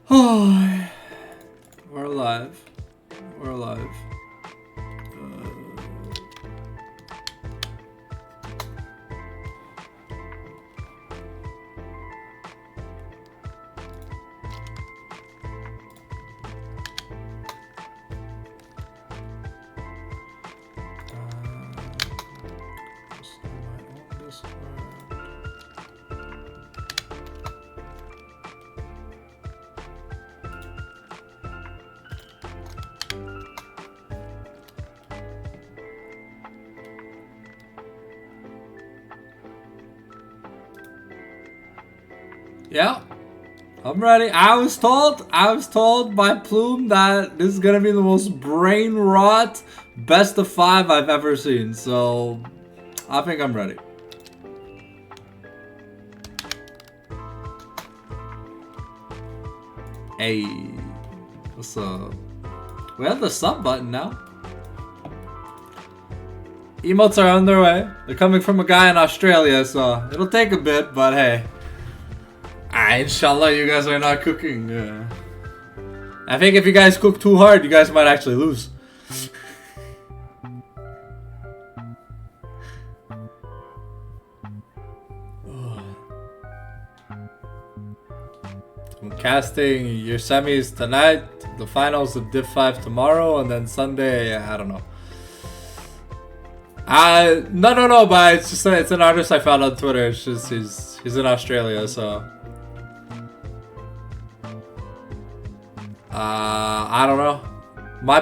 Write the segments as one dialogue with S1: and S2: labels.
S1: Oh, we're alive. We're alive. Yeah, I'm ready. I was told by Plume that this is gonna be the most brain rot best of 5 I've ever seen. So I think I'm ready. Hey, what's up? We have the sub button now. Emotes are on their way. They're coming from a guy in Australia, so it'll take a bit, but hey. Inshallah, you guys are not cooking. I think if you guys cook too hard, you guys might actually lose. I'm casting your semis tonight, the finals of Div4 tomorrow, and then Sunday, I don't know. No, but it's just it's an artist I found on Twitter. It's just he's in Australia, so I don't know. My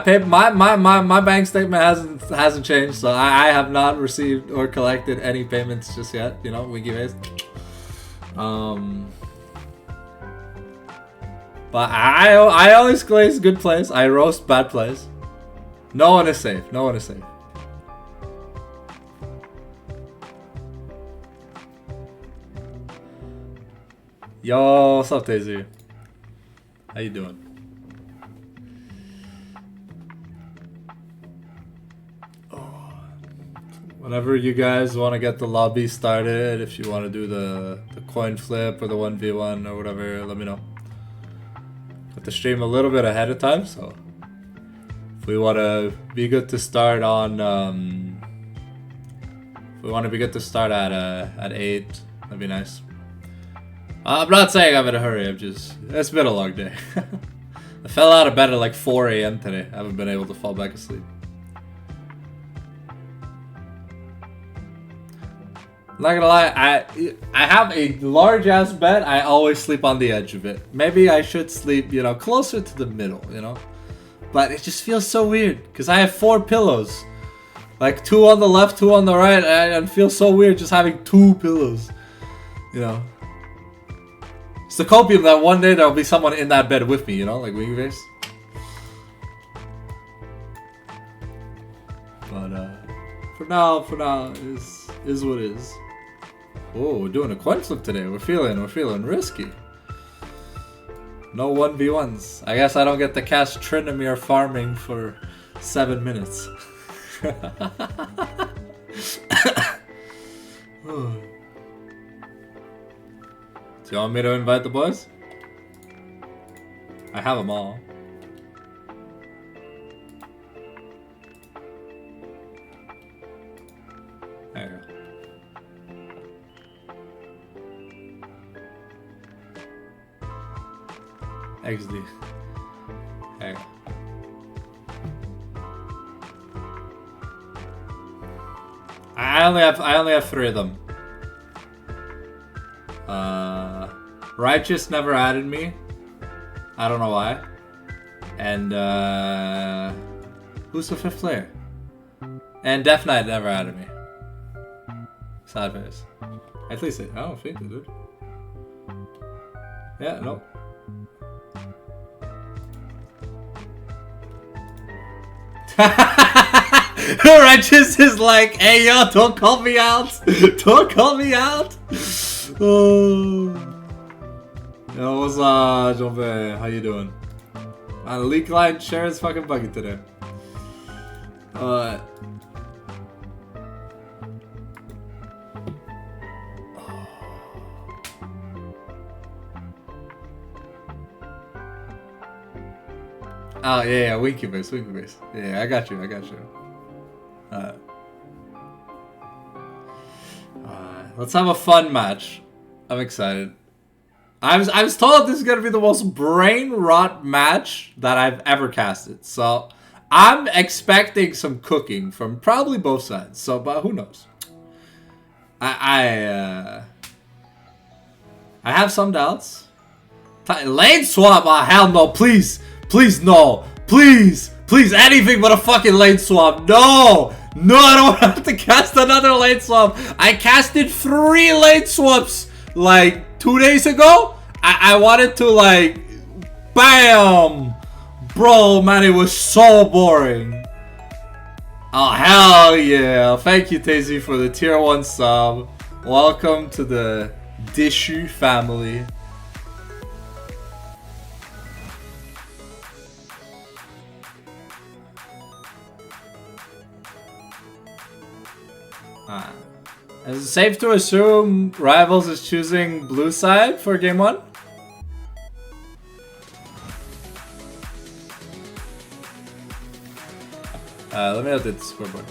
S1: bank statement hasn't changed, so I have not received or collected any payments just yet. You know, wiki based. But I always glaze good plays. I roast bad plays. No one is safe. No one is safe. Yo, what's up, Daisy? How you doing? Whenever you guys want to get the lobby started, if you want to do the coin flip or the 1v1 or whatever, let me know. Got the stream a little bit ahead of time, so if we want to be good to start on, if we want to be good to start at 8, that'd be nice. I'm not saying I'm in a hurry. It's been a long day. I fell out of bed at like 4 a.m. today. I haven't been able to fall back asleep. I'm not gonna lie, I have a large ass bed. I always sleep on the edge of it. Maybe I should sleep, you know, closer to the middle, you know? But it just feels so weird because I have 4 pillows. Like 2 on the left, 2 on the right, and it feels so weird just having 2 pillows. You know? It's the copium that one day there'll be someone in that bed with me, you know? Like wing race. But for now, is what is. Oh, we're doing a coin flip today. We're feeling risky. No 1v1s. I guess I don't get to cast Trinomir farming for 7 minutes. Do you want me to invite the boys? I have them all. There you go. XD. There you go. I only have 3 of them. Righteous never added me. I don't know why. And who's the 5th player? And Death Knight never added me. Sad face. At least I don't think they did. Yeah, no. Righteous is like, hey yo, don't call me out. Don't call me out. Oh. Yo, what's up, Jombe? How you doing? Leak line share is fucking buggy today. Oh, yeah, Winky Base. Yeah, I got you. Alright. Let's have a fun match. I'm excited. I was told this is gonna be the most brain rot match that I've ever casted. So I'm expecting some cooking from probably both sides. So, but who knows? I have some doubts. Lane swap? Oh, hell no! Please, no! Please, anything but a fucking lane swap! No, I don't have to cast another lane swap. I casted 3 lane swaps like 2 days ago. I wanted to like, bam, bro, man, it was so boring. Oh hell yeah! Thank you, Tazy, for the tier 1 sub. Welcome to the Dishu family. Is it safe to assume Rivals is choosing blue side for game 1? Let me update the scoreboard.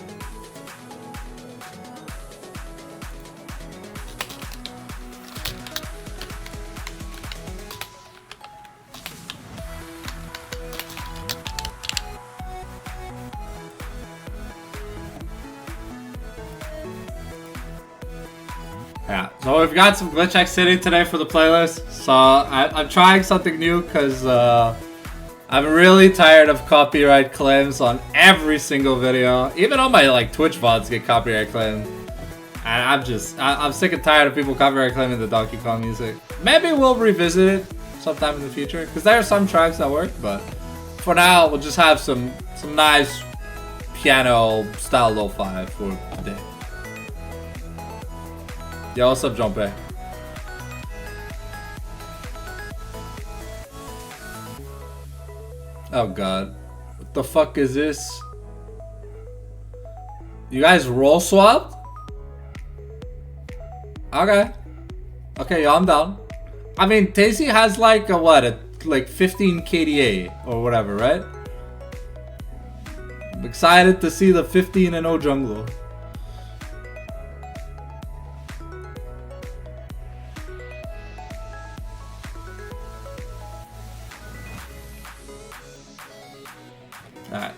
S1: Yeah, so we've got some glitch activity today for the playlist. So I'm trying something new because I'm really tired of copyright claims on every single video. Even on my like Twitch VODs get copyright claimed. And I'm sick and tired of people copyright claiming the Donkey Kong music. Maybe we'll revisit it sometime in the future because there are some tracks that work, but for now we'll just have some nice piano style lo-fi for today. Yo, what's up, Jumpe? Oh god. What the fuck is this? You guys roll swapped? Okay. Okay, yo, I'm down. I mean, Tazy has like a what? Like 15 KDA or whatever, right? I'm excited to see the 15-0 jungler. Alright.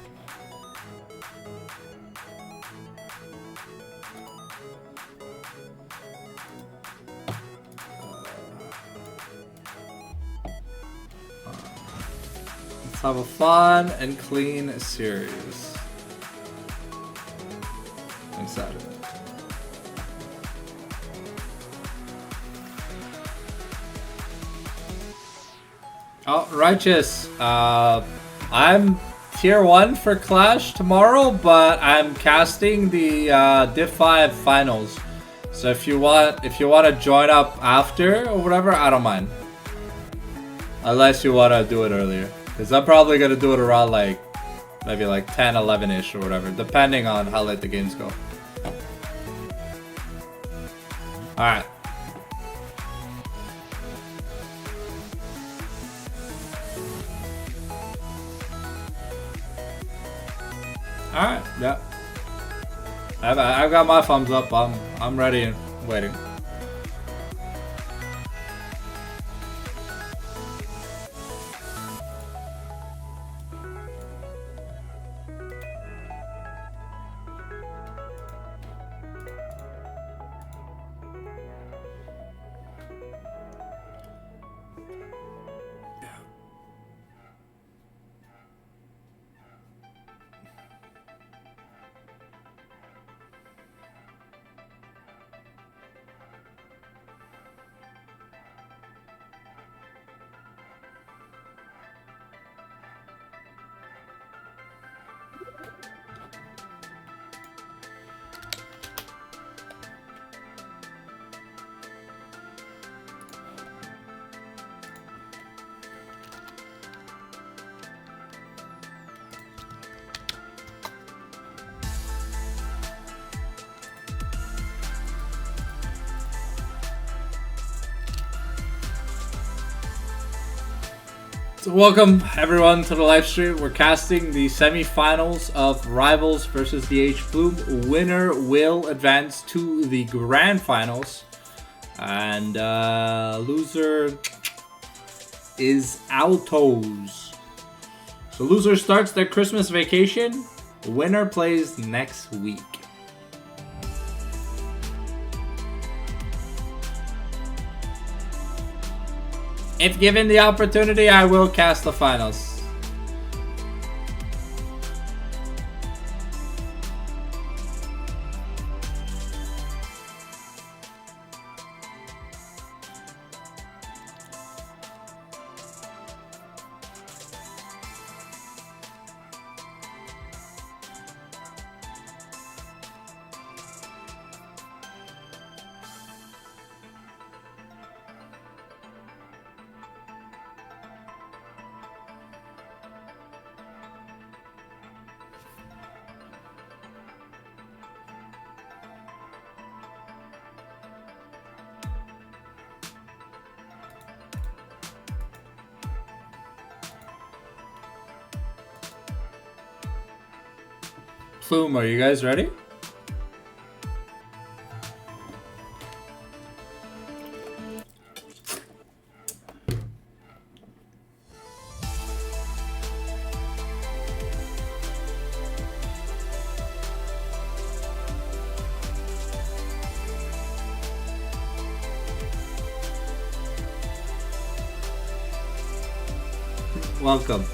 S1: Let's have a fun and clean series. I'm excited. Oh, Righteous. I'm tier 1 for Clash tomorrow, but I'm casting the Div4 finals. So if you want to join up after or whatever, I don't mind. Unless you want to do it earlier, because I'm probably gonna do it around like maybe like 10, 11ish or whatever, depending on how late the games go. All right. Alright, yeah. I've got my thumbs up. I'm ready and waiting. So welcome everyone to the live stream. We're casting the semifinals of Rivals versus DH Plume. Winner will advance to the grand finals, and loser is Autos. So loser starts their Christmas vacation. Winner plays next week. If given the opportunity, I will cast the finals. Plume, are you guys ready? Welcome.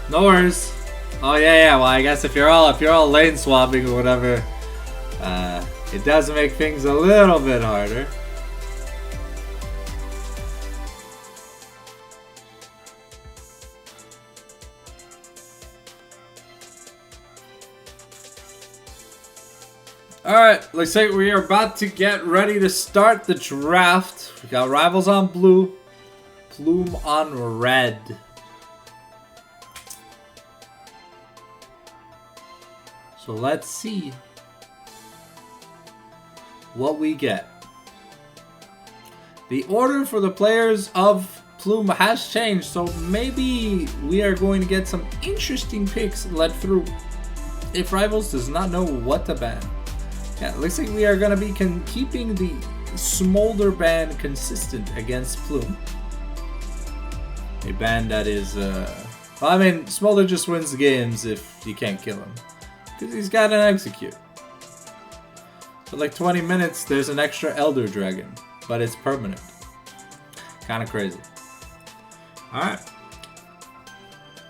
S1: No worries. Oh yeah. Well, I guess if you're all lane swapping or whatever, it does make things a little bit harder. Alright, looks like we are about to get ready to start the draft. We got Rivals on blue, Plume on red. So let's see what we get. The order for the players of Plume has changed, so maybe we are going to get some interesting picks led through if Rivals does not know what to ban. Yeah, it looks like we are going to be keeping the Smolder ban consistent against Plume. A ban that is, well, I mean, Smolder just wins the games if you can't kill him. Because he's got an execute. For like 20 minutes, there's an extra Elder Dragon. But it's permanent. Kind of crazy. Alright.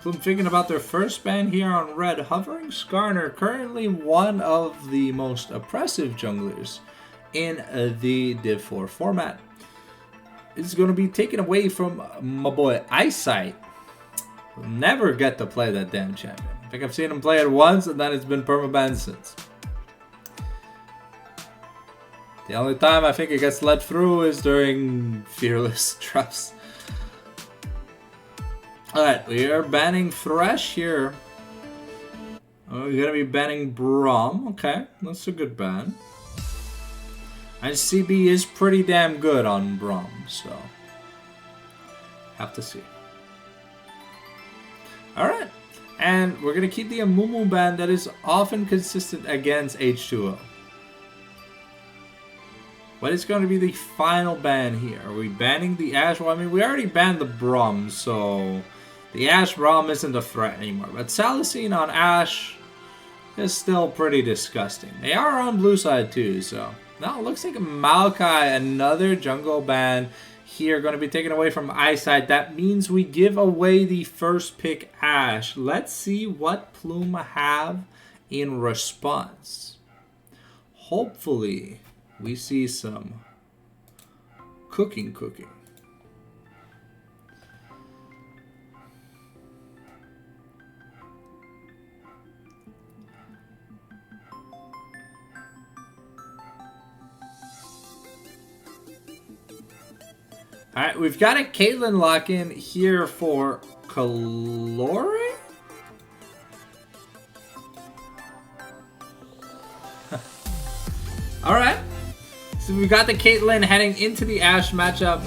S1: Plume thinking about their first ban here on red. Hovering Skarner, currently one of the most oppressive junglers in the Div4 format. It's going to be taken away from my boy Eyesight. Will never get to play that damn champion. I think I've seen him play it once and then it's been permabanned since. The only time I think it gets let through is during Fearless drops. Alright, we are banning Thresh here. Oh, we're gonna be banning Braum. Okay, that's a good ban. And CB is pretty damn good on Braum, so have to see. Alright. And we're going to keep the Amumu ban that is often consistent against H2O. What is going to be the final ban here? Are we banning the Ashe? Well, I mean, we already banned the Braum, so the Ashe Braum isn't a threat anymore. But Salicine on Ashe is still pretty disgusting. They are on blue side too, so. Now it looks like Maokai, another jungle ban here, going to be taken away from Eyesight. That means we give away the first pick Ashe. Let's see what Plume have in response. Hopefully we see some cooking. Alright, we've got a Caitlyn lock-in here for Kalori? Alright. So we got the Caitlyn heading into the Ashe matchup.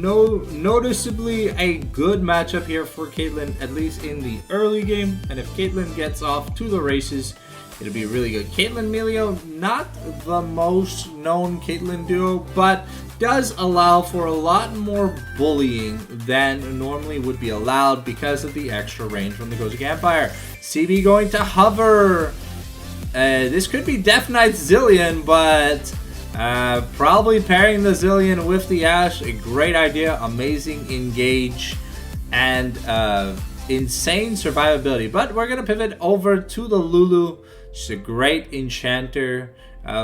S1: Noticeably a good matchup here for Caitlyn, at least in the early game. And if Caitlyn gets off to the races, it'll be really good. Caitlyn Melio, not the most known Caitlyn duo, but does allow for a lot more bullying than normally would be allowed because of the extra range from the Goji Campfire. CB going to hover. This could be Death Knight's Zillion, but probably pairing the Zillion with the Ashe, a great idea. Amazing engage and insane survivability. But we're going to pivot over to the Lulu. She's a great enchanter.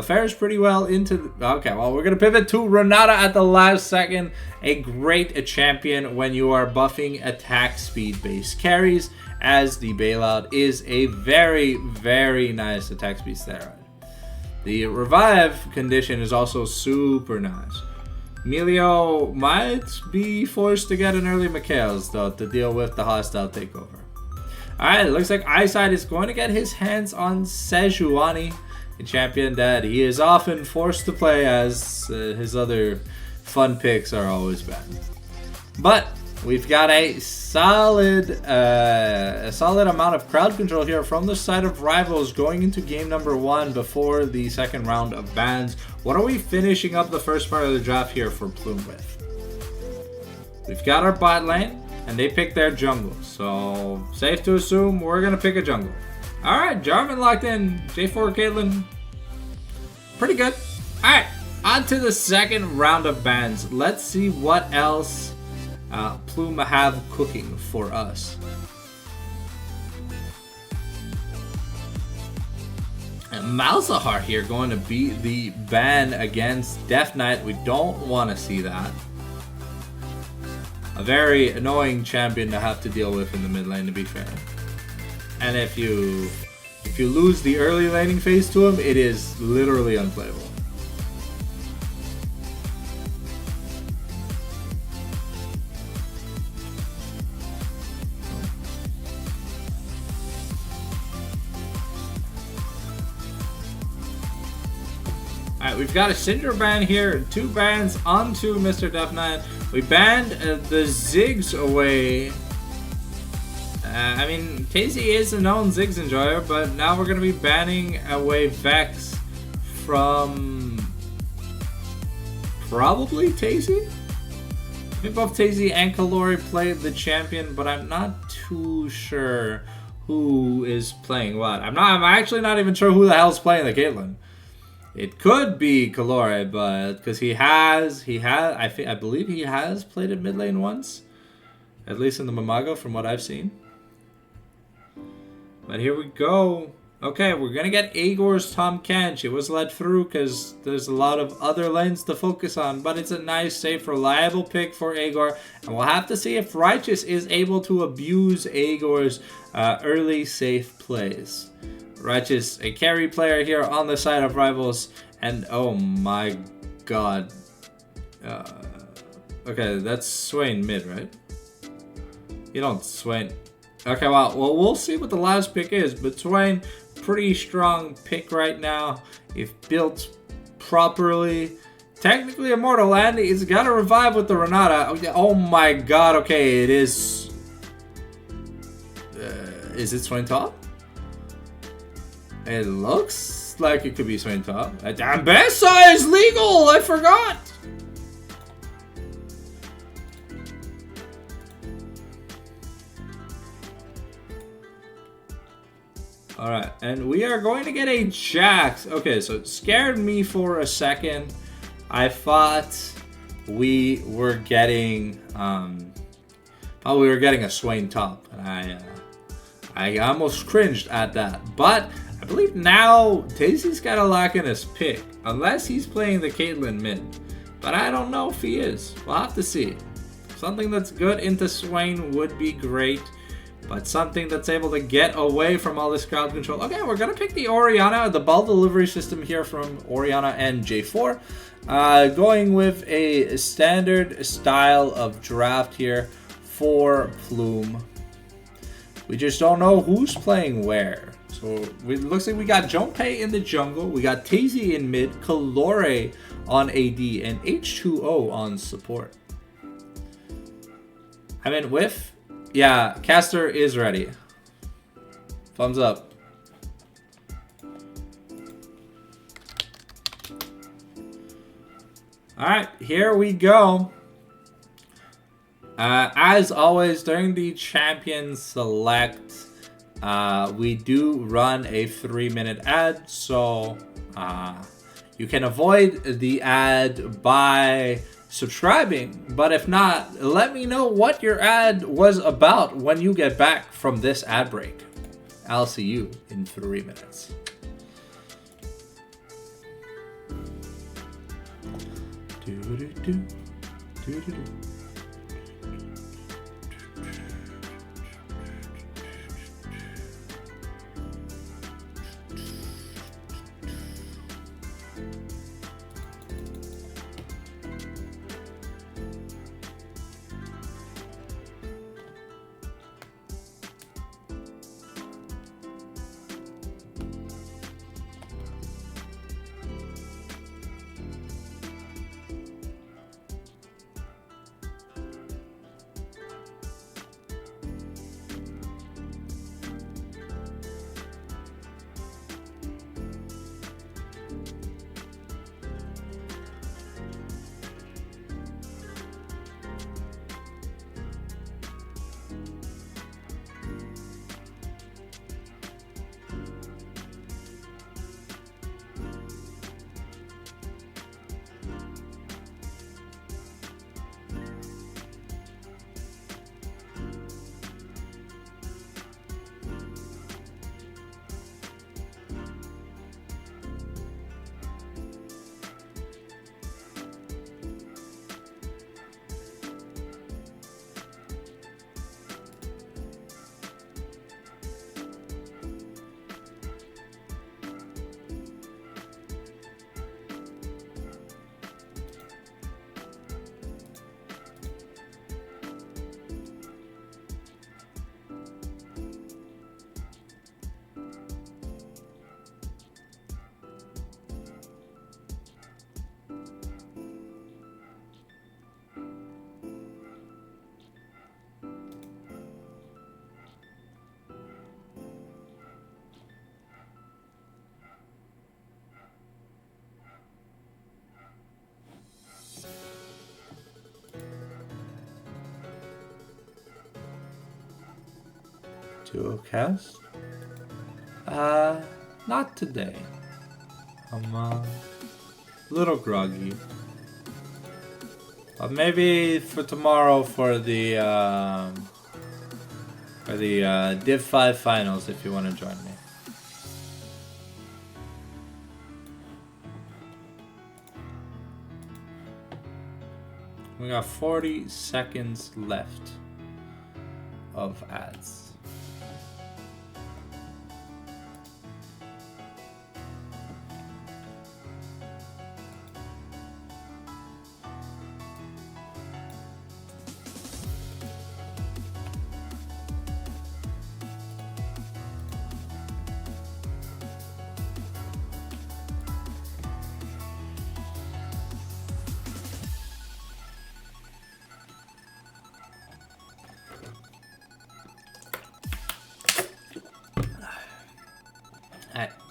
S1: Fares pretty well into... Okay, well, we're going to pivot to Renata at the last second. A great champion when you are buffing attack speed-based carries, as the bailout is a very, very nice attack speed steroid. The revive condition is also super nice. Melio might be forced to get an early Mikhails, though, to deal with the hostile takeover. Alright, it looks like Eyesight is going to get his hands on Sejuani, a champion that he is often forced to play, as his other fun picks are always bad. But we've got a solid amount of crowd control here from the side of Rivals going into game number 1 before the second round of bans. What are we finishing up the first part of the draft here for Plume with? We've got our bot lane, and they pick their jungle. So safe to assume we're going to pick a jungle. Alright, Jarvan locked in. J4 Caitlyn. Pretty good. Alright, on to the second round of bans. Let's see what else Plume have cooking for us. And Malzahar here going to beat the ban against Death Knight. We don't want to see that. A very annoying champion to have to deal with in the mid lane, to be fair. And if you lose the early laning phase to him, it is literally unplayable. Alright, we've got a Cinder ban here, 2 bans onto Mr. Death Knight. We banned the Ziggs away. I mean, Tazy is a known Ziggs enjoyer, but now we're going to be banning away Vex from probably Tazy? I think both Tazy and Kalori played the champion, but I'm not too sure who is playing what. I'm actually not even sure who the hell's playing the Caitlyn. It could be Kalori, but because I believe he has played at mid lane once, at least in the Mamago from what I've seen. But here we go. Okay, we're gonna get Aegor's Tom Kench. It was led through because there's a lot of other lanes to focus on, but it's a nice, safe, reliable pick for Aegor, and we'll have to see if Righteous is able to abuse Aegor's early safe plays. Righteous, a carry player here on the side of Rivals, and oh my god. Okay, that's Swain mid, right? You don't Swain. Okay, well, we'll see what the last pick is, but Swain, pretty strong pick right now. If built properly. Technically Immortal, and he's got a revive with the Renata. Oh my god, okay, it is... is it Swain top? It looks like it could be Swain top. Damn, Bessa is legal! I forgot! Alright, and we are going to get a Jax. Okay, so it scared me for a second. I thought we were getting a Swain top, and I almost cringed at that. But I believe now Tazy's got to lock in his pick, unless he's playing the Caitlyn mid. But I don't know if he is. We'll have to see. Something that's good into Swain would be great, but something that's able to get away from all this crowd control. Okay, we're going to pick the Orianna, the ball delivery system here from Orianna and J4. Going with a standard style of draft here for Plume. We just don't know who's playing where. So it looks like we got Junpei in the jungle. We got Tazy in mid. Kalore on AD and H2O on support. I'm in whiff. Yeah, caster is ready. Thumbs up. Alright, here we go. As always, during the Champion Select, we do run a 3-minute ad, so you can avoid the ad by subscribing. But if not, let me know what your ad was about when you get back from this ad break. I'll see you in 3 minutes. Do-do-do. 2 cast? Not today. I'm a little groggy. But maybe for tomorrow for the Div4 finals if you want to join me. We got 40 seconds left of ads.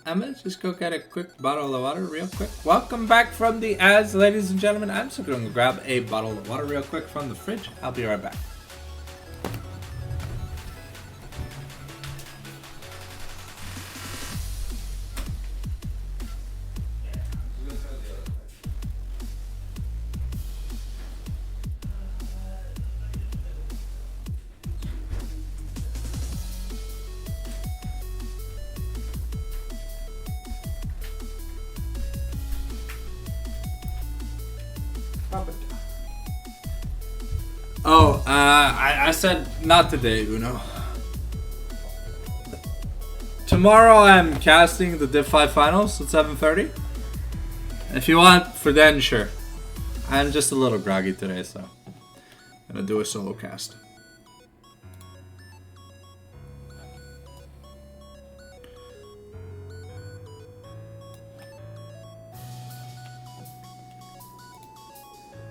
S1: I'm gonna just go get a quick bottle of water real quick. Welcome back from the ads, ladies and gentlemen. I'm just gonna grab a bottle of water real quick from the fridge. I'll be right back. Oh, I said not today, Uno. Tomorrow I'm casting the Div4 finals at 7:30. If you want, for then, sure. I'm just a little groggy today, so I'm gonna do a solo cast.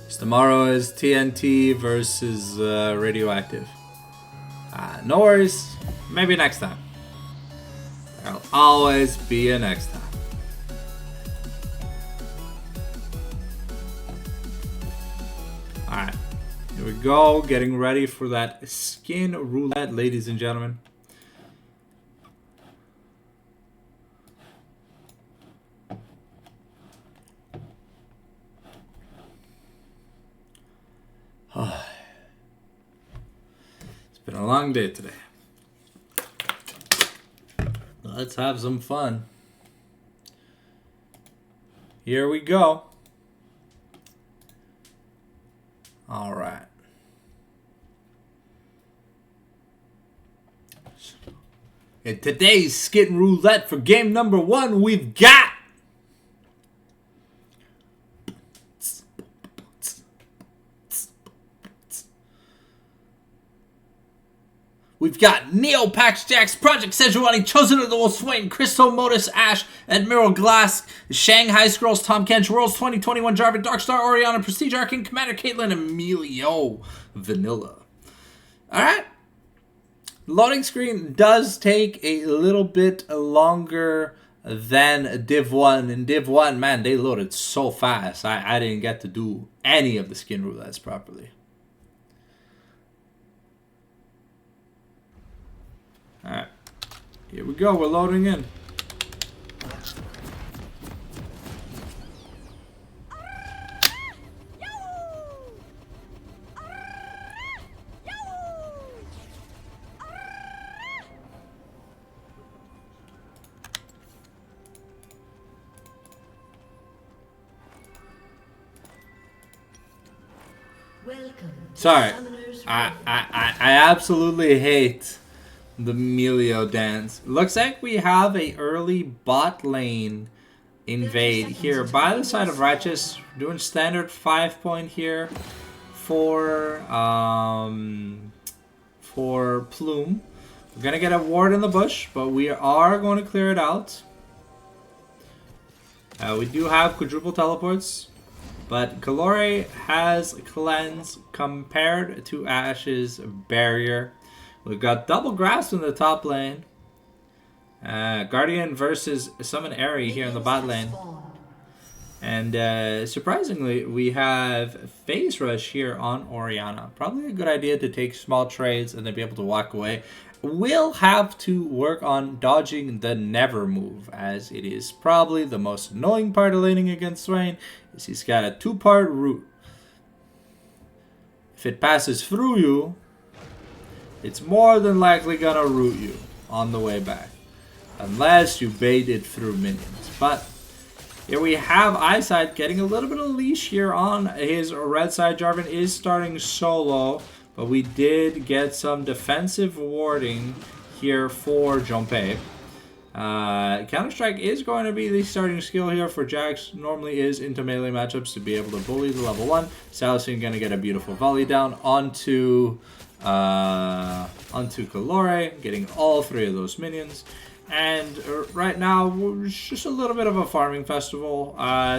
S1: So tomorrow is TNT versus Radioactive. No worries. Maybe next time. There'll always be a next time. Alright. Here we go. Getting ready for that skin roulette, ladies and gentlemen. It's been a long day today. Let's have some fun. Here we go. All right. In today's skin roulette for game number 1, we've got Neo, Pax, Jax, Project Sejuani, Chosen of the Wolf, Swain, Crystal, Modus, Ash, Admiral Glass, Shanghai Scrolls, Tom Kench, Worlds 2021, Jarvan, Darkstar, Oriana, Prestige Arcane, Commander Caitlyn, Emilio, Vanilla. Alright. Loading screen does take a little bit longer than Div 1. In Div 1, man, they loaded so fast. I didn't get to do any of the skin roulettes properly. Alright, here we go, we're loading in. Sorry, I absolutely hate the Emilio dance. Looks like we have a early bot lane invade here by the side of Righteous. Doing standard 5-point here for Plume. We're gonna get a ward in the bush, but we are going to clear it out. We do have quadruple teleports, but Kalore has cleanse compared to Ash's barrier. We've got double grasp in the top lane. Guardian versus Summon Airy here in the bot lane. And surprisingly, we have Phase Rush here on Oriana. Probably a good idea to take small trades and then be able to walk away. We'll have to work on dodging the never move, as it is probably the most annoying part of laning against Swain. Is he's got a 2-part route. If it passes through you, it's more than likely gonna root you on the way back, unless you bait it through minions. But here we have Eyesight getting a little bit of leash here on his red side. Jarvan is starting solo, but we did get some defensive warding here for Junpei. Counter-Strike is going to be the starting skill here for Jax. Normally is into melee matchups to be able to bully the level 1. Salicene going to get a beautiful volley down onto Kalore, getting all 3 of those minions. And right now, it's just a little bit of a farming festival.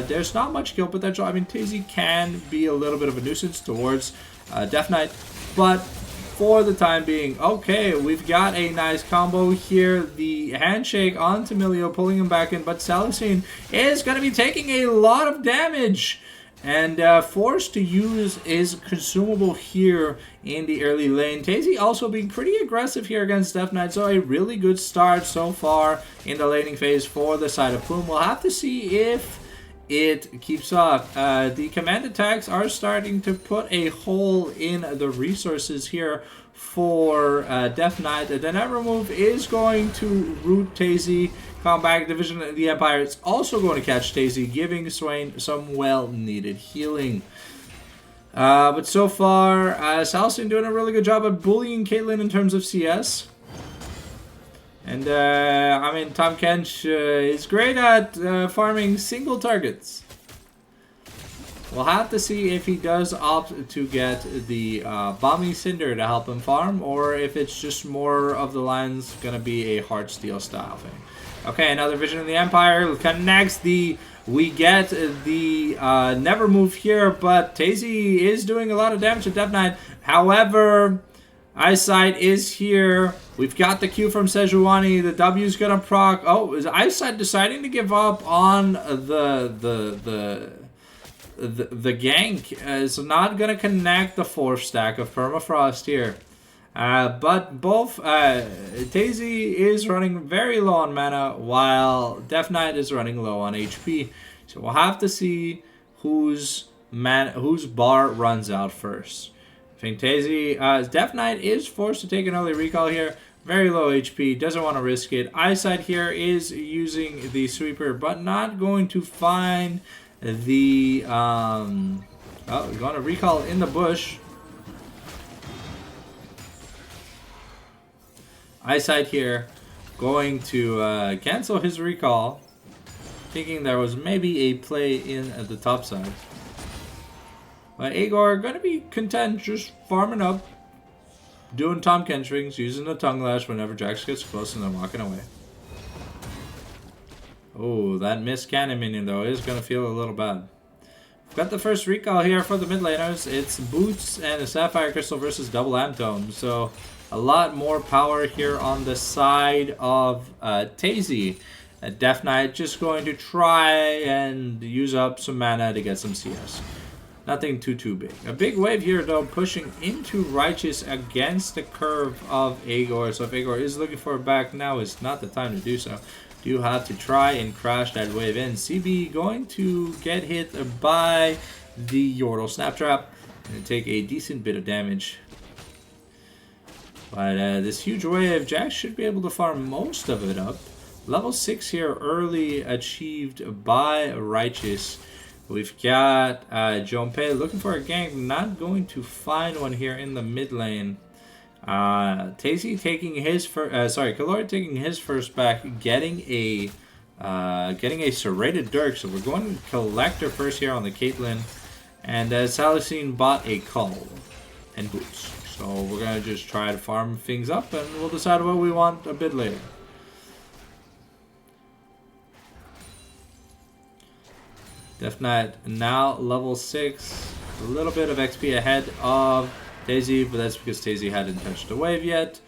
S1: There's not much kill potential. I mean, Tazy can be a little bit of a nuisance towards Death Knight, but for the time being, okay, we've got a nice combo here. The handshake onto Emilio, pulling him back in, but Salicene is going to be taking a lot of damage. And forced to use his consumable here in the early lane. Tazy also being pretty aggressive here against Death Knight, so a really good start so far in the laning phase for the side of Plume. We'll have to see if it keeps up. The command attacks are starting to put a hole in the resources here for Death Knight. The never move is going to root Tazy. Combat Division of the Empire is also going to catch Tazy, giving Swain some well-needed healing. But so far, Salicene doing a really good job of bullying Caitlyn in terms of CS. And, I mean, Tom Kench is great at farming single targets. We'll have to see if he does opt to get the Bomby Cinder to help him farm, or if it's just more of the lines going to be a Heartsteel style thing. Okay, another Vision of the Empire connects the We get the never move here, but Tazy is doing a lot of damage to Dev Knight. However, Eyesight is here. We've got the Q from Sejuani. The W's gonna proc. Oh, is Eyesight deciding to give up on the gank? Is not gonna connect the 4th stack of Permafrost here. But both Tazy is running very low on mana, while Death Knight is running low on HP. So we'll have to see whose bar runs out first. I think Tazy, Death Knight is forced to take an early recall here. Very low HP, doesn't want to risk it. Eyesight here is using the sweeper, but not going to find the oh, going to recall in the bush. Eyesight here going to cancel his recall, thinking there was maybe a play in at the top side. But Agor going to be content just farming up, doing Tom Kenstrings, using the Tongue Lash whenever Jax gets close, and then walking away. Oh, that missed cannon minion though is going to feel a little bad. We've got the first recall here for the mid laners. It's Boots and a Sapphire Crystal versus double Amtome. So a lot more power here on the side of Tazy. Death Knight just going to try and use up some mana to get some CS. Nothing too big. A big wave here though, pushing into Righteous against the curve of Agor. So if Agor is looking for a back, now is not the time to do so. Do have to try and crash that wave in. CB going to get hit by the Yordle Snaptrap and take a decent bit of damage. But this huge wave, Jax should be able to farm most of it up. Level 6 here early achieved by Righteous. We've got Jonpei looking for a gank, not going to find one here in the mid lane. Tazy taking his first, Kalori taking his first back, getting a serrated Dirk. So we're going to Collector first here on the Caitlyn, and Salicine bought a Cull and Boots. So we're gonna just try to farm things up, and we'll decide what we want a bit later. Death Knight now level 6, a little bit of XP ahead of Tazy, but that's because Tazy hadn't touched the wave yet.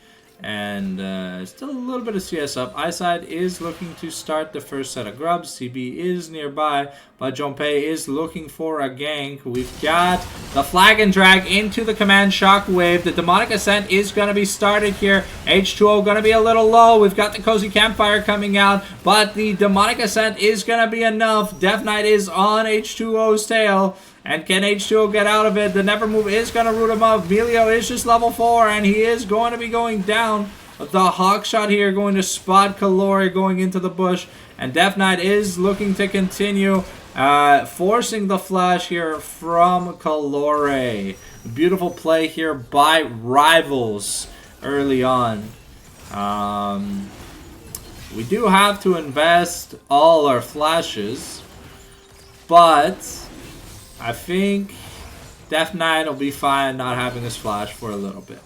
S1: And still a little bit of CS up. Eyesight is looking to start the first set of grubs. CB is nearby, but Jonpei is looking for a gank. We've got the flag and drag into the command shockwave. The demonic ascent is going to be started here. H2O going to be a little low. We've got the cozy campfire coming out, but the demonic ascent is going to be enough. Death Knight is on H2O's tail. And can H2O get out of it? The never move is going to root him up. Velio is just level 4, and he is going to be going down. The hawk shot here going to spot Kalori going into the bush. And Death Knight is looking to continue, forcing the flash here from Kalori. Beautiful play here by Rivals early on. We do have to invest all our flashes, but I think Death Knight will be fine not having his flash for a little bit.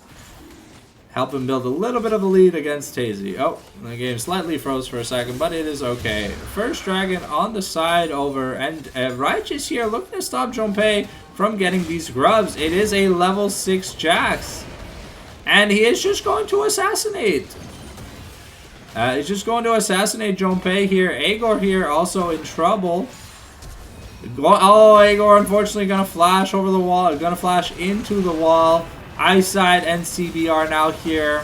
S1: Help him build a little bit of a lead against Tazy. Oh, the game slightly froze for a second, but it is okay. First Dragon on the side over, and Righteous here looking to stop Jonpei from getting these grubs. It is a level 6 Jax, and he is just going to assassinate. He's just going to assassinate Jonpei here. Agor here also in trouble. Oh, Agor unfortunately gonna flash over the wall, gonna flash into the wall. Eyesight and CB are now here.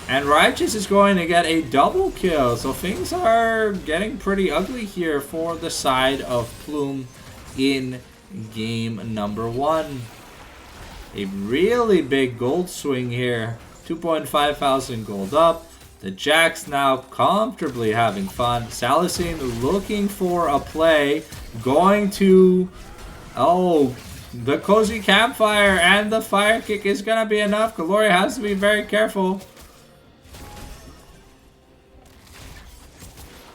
S1: And Righteous is going to get a double kill. So things are getting pretty ugly here for the side of Plume in game number 1. A really big gold swing here. 2.5 thousand gold up. The Jax now comfortably having fun. Salicine looking for a play. Going to... Oh, the cozy campfire and the fire kick is going to be enough. Kalori has to be very careful.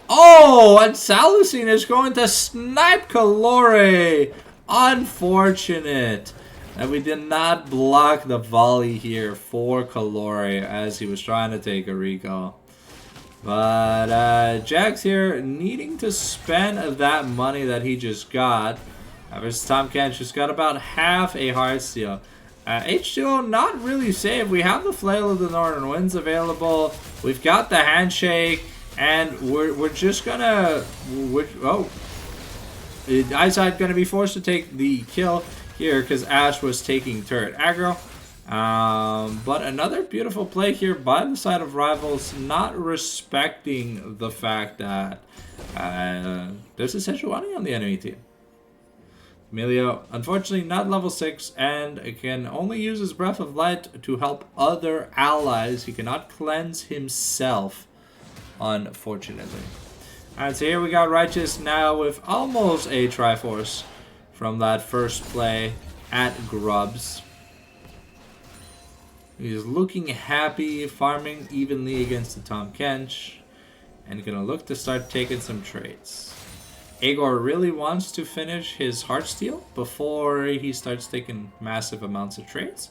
S1: Oh, and Salicine is going to snipe Kalori. Unfortunate that we did not block the volley here for Kalori as he was trying to take a recall. But Jax here needing to spend that money that he just got. Versus Tahm Kench just got about half a Heartsteel. H2O not really safe. We have the Flail of the Northern Winds available. We've got the Handshake. And we're just gonna... Eyesight gonna be forced to take the kill here because Ashe was taking turret aggro. But another beautiful play here by the side of Rivals, not respecting the fact that there's a Sejuani on the enemy team. Emilio, unfortunately not level 6 and can only use his Breath of Light to help other allies. He cannot cleanse himself, unfortunately. Alright, so here we got Righteous now with almost a Triforce from that first play at Grubs. He's looking happy, farming evenly against the Tahm Kench, and gonna look to start taking some trades. Aegor really wants to finish his Heartsteel before he starts taking massive amounts of trades.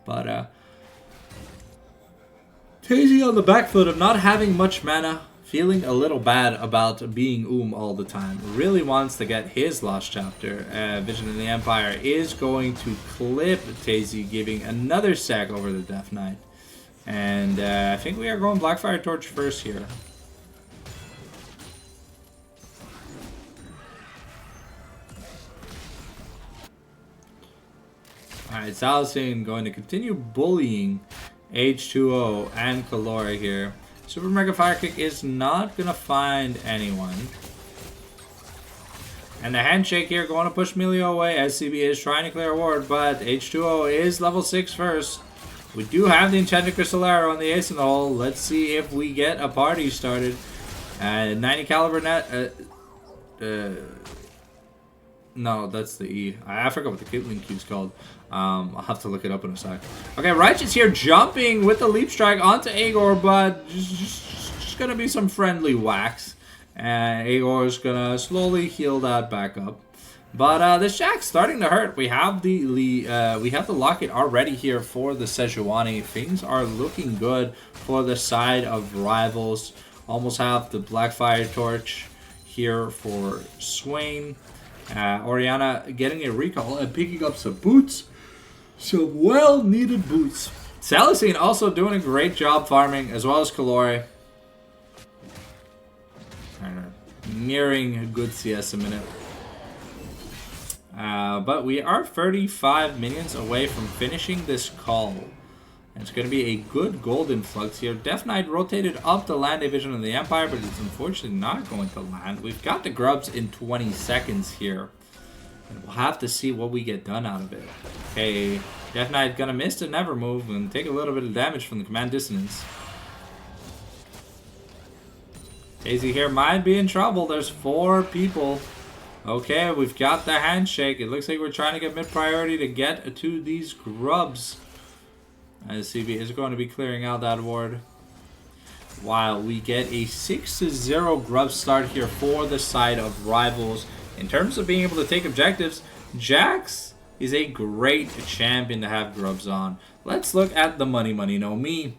S1: But Tazy on the back foot of not having much mana, feeling a little bad about being all the time. Really wants to get his Lost Chapter. Vision of the Empire is going to clip Tazy, giving another sack over the Death Knight. And I think we are going Blackfire Torch first here. Alright, Salacine going to continue bullying H2O and Kalori here. Super Mega Fire Kick is not going to find anyone. And the Handshake here going to push Emilio away. SCB is trying to clear a ward, but H2O is level 6 first. We do have the Enchanted Crystal Arrow on the ace in the hole. Let's see if we get a party started. 90 caliber net. No, that's the E. I forgot what the Caitlyn Q is called. I'll have to look it up in a sec. Okay, Righteous here jumping with the Leap Strike onto Aegor, but just gonna be some friendly whacks. And Aegor is gonna slowly heal that back up. But this Jack's starting to hurt. We have the Locket already here for the Sejuani. Things are looking good for the side of Rivals. Almost have the Blackfire Torch here for Swain. Orianna getting a recall and picking up some boots. Some well-needed boots. Salacine also doing a great job farming, as well as Kalori. Nearing a good CS a minute. But we are 35 minions away from finishing this call. And it's going to be a good gold influx here. Death Knight rotated up to land a Vision of the Empire, but it's unfortunately not going to land. We've got the Grubs in 20 seconds here. And we'll have to see what we get done out of it. Okay, Death Knight gonna miss the Never Move and take a little bit of damage from the Command Dissonance. Daisy here might be in trouble. There's 4 people. Okay, we've got the Handshake. It looks like we're trying to get mid-priority to get to these Grubs. As CB is going to be clearing out that ward. While we get a 6-0 Grub start here for the side of Rivals. In terms of being able to take objectives, Jax is a great champion to have Grubs on. Let's look at the money no me.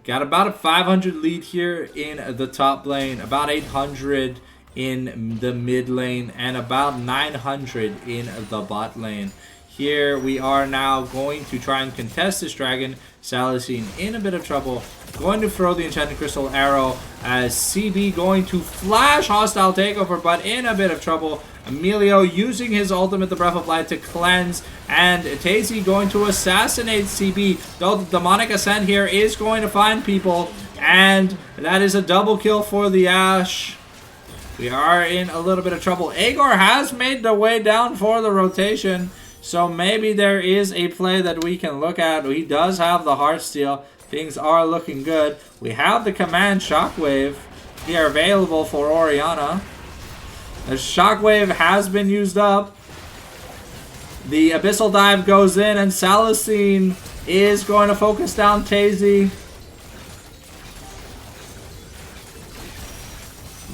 S1: Got about a 500 lead here in the top lane, about 800 in the mid lane, and about 900 in the bot lane. Here we are now going to try and contest this dragon. Salacine in a bit of trouble. Going to throw the Enchanted Crystal Arrow as CB going to flash Hostile Takeover, but in a bit of trouble. Emilio using his ultimate, the Breath of Light, to cleanse. And Tazy going to assassinate CB. Though the Demonic Ascent here is going to find people. And that is a double kill for the Ashe. We are in a little bit of trouble. Aegor has made the way down for the rotation. So maybe there is a play that we can look at. He does have the Heartsteel. Things are looking good. We have the Command Shockwave here available for Orianna. The Shockwave has been used up. The Abyssal Dive goes in, and Salacine is going to focus down Tazy.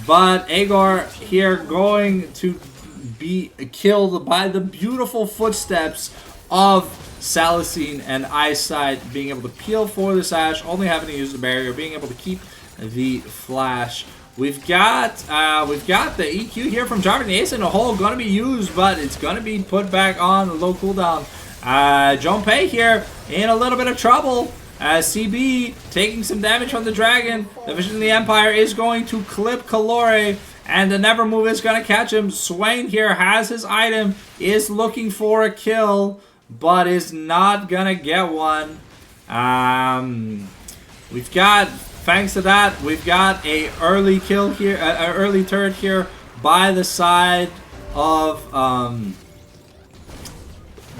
S1: But Aegor here going to be killed by the beautiful footsteps of Salacine and Eyesight, being able to peel for this Ashe, only having to use the barrier, being able to keep the Flash. We've got the EQ here from dropping the ace in a hole, gonna be used, but it's gonna be put back on the low cooldown. Junpei here in a little bit of trouble. CB taking some damage from the dragon. The Vision of the Empire is going to clip Kalore, and the Never Move is gonna catch him. Swain here has his item, is looking for a kill, but is not gonna get one. We've got, thanks to that, we've got a early kill here, an early turret here by the side of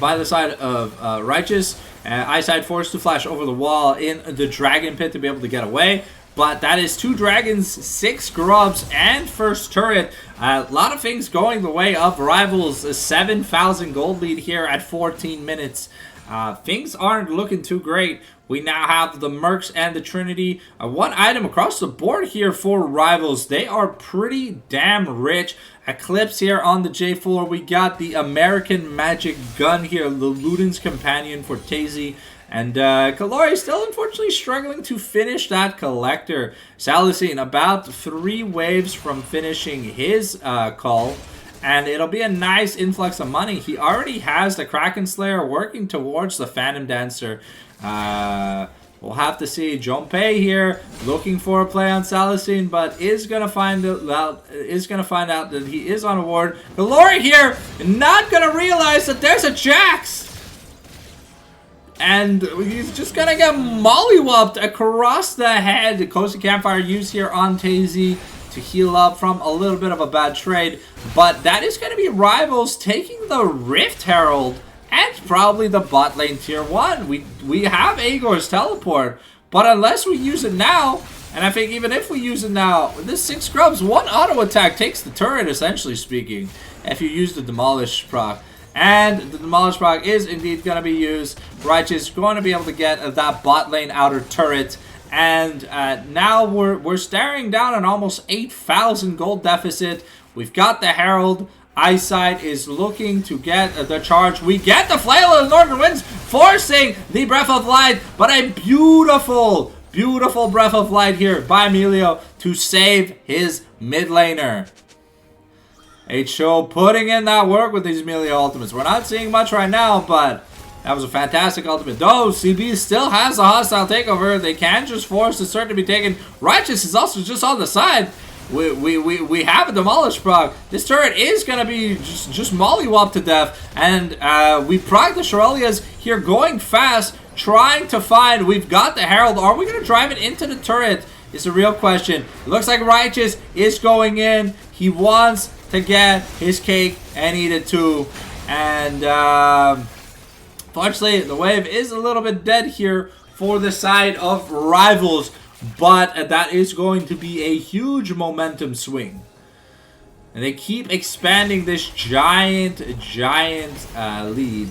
S1: Righteous. Eyesight forced to flash over the wall in the dragon pit to be able to get away. But that is 2 dragons, 6 grubs, and first turret. A lot of things going the way of Rivals. A 7,000 gold lead here at 14 minutes. Things aren't looking too great. We now have the Mercs and the Trinity. One item across the board here for Rivals. They are pretty damn rich. Eclipse here on the J4. We got the American Magic Gun here. The Luden's Companion for Tazy. And Kalori still unfortunately struggling to finish that Collector. Salicine about 3 waves from finishing his call. And it'll be a nice influx of money. He already has the Kraken Slayer working towards the Phantom Dancer. We'll have to see. Junpei here looking for a play on Salicine, but is gonna find out that he is on a ward. Kalori here not gonna realize that there's a Jax. And he's just gonna get mollywopped across the head. The Coastal Campfire used here on Tazy to heal up from a little bit of a bad trade. But that is gonna be Rivals taking the Rift Herald and probably the bot lane tier 1. We have Aegor's teleport, but unless we use it now, and I think even if we use it now, this 6 scrubs, 1 auto attack takes the turret, essentially speaking, if you use the Demolish proc. And the Demolish proc is indeed going to be used. Righteous going to be able to get that bot lane outer turret. And now we're staring down an almost 8,000 gold deficit. We've got the Herald. Eyesight is looking to get the charge. We get the Flail of the Northern Winds, forcing the Breath of Light. But a beautiful, beautiful Breath of Light here by Emilio to save his mid laner. HO putting in that work with these Emilio ultimates. We're not seeing much right now, but that was a fantastic ultimate. Though CB still has a hostile takeover. They can just force the start to be taken. Righteous is also just on the side. We have a Demolish proc. This turret is going to be just mollywopped to death. And we proc the Shirelias here going fast, trying to find. We've got the Herald. Are we going to drive it into the turret? Is a real question. It looks like Righteous is going in. He wants to get his cake and eat it too. And fortunately, the wave is a little bit dead here for the side of Rivals. But that is going to be a huge momentum swing. And they keep expanding this giant lead.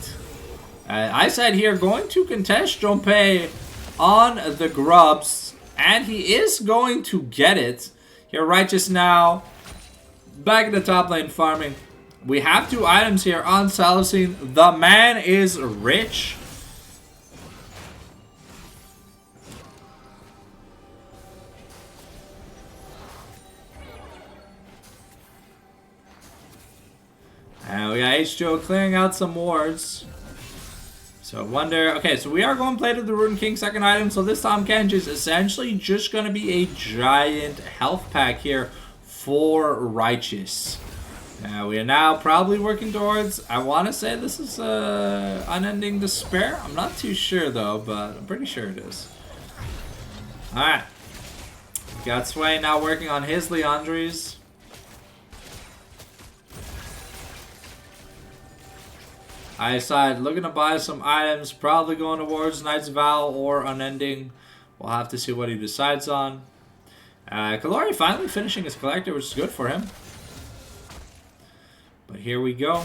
S1: Eyesight here going to contest Junpei on the grubs. And he is going to get it. Here, Righteous now back in the top lane farming. We have 2 items here on Salicine. The man is rich. And we got H2O clearing out some wards. So I wonder, okay, so we are going to play to the Rune King second item. So this Tahm Kench is essentially just going to be a giant health pack here for Righteous. We are now probably working towards, I want to say this is Unending Despair. I'm not too sure though, but I'm pretty sure it is. Alright. Got Sway now working on his Leandries. Eyesight looking to buy some items, probably going towards Knight's Vow or Unending. We'll have to see what he decides on. Kalori finally finishing his Collector, which is good for him. But here we go.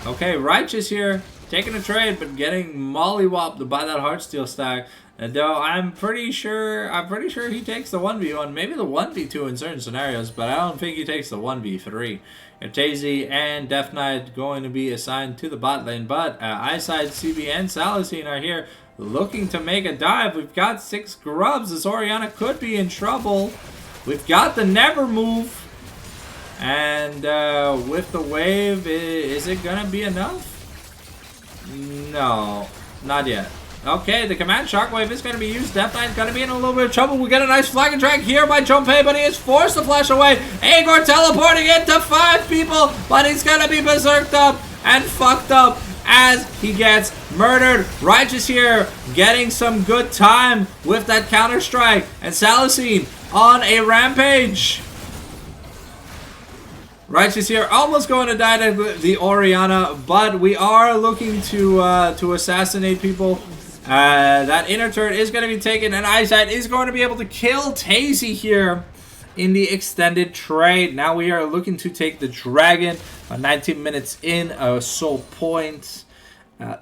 S1: Okay, Righteous here taking a trade, but getting mollywopped by that Heartsteel stack. And though I'm pretty sure he takes the 1v1, maybe the 1v2 in certain scenarios, but I don't think he takes the 1v3. Tazy and Death Knight going to be assigned to the bot lane, but Eyesight, CB, and Salicine are here looking to make a dive. We've got 6 grubs. This Orianna could be in trouble. We've got the Never move. And with the wave, is it going to be enough? No, not yet. Okay, the command shockwave is going to be used. Death Knight's going to be in a little bit of trouble. We get a nice flag and drag here by Junpei, but he is forced to flash away. Agor teleporting into 5 people, but he's going to be berserked up and fucked up as he gets murdered. Righteous here getting some good time with that counter strike, and Salicine on a rampage. Righteous here almost going to die to the Orianna, but we are looking to assassinate people. That inner turret is going to be taken, and Eyesight is going to be able to kill Tazy here in the extended trade. Now we are looking to take the dragon. 19 minutes in, soul point.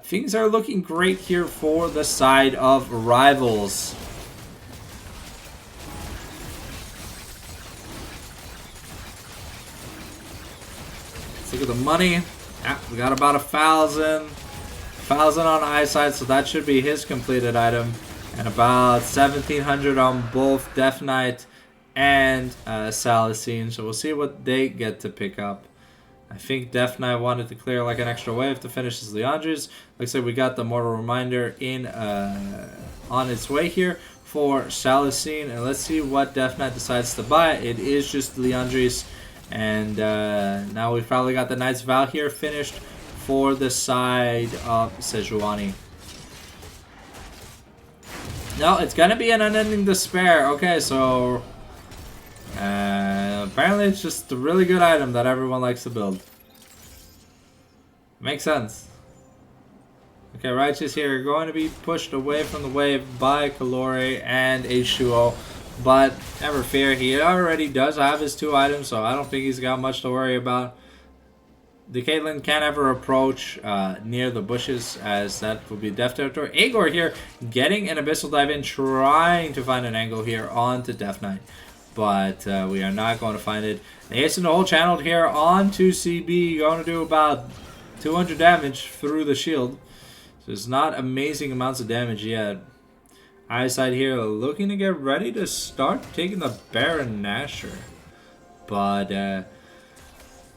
S1: Things are looking great here for the side of Rivals. Let's look at the money. Yeah, we got about 1,000 on Eyesight, so that should be his completed item, and about 1,700 on both Death Knight and Salicine. So we'll see what they get to pick up. I think Death Knight wanted to clear like an extra wave to finish his Leandris. Looks like we got the Mortal Reminder in on its way here for Salicine, and let's see what Death Knight decides to buy. It is just Leandris, and now we've probably got the Knight's Vow here finished for the side of Sejuani. No, it's gonna be an Unending Despair. Okay, so apparently it's just a really good item that everyone likes to build. Makes sense. Okay, Righteous here going to be pushed away from the wave by Kalori and H2O, but never fear, he already does have his 2 items, so I don't think he's got much to worry about. The Caitlyn can't ever approach near the bushes, as that will be Death Territory. Agor here getting an Abyssal Dive in, trying to find an angle here onto Death Knight, but we are not going to find it. They hasten the whole channel here onto CB, going to do about 200 damage through the shield. So it's not amazing amounts of damage yet. Eyesight here looking to get ready to start taking the Baron Nashor, but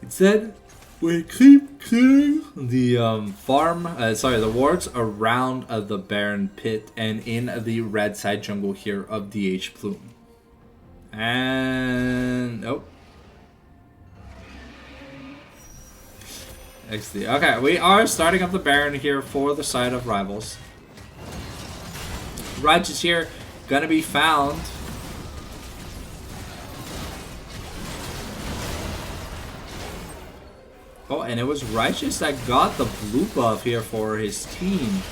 S1: instead we keep clearing the the wards around the Baron Pit and in the red side jungle here of DH Plume. And XD. Okay, we are starting up the Baron here for the side of Rivals. Righteous here gonna be found. Oh, and it was Righteous that got the blue buff here for his team.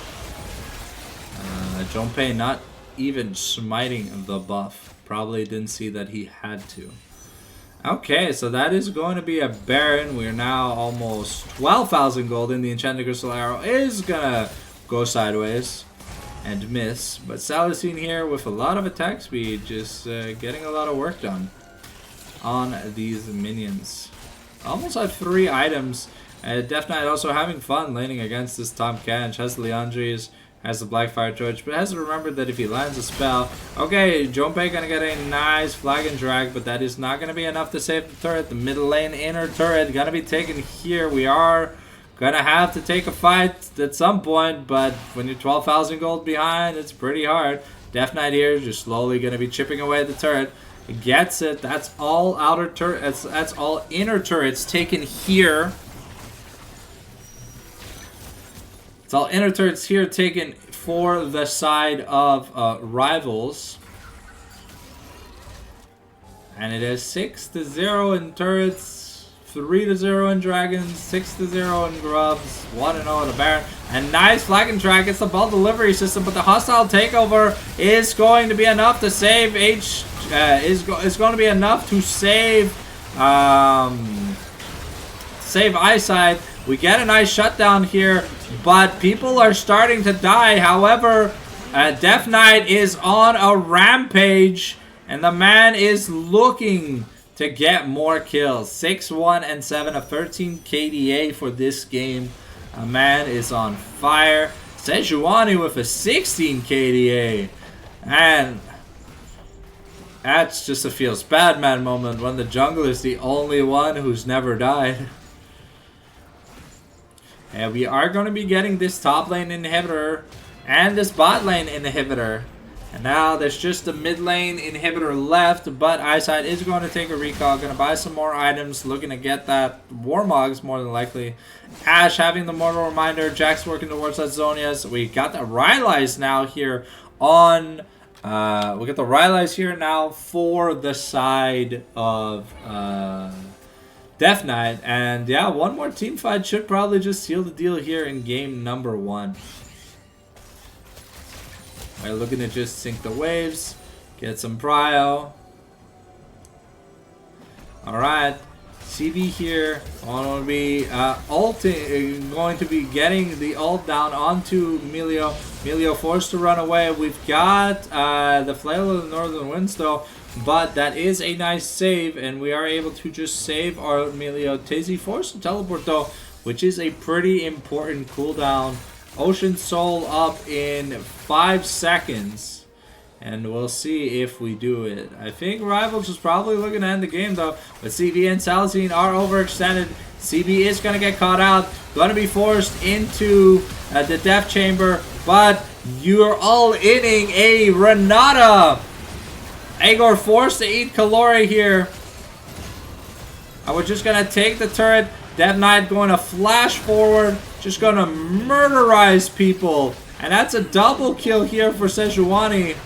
S1: Junpei not even smiting the buff. Probably didn't see that he had to. Okay, so that is going to be a Baron. We are now almost 12,000 gold in. The Enchanted Crystal Arrow is gonna go sideways and miss. But Salicine here with a lot of attack speed, just getting a lot of work done on these minions. Almost had 3 items. Death Knight also having fun laning against this Tahm Kench. Has the Leandris, has the Blackfire Torch, but has to remember that if he lands a spell... Okay, Junpei gonna get a nice flag and drag, but that is not gonna be enough to save the turret. The middle lane inner turret gonna be taken here. We are gonna have to take a fight at some point, but when you're 12,000 gold behind, it's pretty hard. Death Knight here is just slowly gonna be chipping away at the turret. Gets it. That's all outer turrets. That's all inner turrets taken here. It's all inner turrets here taken for the side of Rivals. And it is 6-0 in turrets, 3-0 in dragons, 6-0 in grubs, 1-0 in a Baron. And nice flag and track. It's the ball delivery system, but the hostile takeover is going to be enough to save is going to be enough to save save Eyesight, We get a nice shutdown here, but people are starting to die. However, Death Knight is on a rampage, and the man is looking to get more kills. 6, 1, and 7, a 13 KDA for this game. A man is on fire. Sejuani with a 16 KDA. And that's just a feels bad man moment when the jungler is the only one who's never died. And we are going to be getting this top lane inhibitor and this bot lane inhibitor. And now there's just the mid lane inhibitor left, but Eyesight is going to take a recall, going to buy some more items, looking to get that Warmogs more than likely. Ashe having the Mortal Reminder, Jax working towards that Zonias. We got the Rylai's now here on, we got the Rylai's here now for the side of Death Knight. And yeah, one more team fight should probably just seal the deal here in game number 1. We're looking to just sink the waves, get some prio. Alright, CB here going to be going to be getting the ult down onto Emilio. Emilio forced to run away. We've got the Flail of the Northern Winds though, but that is a nice save, and we are able to just save our Emilio. Tazy forced to teleport though, which is a pretty important cooldown. Ocean Soul up in 5 seconds. And we'll see if we do it. I think Rivals is probably looking to end the game though. But CB and Salazine are overextended. CB is going to get caught out. Going to be forced into the Death Chamber. But you're all inning a Renata. Agor forced to eat Kalori here. And we're just going to take the turret. Death Knight going to flash forward. Just going to murderize people. And that's a double kill here for Sejuani.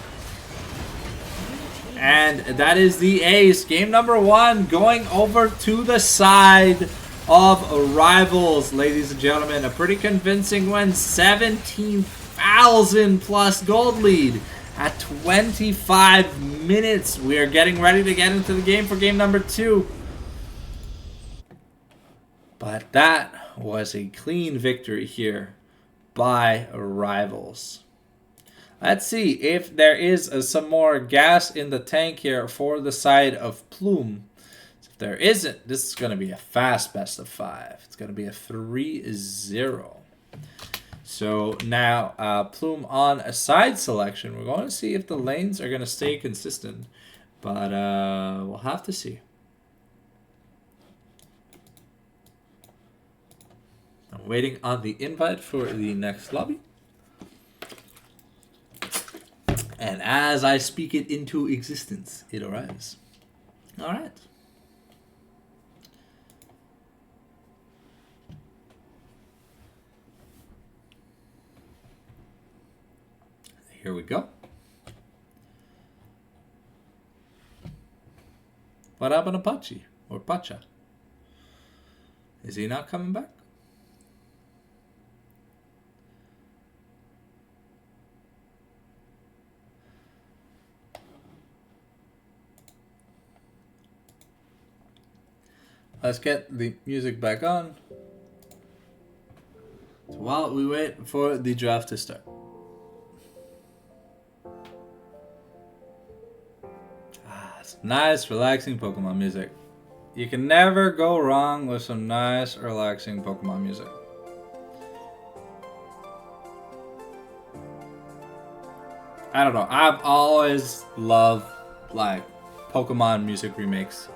S1: And that is the ace. Game number 1 going over to the side of Rivals, ladies and gentlemen. A pretty convincing win. 17,000 plus gold lead at 25 minutes. We are getting ready to get into the game for game number 2. But that was a clean victory here by Rivals. Let's see if there is some more gas in the tank here for the side of Plume. If there isn't, this is going to be a fast best of 5. It's going to be a 3-0. So now Plume on a side selection. We're going to see if the lanes are going to stay consistent. But we'll have to see. I'm waiting on the invite for the next lobby. And as I speak it into existence, it arrives. All right. Here we go. What happened to Pachi or Pacha? Is he not coming back? Let's get the music back on. So while we wait for the draft to start. It's nice, relaxing Pokemon music. You can never go wrong with some nice, relaxing Pokemon music. I don't know. I've always loved like Pokemon music remakes.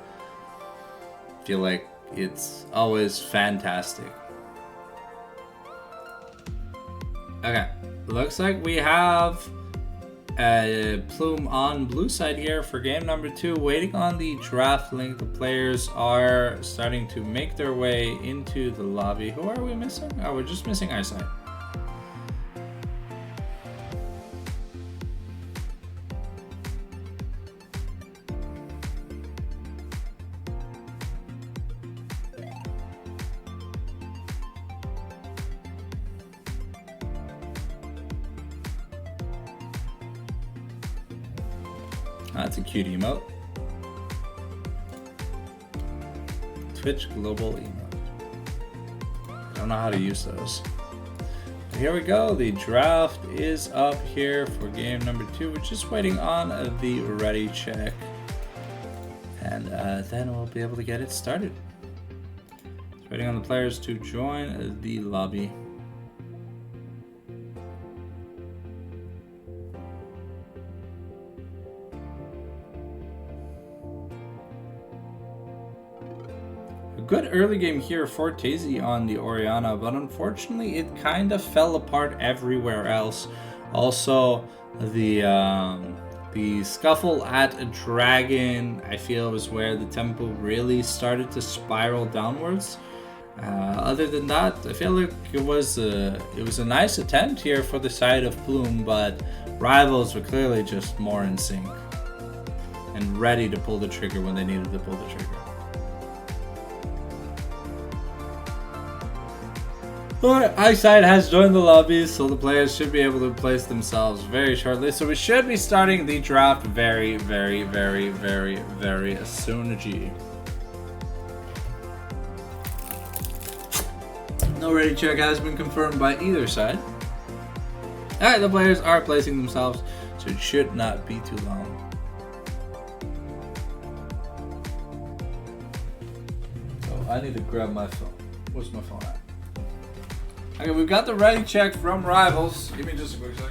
S1: Feel like it's always fantastic. Okay, looks like we have a Plume on blue side here for game number 2. Waiting on the draft link. The players are starting to make their way into the lobby. Who are we missing? Oh, we're just missing Eyesight. That's a cute emote. Twitch global emote. don't know how to use those. But here we go. The draft is up here for game number 2. We're just waiting on the ready check. And then we'll be able to get it started. Just waiting on the players to join the lobby. Good early game here for Tazy on the Orianna, but unfortunately it kind of fell apart everywhere else. Also, the scuffle at Dragon, I feel, was where the tempo really started to spiral downwards. Other than that, I feel like it was a nice attempt here for the side of Plume, but rivals were clearly just more in sync and ready to pull the trigger when they needed to pull the trigger. Alright, Eyesight has joined the lobby, so the players should be able to place themselves very shortly. So we should be starting the draft very, very, very, very, very soon. No ready check has been confirmed by either side. Alright, the players are placing themselves, so it should not be too long. So I need to grab my phone. Where's my phone at? Okay, we've got the ready check from Rivals. Give me just a quick second.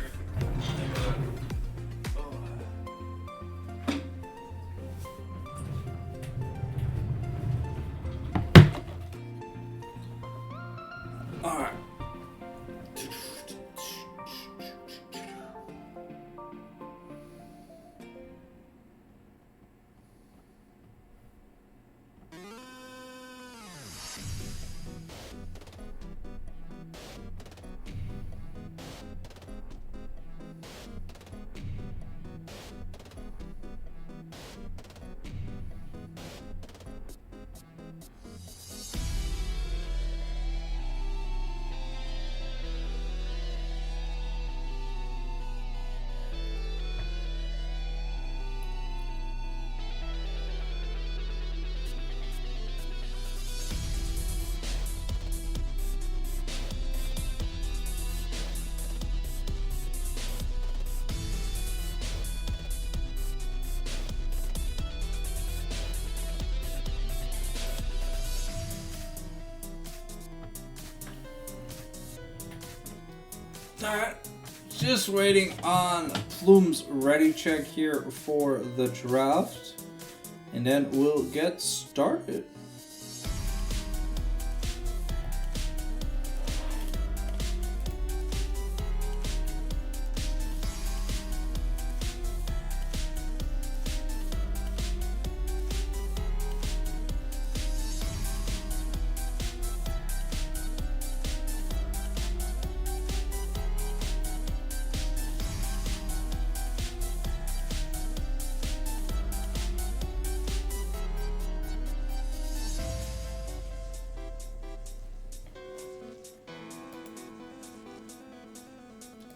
S1: Alright. Alright, just waiting on Plume's ready check here for the draft, and then we'll get started.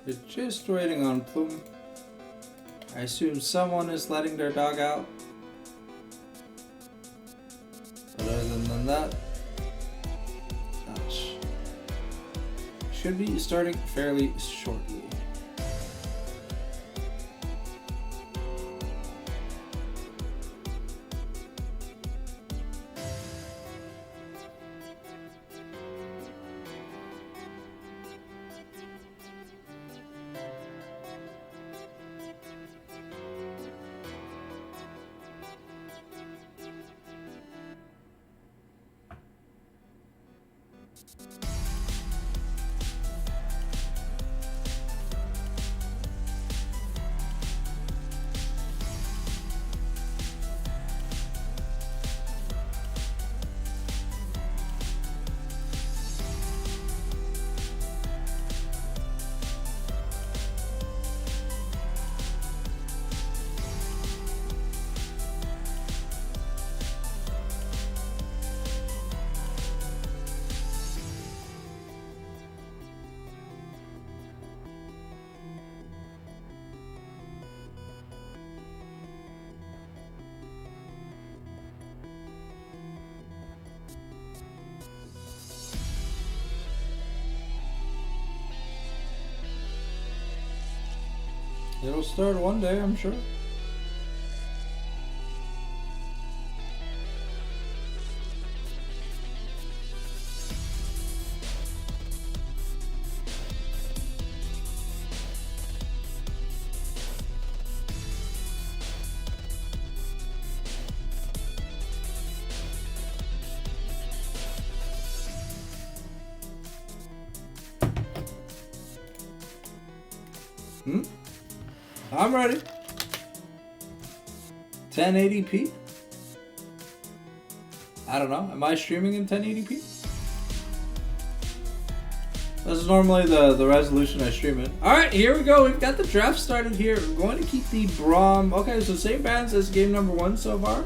S1: They're just waiting on Plume. I assume someone is letting their dog out. But other than that, should be starting fairly shortly. It'll start one day, I'm sure. I'm ready. 1080p? I don't know. Am I streaming in 1080p? This is normally the resolution I stream in. Alright, here we go. We've got the draft started here. We're going to keep the Braum. Okay, so same bands as game number 1 so far.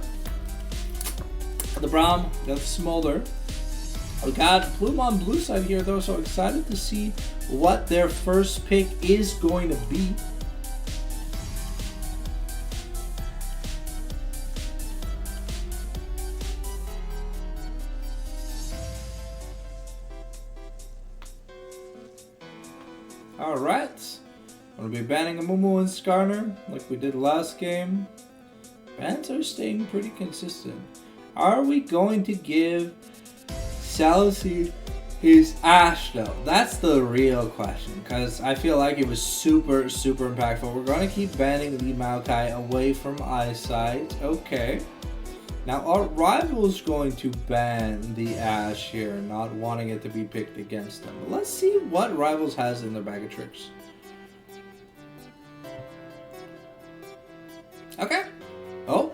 S1: The Braum, got the Smolder. We got Plume on blue side here though, so excited to see what their first pick is going to be. Alright, I'm going to be banning a Mumu and Skarner like we did last game. Bans are staying pretty consistent. Are we going to give Salacine his Ash though? That's the real question, because I feel like it was super impactful. We're going to keep banning the Maokai away from Eyesight. Okay. Now our rival's going to ban the Ash here, not wanting it to be picked against them. But let's see what Rivals has in their bag of tricks. Okay. Oh.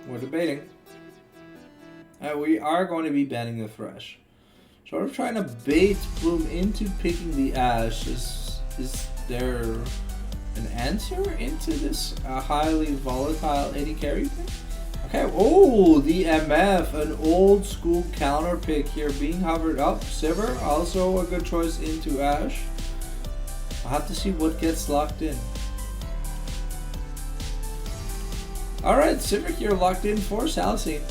S1: We're debating. We are going to be banning the Thresh. Sort of trying to bait Plume into picking the Ash. Is there an answer into this highly volatile AD carry thing? Okay, oh, the MF, an old school counter pick here being hovered up. Sivir, also a good choice into Ash. I'll have to see what gets locked in. Alright, Sivir here locked in for Salacine.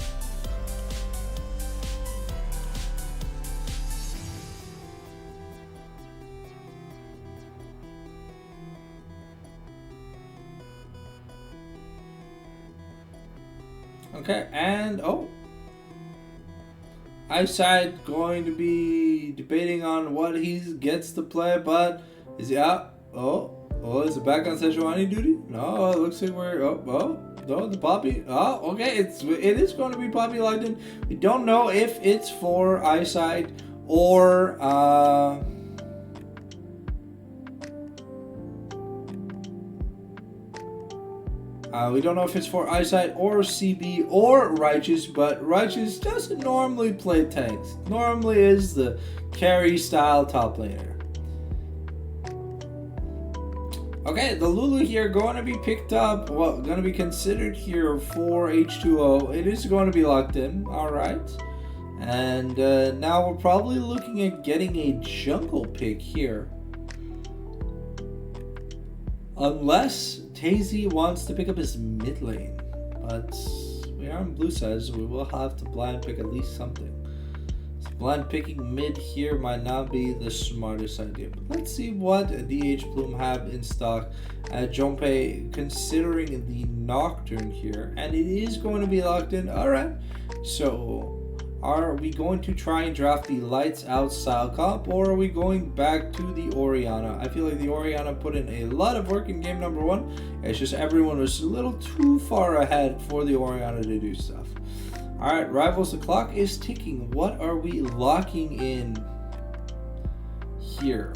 S1: Okay, and oh, Eyesight going to be debating on what he gets to play, but is he out? Oh, is it back on Sejuani duty? No, it looks like we're no, the Poppy. Oh, okay, it is going to be Poppy locked in. We don't know if it's for Eyesight or we don't know if it's for Eyesight or CB or Righteous, but Righteous doesn't normally play tanks. Normally is the carry style top laner. Okay, the Lulu here going to be picked up, well, going to be considered here for H2O. It is going to be locked in, alright. And now we're probably looking at getting a jungle pick here. Unless Tazy wants to pick up his mid lane. But we are on blue side, so we will have to blind pick at least something. So blind picking mid here might not be the smartest idea. But let's see what DH Plume have in stock. Jonpei considering the Nocturne here. And it is going to be locked in. Alright. So are we going to try and draft the Lights Out style comp, or are we going back to the Orianna? I feel like the Orianna put in a lot of work in game number 1. It's just everyone was a little too far ahead for the Orianna to do stuff. Alright, Rivals, the clock is ticking. What are we locking in here?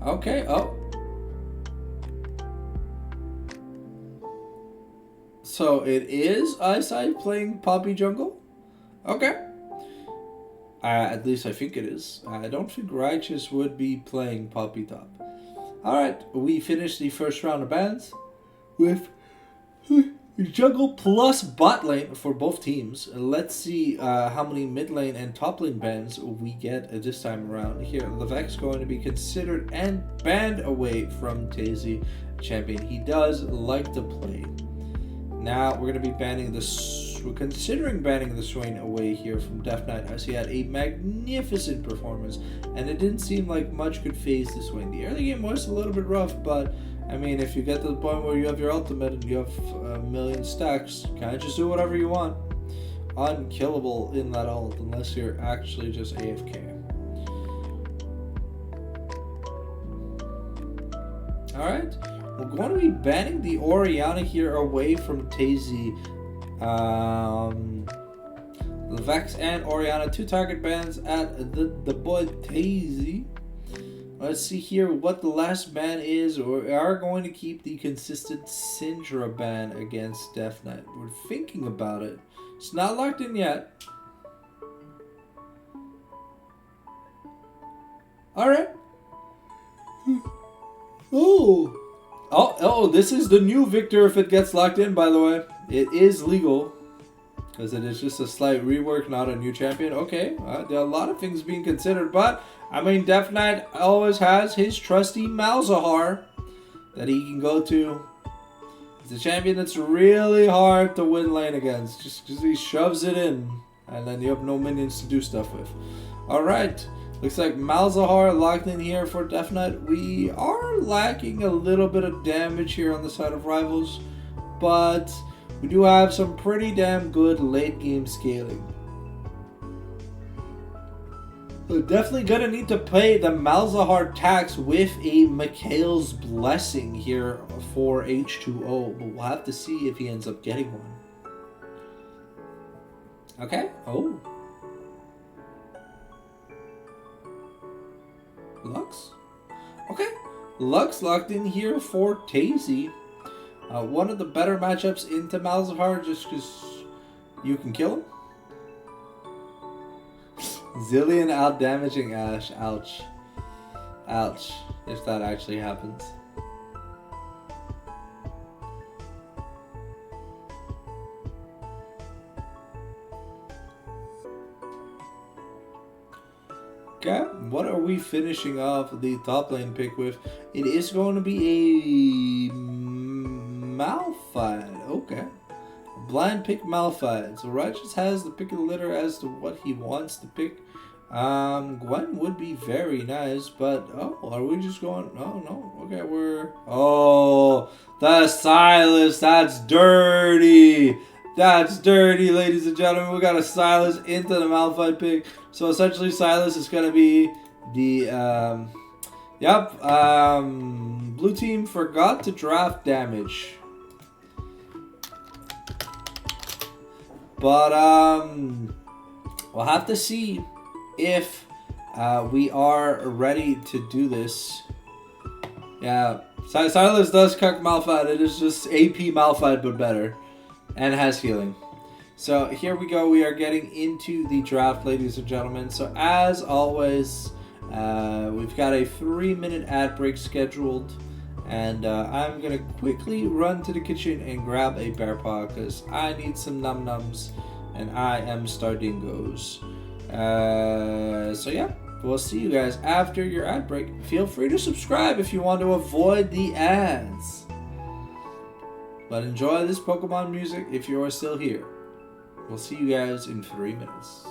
S1: Okay, oh. So it is Eyesight playing Poppy jungle? Okay. At least I think it is. I don't think Righteous would be playing Poppy top. Alright, we finished the first round of bans with jungle plus bot lane for both teams. Let's see how many mid lane and top lane bans we get this time around. Here, Levesque's going to be considered and banned away from Tazy champion. He does like to play. Now we're going to be banning the
S2: were considering banning the Swain away here from Death Knight, as he had a magnificent performance, and it didn't seem like much could phase the Swain. The early game was a little bit rough, but I mean, if you get to the point where you have your ultimate and you have a million stacks, you kind of just do whatever you want. Unkillable in that ult, unless you're actually just AFK. Alright, we're going to be banning the Orianna here away from Tazy. Vex and Orianna, 2 target bans at the boy Tazy. Let's see here what the last ban is. We are going to keep the consistent Syndra ban against Death Knight. We're thinking about it. It's not locked in yet. Alright. Oh, this is the new Victor if it gets locked in, by the way. It is legal. Because it is just a slight rework, not a new champion. Okay, there are a lot of things being considered, but I mean, Death Knight always has his trusty Malzahar that he can go to. It's a champion that's really hard to win lane against, just because he shoves it in, and then you have no minions to do stuff with. Alright, looks like Malzahar locked in here for Death Knight. We are lacking a little bit of damage here on the side of rivals, but we do have some pretty damn good late game scaling. We're definitely gonna need to pay the Malzahar tax with a Mikhail's Blessing here for H2O, but we'll have to see if he ends up getting one. Okay. Oh. Lux. Okay. Lux locked in here for Tazy. One of the better matchups into Malzahar just because you can kill him. Zillion out damaging Ashe. Ouch. Ouch. If that actually happens. Okay, what are we finishing off the top lane pick with? It is going to be a Malphite. Okay. Blind pick Malphite. So Righteous has the pick of the litter as to what he wants to pick. Gwen would be very nice, but are we just going? Oh no. Okay, oh, the Silas. That's dirty. That's dirty, ladies and gentlemen. We got a Silas into the Malphite pick. So essentially, Silas is gonna be the blue team forgot to draft damage. But we'll have to see if we are ready to do this. Yeah, Silas does cuck Malphite. It is just AP Malphite, but better. And has healing. So here we go. We are getting into the draft, ladies and gentlemen. So as always, we've got a 3-minute ad break scheduled. And I'm going to quickly run to the kitchen and grab a bear paw because I need some num-nums and I am Stardingos. So yeah, we'll see you guys after your ad break. Feel free to subscribe if you want to avoid the ads. But enjoy this Pokemon music if you are still here. We'll see you guys in 3 minutes.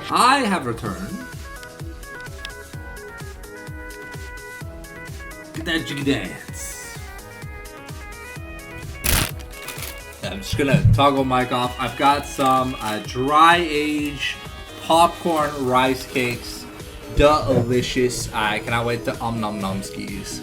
S1: I have returned. Get that jiggy dance. I'm just gonna toggle mic off. I've got some dry age popcorn rice cakes delicious. I cannot wait to nom nom skis.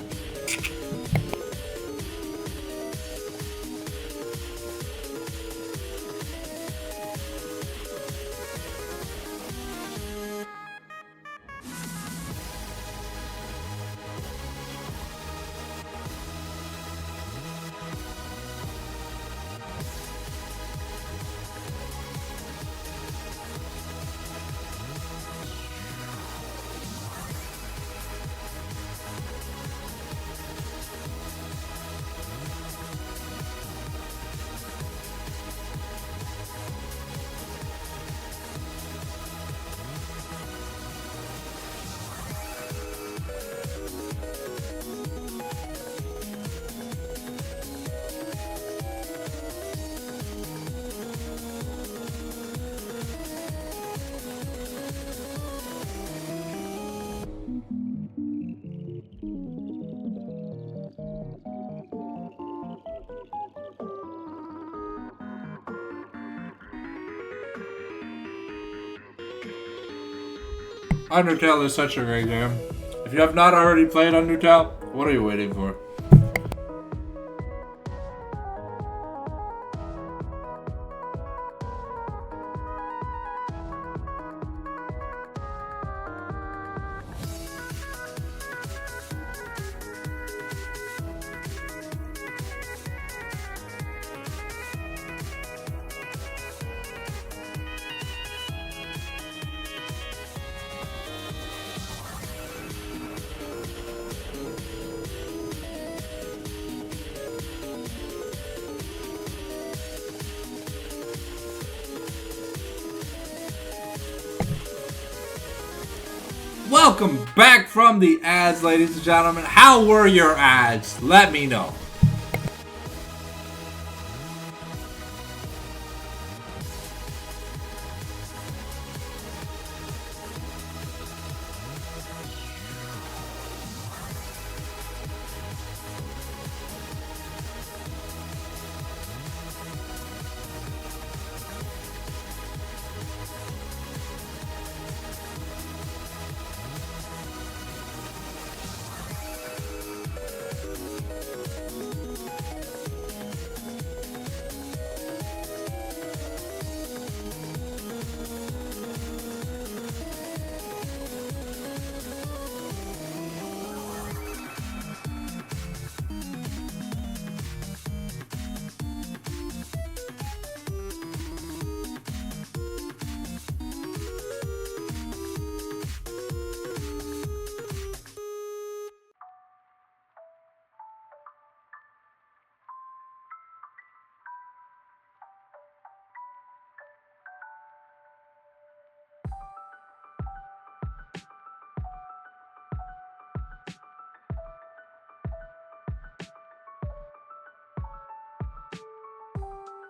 S1: Undertale is such a great game. If you have not already played Undertale, what are you waiting for? Welcome back from the ads, ladies and gentlemen. How were your ads? Let me know.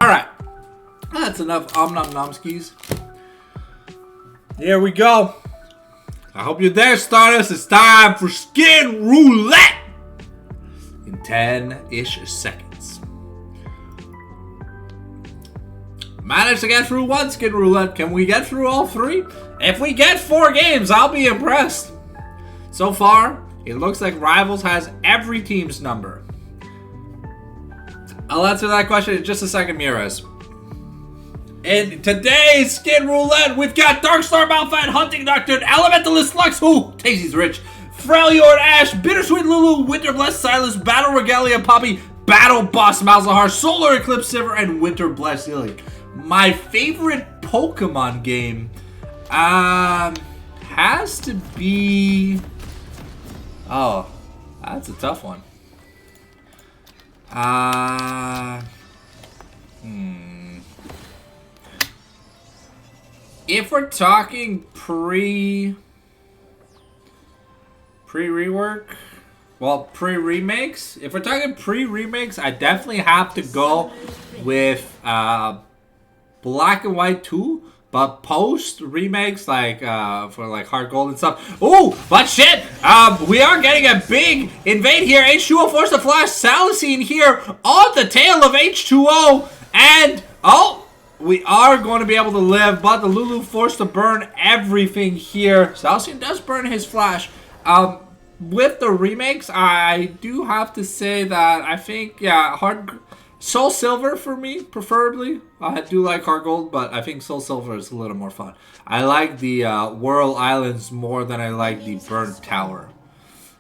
S1: Alright, that's enough nom nom skis. Here we go. I hope you're there, Stardust. It's time for Skin Roulette in 10-ish seconds. Managed to get through one Skin Roulette. Can we get through all three? If we get 4 games, I'll be impressed. So far, it looks like Rivals has every team's number. I'll answer that question in just a second, Mires. In today's Skin Roulette, we've got Darkstar Malphite, Hunting Nocturne, Elementalist Lux, Tazy's Rich, Freljord Ash, Bittersweet Lulu, Winterblessed Silas, Battle Regalia Poppy, Battle Boss Malzahar, Solar Eclipse Silver, and Winterblessed Lily. My favorite Pokemon game has to be... Oh, that's a tough one. If we're talking pre-rework, well, pre-remakes. If we're talking pre-remakes, I definitely have to go with Black and White 2. But post remakes, like for like Heart Gold and stuff. Oh, but shit! We are getting a big invade here. H2O Force the Flash, Salicine here on the tail of H2O, and we are going to be able to live, but the Lulu forced to burn everything here. Salcian does burn his flash. With the remakes, I do have to say that I think, yeah, Soul Silver for me, preferably. I do like Hard Gold, but I think Soul Silver is a little more fun. I like the Whirl Islands more than I like the Burnt Tower.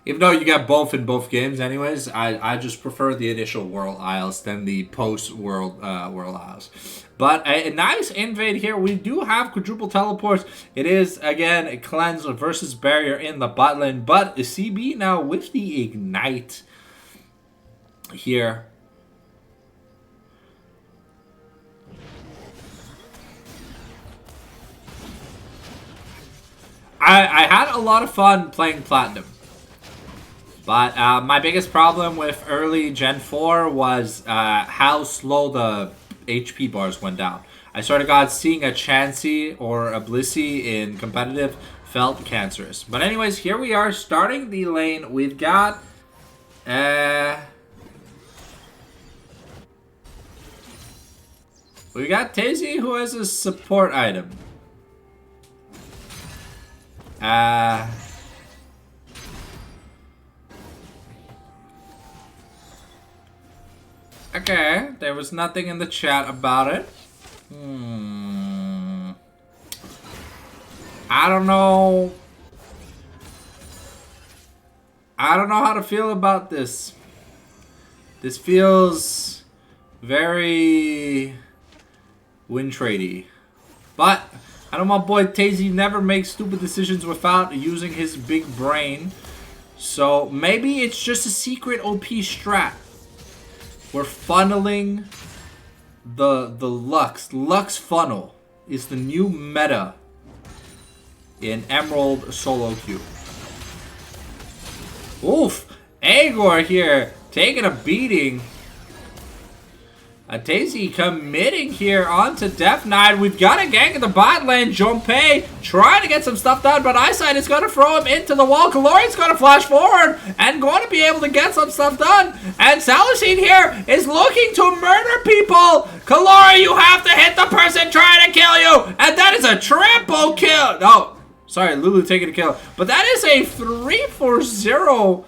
S1: Even though you get both in both games anyways, I just prefer the initial Whirl Isles than the post-Whirl Isles. But a nice invade here. We do have quadruple teleports. It is, again, a cleanse versus barrier in the bot lane. But CB now with the Ignite here. I had a lot of fun playing Platinum. But my biggest problem with early Gen 4 was how slow the HP bars went down. I sort of got seeing a Chansey or a Blissey in competitive felt cancerous. But anyways, here we are starting the lane. We've got... we got Tazy, who has a support item. Okay, there was nothing in the chat about it. I don't know. I don't know how to feel about this. This feels very win tradey. But I know my boy Tazy never makes stupid decisions without using his big brain. So maybe it's just a secret OP strat. We're funneling the Lux. Lux funnel is the new meta in Emerald solo queue. Oof! Agor here taking a beating. Tazy committing here onto Death Knight. We've got a gang in the bot lane. Junpei trying to get some stuff done, but Eyesight is going to throw him into the wall. Kalori's going to flash forward and going to be able to get some stuff done. And Salacine here is looking to murder people. Kalori, you have to hit the person trying to kill you. And that is a triple kill. No, sorry, Lulu taking a kill. But that is a 3-for-0.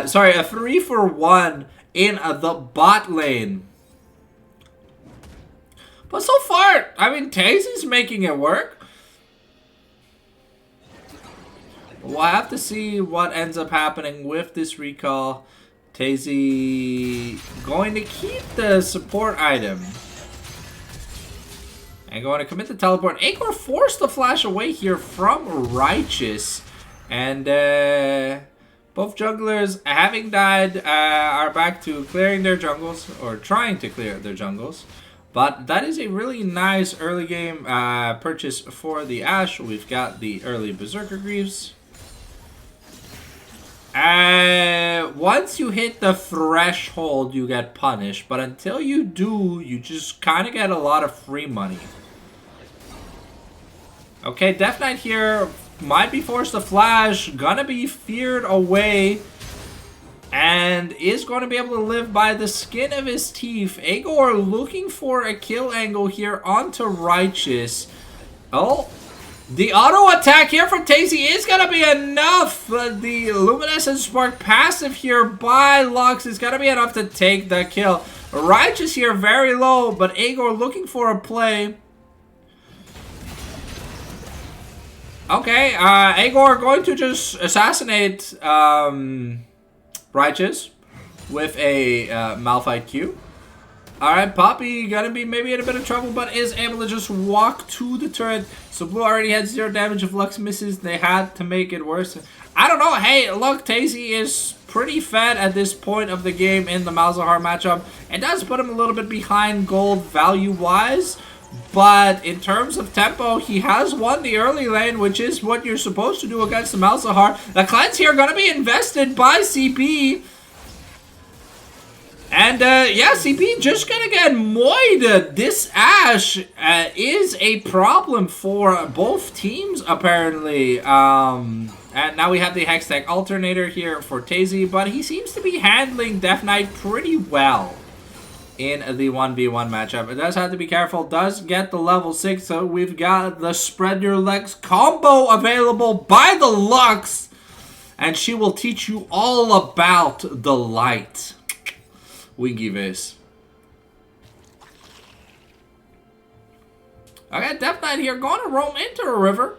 S1: Sorry, a 3-for-1 in the bot lane. But so far, I mean, Tazy's making it work. We'll have to see what ends up happening with this recall. Tazy going to keep the support item. And going to commit the teleport. Agor forced the flash away here from Righteous. And both junglers, having died, are back to clearing their jungles. Or trying to clear their jungles. But that is a really nice early game purchase for the Ashe. We've got the early Berserker Greaves. Once you hit the threshold, you get punished. But until you do, you just kind of get a lot of free money. Okay, Death Knight here might be forced to flash. Gonna be feared away. And is going to be able to live by the skin of his teeth. Agor looking for a kill angle here onto Righteous. Oh, the auto attack here from Tazy is going to be enough. The Luminescent Spark passive here by Lux is going to be enough to take the kill. Righteous here very low, but Agor looking for a play. Okay, Agor going to just assassinate... Righteous with a Malphite Q. Alright, Poppy gonna be maybe in a bit of trouble, but is able to just walk to the turret. So Blue already had 0 damage. If Lux misses, they had to make it worse. I don't know. Hey, look, Tazy is pretty fed at this point of the game in the Malzahar matchup. It does put him a little bit behind gold value-wise. But in terms of tempo, he has won the early lane, which is what you're supposed to do against the Malzahar. The cleanse here going to be invested by CP. And yeah, CP just going to get moid. This Ashe is a problem for both teams, apparently. And now we have the Hextech Alternator here for Tazy, but he seems to be handling Death Knight pretty well in the 1v1 matchup. It does have to be careful. Does get the level 6, so we've got the spread your legs combo available by the Lux. And she will teach you all about the light. Winky face. Okay, Death Knight here, going to roam into a river.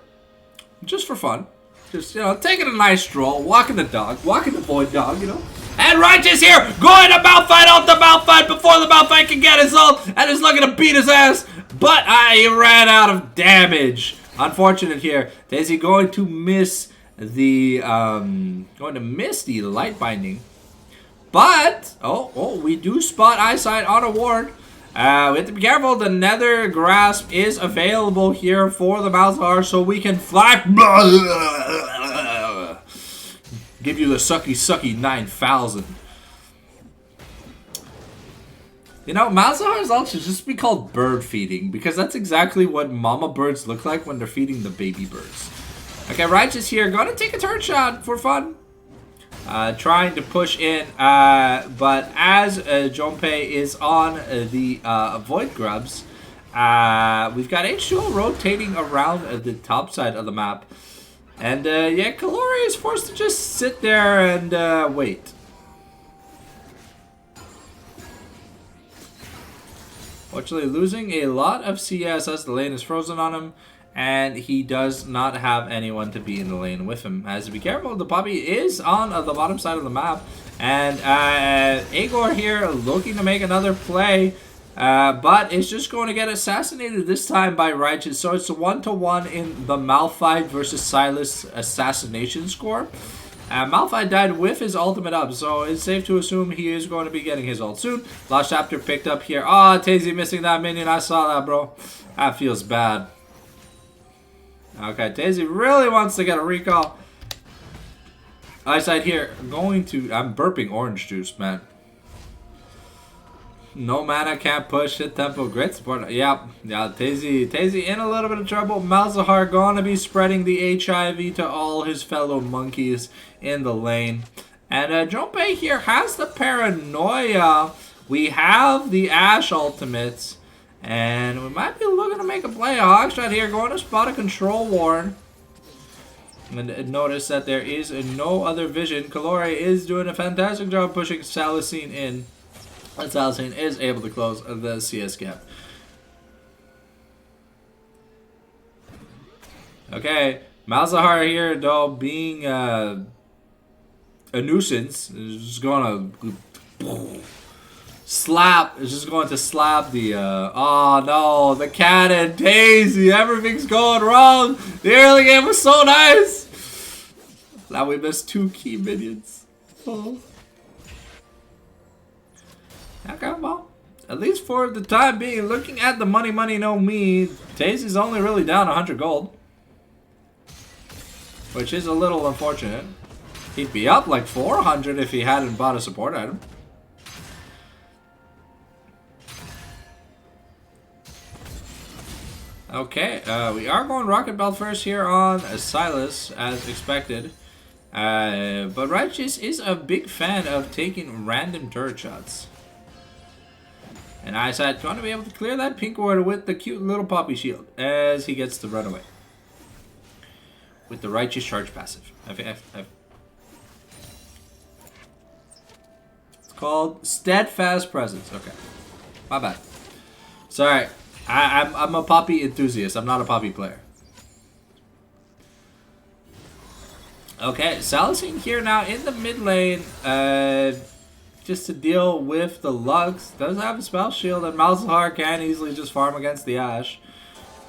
S1: Just for fun. Just, you know, taking a nice stroll, walking the dog, walking the void dog, you know. And Righteous here, going to Malphite out the Malphite before the Malphite can get his ult, and is looking to beat his ass, but he ran out of damage. Unfortunate here. Daisy going to miss the light binding. But, we do spot eyesight on a ward. We have to be careful. The Nether Grasp is available here for the Malzahar, so we can fly. Give you the sucky 9,000. You know, Malzahar's ult should just be called bird feeding, because that's exactly what mama birds look like when they're feeding the baby birds. Okay, Righteous here, gonna take a turret shot for fun. Trying to push in, but as Junpei is on the Void Grubs, we've got H2O rotating around the top side of the map. And yeah, Kalori is forced to just sit there and wait. Fortunately, losing a lot of CS as the lane is frozen on him. And he does not have anyone to be in the lane with him. Has to be careful. The Poppy is on the bottom side of the map. And Agor here looking to make another play. But is just going to get assassinated this time by Righteous. So it's a 1-to-1 in the Malphite versus Silas assassination score. Malphite died with his ultimate up, so it's safe to assume he is going to be getting his ult soon. Last chapter picked up here. Oh, Tazy missing that minion. I saw that, bro. That feels bad. Okay, Daisy really wants to get a recall. Eyesight here, going to... I'm burping orange juice, man. No mana, can't push, hit tempo, great support. Yeah, Daisy in a little bit of trouble. Malzahar gonna be spreading the HIV to all his fellow monkeys in the lane. And Junpei here has the paranoia. We have the Ashe ultimates. And we might be looking to make a play. A Hawkshot here, going to spot a control ward. And notice that there is no other vision. Kalori is doing a fantastic job pushing Salicine in. And Salicine is able to close the CS gap. Okay, Malzahar here, though, being a nuisance, is just going to... slap is just going to slap the oh no, the cat and Daisy, everything's going wrong. The early game was so nice. Now we missed 2 key minions. Oh. Okay, well, at least for the time being, looking at the money no me, Daisy's only really down 100 gold, which is a little unfortunate. He'd be up like 400 if he hadn't bought a support item. Okay, we are going Rocket Belt first here on Silas, as expected. But Righteous is a big fan of taking random turret shots. And Eyesight going to be able to clear that pink ward with the cute little Poppy shield as he gets to run away. With the Righteous charge passive. It's called Steadfast Presence. Okay, my bad. Sorry. I'm a Poppy enthusiast. I'm not a Poppy player. Okay, Salicine here now in the mid lane. Just to deal with the Lux. Does have a spell shield, and Malzahar can easily just farm against the Ashe.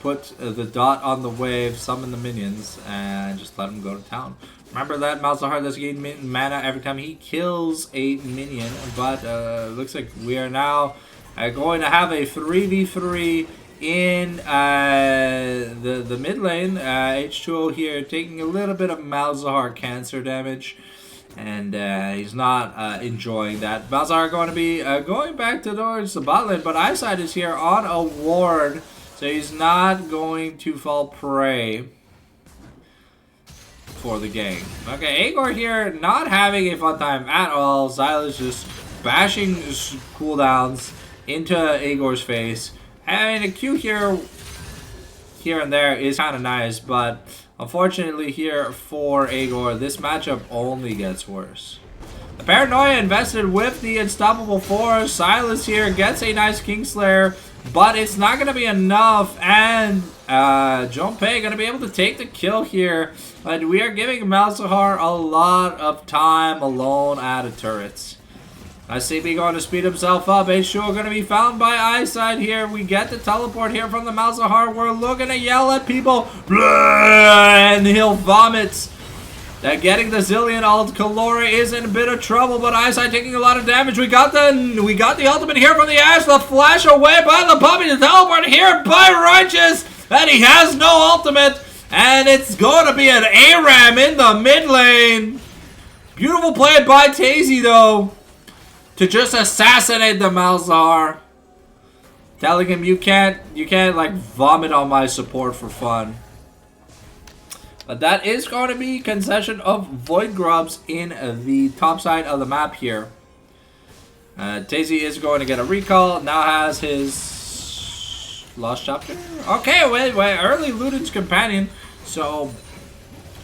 S1: Put the dot on the wave, summon the minions, and just let him go to town. Remember that Malzahar does gain mana every time he kills a minion. But looks like we are now... going to have a 3v3 in the mid lane. H2O here taking a little bit of Malzahar cancer damage. And he's not enjoying that. Malzahar going to be going back towards the bot lane. But Eyesight is here on a ward. So he's not going to fall prey for the gang. Okay, Agor here not having a fun time at all. Silas just bashing cooldowns.
S2: into Igor's face. I mean, a Q here and there is kind of nice, but unfortunately here for Igor, this matchup only gets worse. The Paranoia invested with the Unstoppable Force. Silas here gets a nice Kingslayer, but it's not going to be enough, and Junpei going to be able to take the kill here. But we are giving Malzahar a lot of time alone out of turrets. CB going to speed himself up. H2O going to be found by Eyesight here. We get the teleport here from the Malzahar. We're looking to yell at people. And he'll vomit. That getting the Zillion ult. Kalora is in a bit of trouble, but Eyesight taking a lot of damage. We got the ultimate here from the Ash. The flash away by the puppy. The teleport here by Righteous. And he has no ultimate. And it's going to be an ARAM in the mid lane. Beautiful play by Tazy though, to just assassinate the Malzahar. Telling him you can't like vomit on my support for fun. But that is going to be concession of Void Grubs in the top side of the map here. Tazy is going to get a recall. Now has his Lost Chapter. Okay, wait, early Luden's Companion. So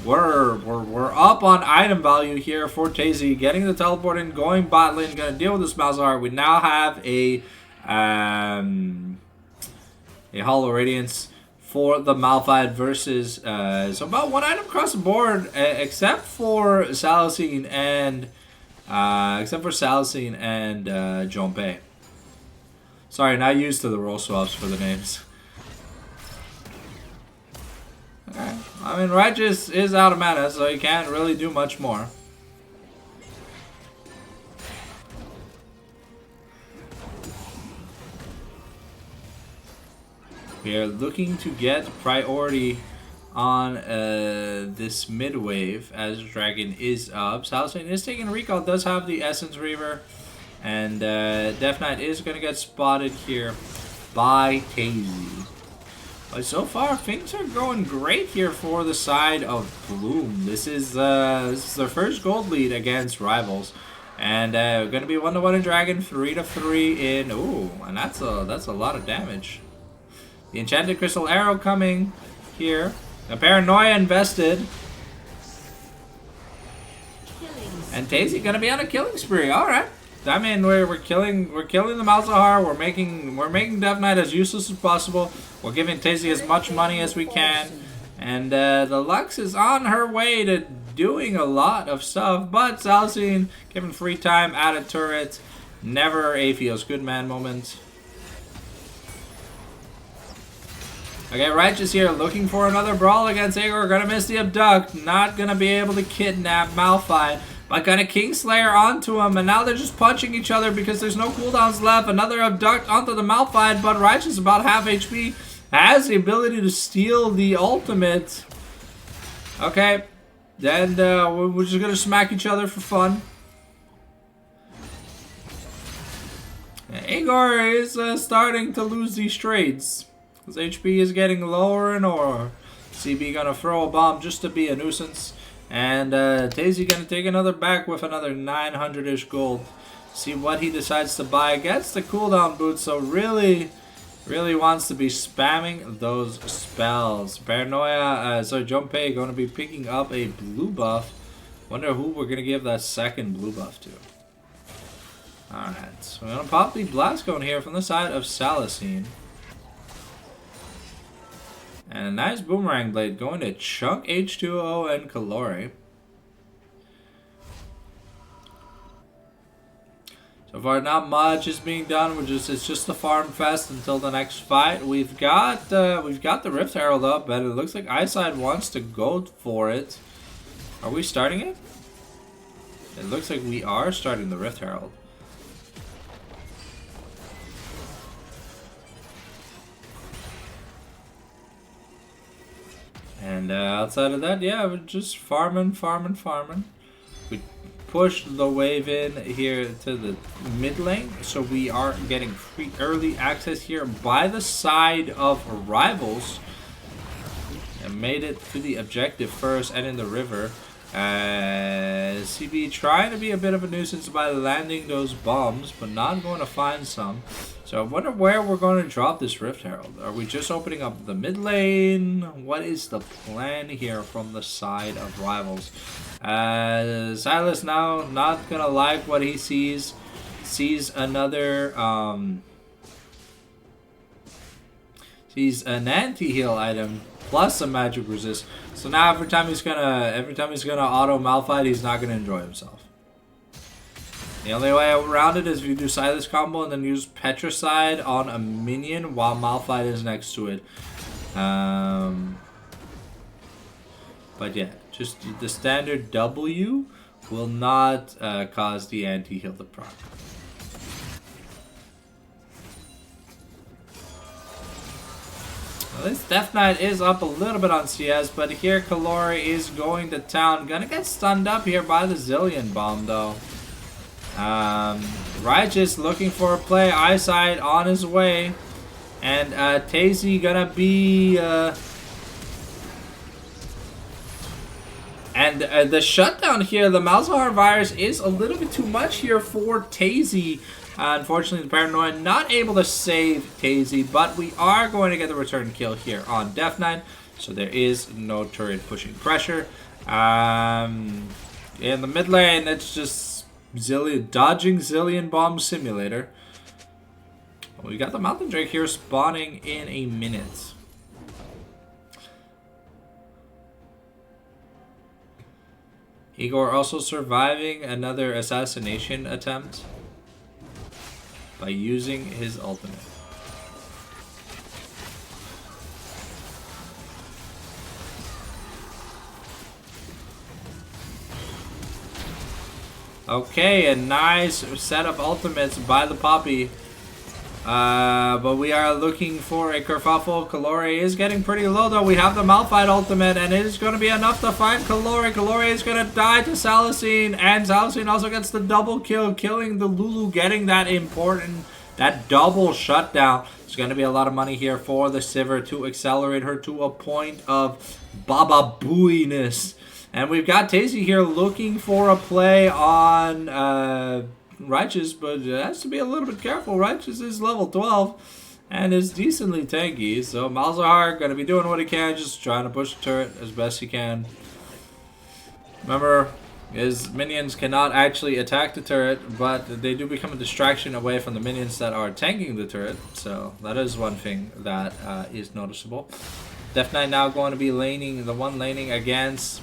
S2: we're up on item value here for Tazy. Getting the teleport in, going bot lane, gonna deal with this Malzahar. We now have a Hollow Radiance for the Malphite versus so about one item across the board, except for Salicine and Junpei. Sorry, not used to the role swaps for the names. Okay. I mean, Righteous is out of mana, so he can't really do much more. We are looking to get priority on this mid wave as Dragon is up. Salicine is taking a recall, does have the Essence Reaver, and Death Knight is going to get spotted here by Tazy. But so far, things are going great here for the side of Plume. This is their first gold lead against rivals, and going to be 1-1 in Dragon, 3-3 in. Ooh, and that's a lot of damage. The Enchanted Crystal Arrow coming here. A Paranoia invested, and Tazy going to be on a killing spree. All right. I mean, we're killing the Malzahar. We're making Death Knight as useless as possible. We're giving Tazy as much money as we can, and the Lux is on her way to doing a lot of stuff. But Salicine given free time, added turret, never a feels good man moment. Okay, Righteous here looking for another brawl against Igor. Gonna miss the abduct. Not gonna be able to kidnap Malphite. But got a Kingslayer onto him, and now they're just punching each other because there's no cooldowns left. Another abduct onto the Malphite, but Righteous about half HP. Has the ability to steal the ultimate. Okay, then we're just gonna smack each other for fun. Igor is starting to lose these trades. His HP is getting lower and lower. CB gonna throw a bomb just to be a nuisance. And Tazy gonna take another back with another 900-ish gold. See what he decides to buy. Gets the cooldown boots, so really wants to be spamming those spells. Paranoia, Junpei gonna be picking up a blue buff. Wonder who we're gonna give that second blue buff to. Alright, so we're gonna pop the Blast Cone here from the side of Salicine. And a nice Boomerang Blade going to Chunk, H2O, and Kalori. So far, not much is being done. It's just a farm fest until the next fight. We've got the Rift Herald up, but it looks like Eyesight wants to go for it. Are we starting it? It looks like we are starting the Rift Herald. And outside of that, yeah, we're just farming. We pushed the wave in here to the mid lane, so we are getting free early access here by the side of rivals. And made it to the objective first and in the river. CB trying to be a bit of a nuisance by landing those bombs, but not going to find some. So I wonder where we're going to drop this Rift Herald. Are we just opening up the mid lane? What is the plan here from the side of Rivals? Silas now not going to like what he sees. Sees another... sees an anti-heal item plus a magic resist. So now every time he's gonna auto Malphite, he's not gonna enjoy himself. The only way around it is if you do Silas combo and then use Petricide on a minion while Malphite is next to it. But yeah, just the standard W will not cause the anti-heal to proc. Well, this Death Knight is up a little bit on CS, but here Kalori is going to town. Gonna get stunned up here by the Zillion Bomb, though. Righteous looking for a play. Eyesight on his way. And Tazy gonna be... And the shutdown here, the Malzahar virus is a little bit too much here for Tazy. Unfortunately, the Paranoia not able to save Tazy, but we are going to get the return kill here on Death Knight, so there is no turret pushing pressure. In the mid lane, it's just dodging Zillion Bomb Simulator. We got the Mountain Drake here spawning in a minute. Igor also surviving another assassination attempt by using his ultimate. Okay, a nice set of ultimates by the Poppy. But we are looking for a kerfuffle. Kalori is getting pretty low, though. We have the Malphite ultimate, and it is going to be enough to find Kalori. Kalori is going to die to Salicine, and Salicine also gets the double kill, killing the Lulu, getting that double shutdown. It's going to be a lot of money here for the Sivir to accelerate her to a point of Baba Booiness. And we've got Tazy here looking for a play on... Righteous, but it has to be a little bit careful. Righteous is level 12 and is decently tanky, so Malzahar going to be doing what he can, just trying to push the turret as best he can. Remember, his minions cannot actually attack the turret, but they do become a distraction away from the minions that are tanking the turret, so that is one thing that is noticeable. Death Knight now going to be laning against...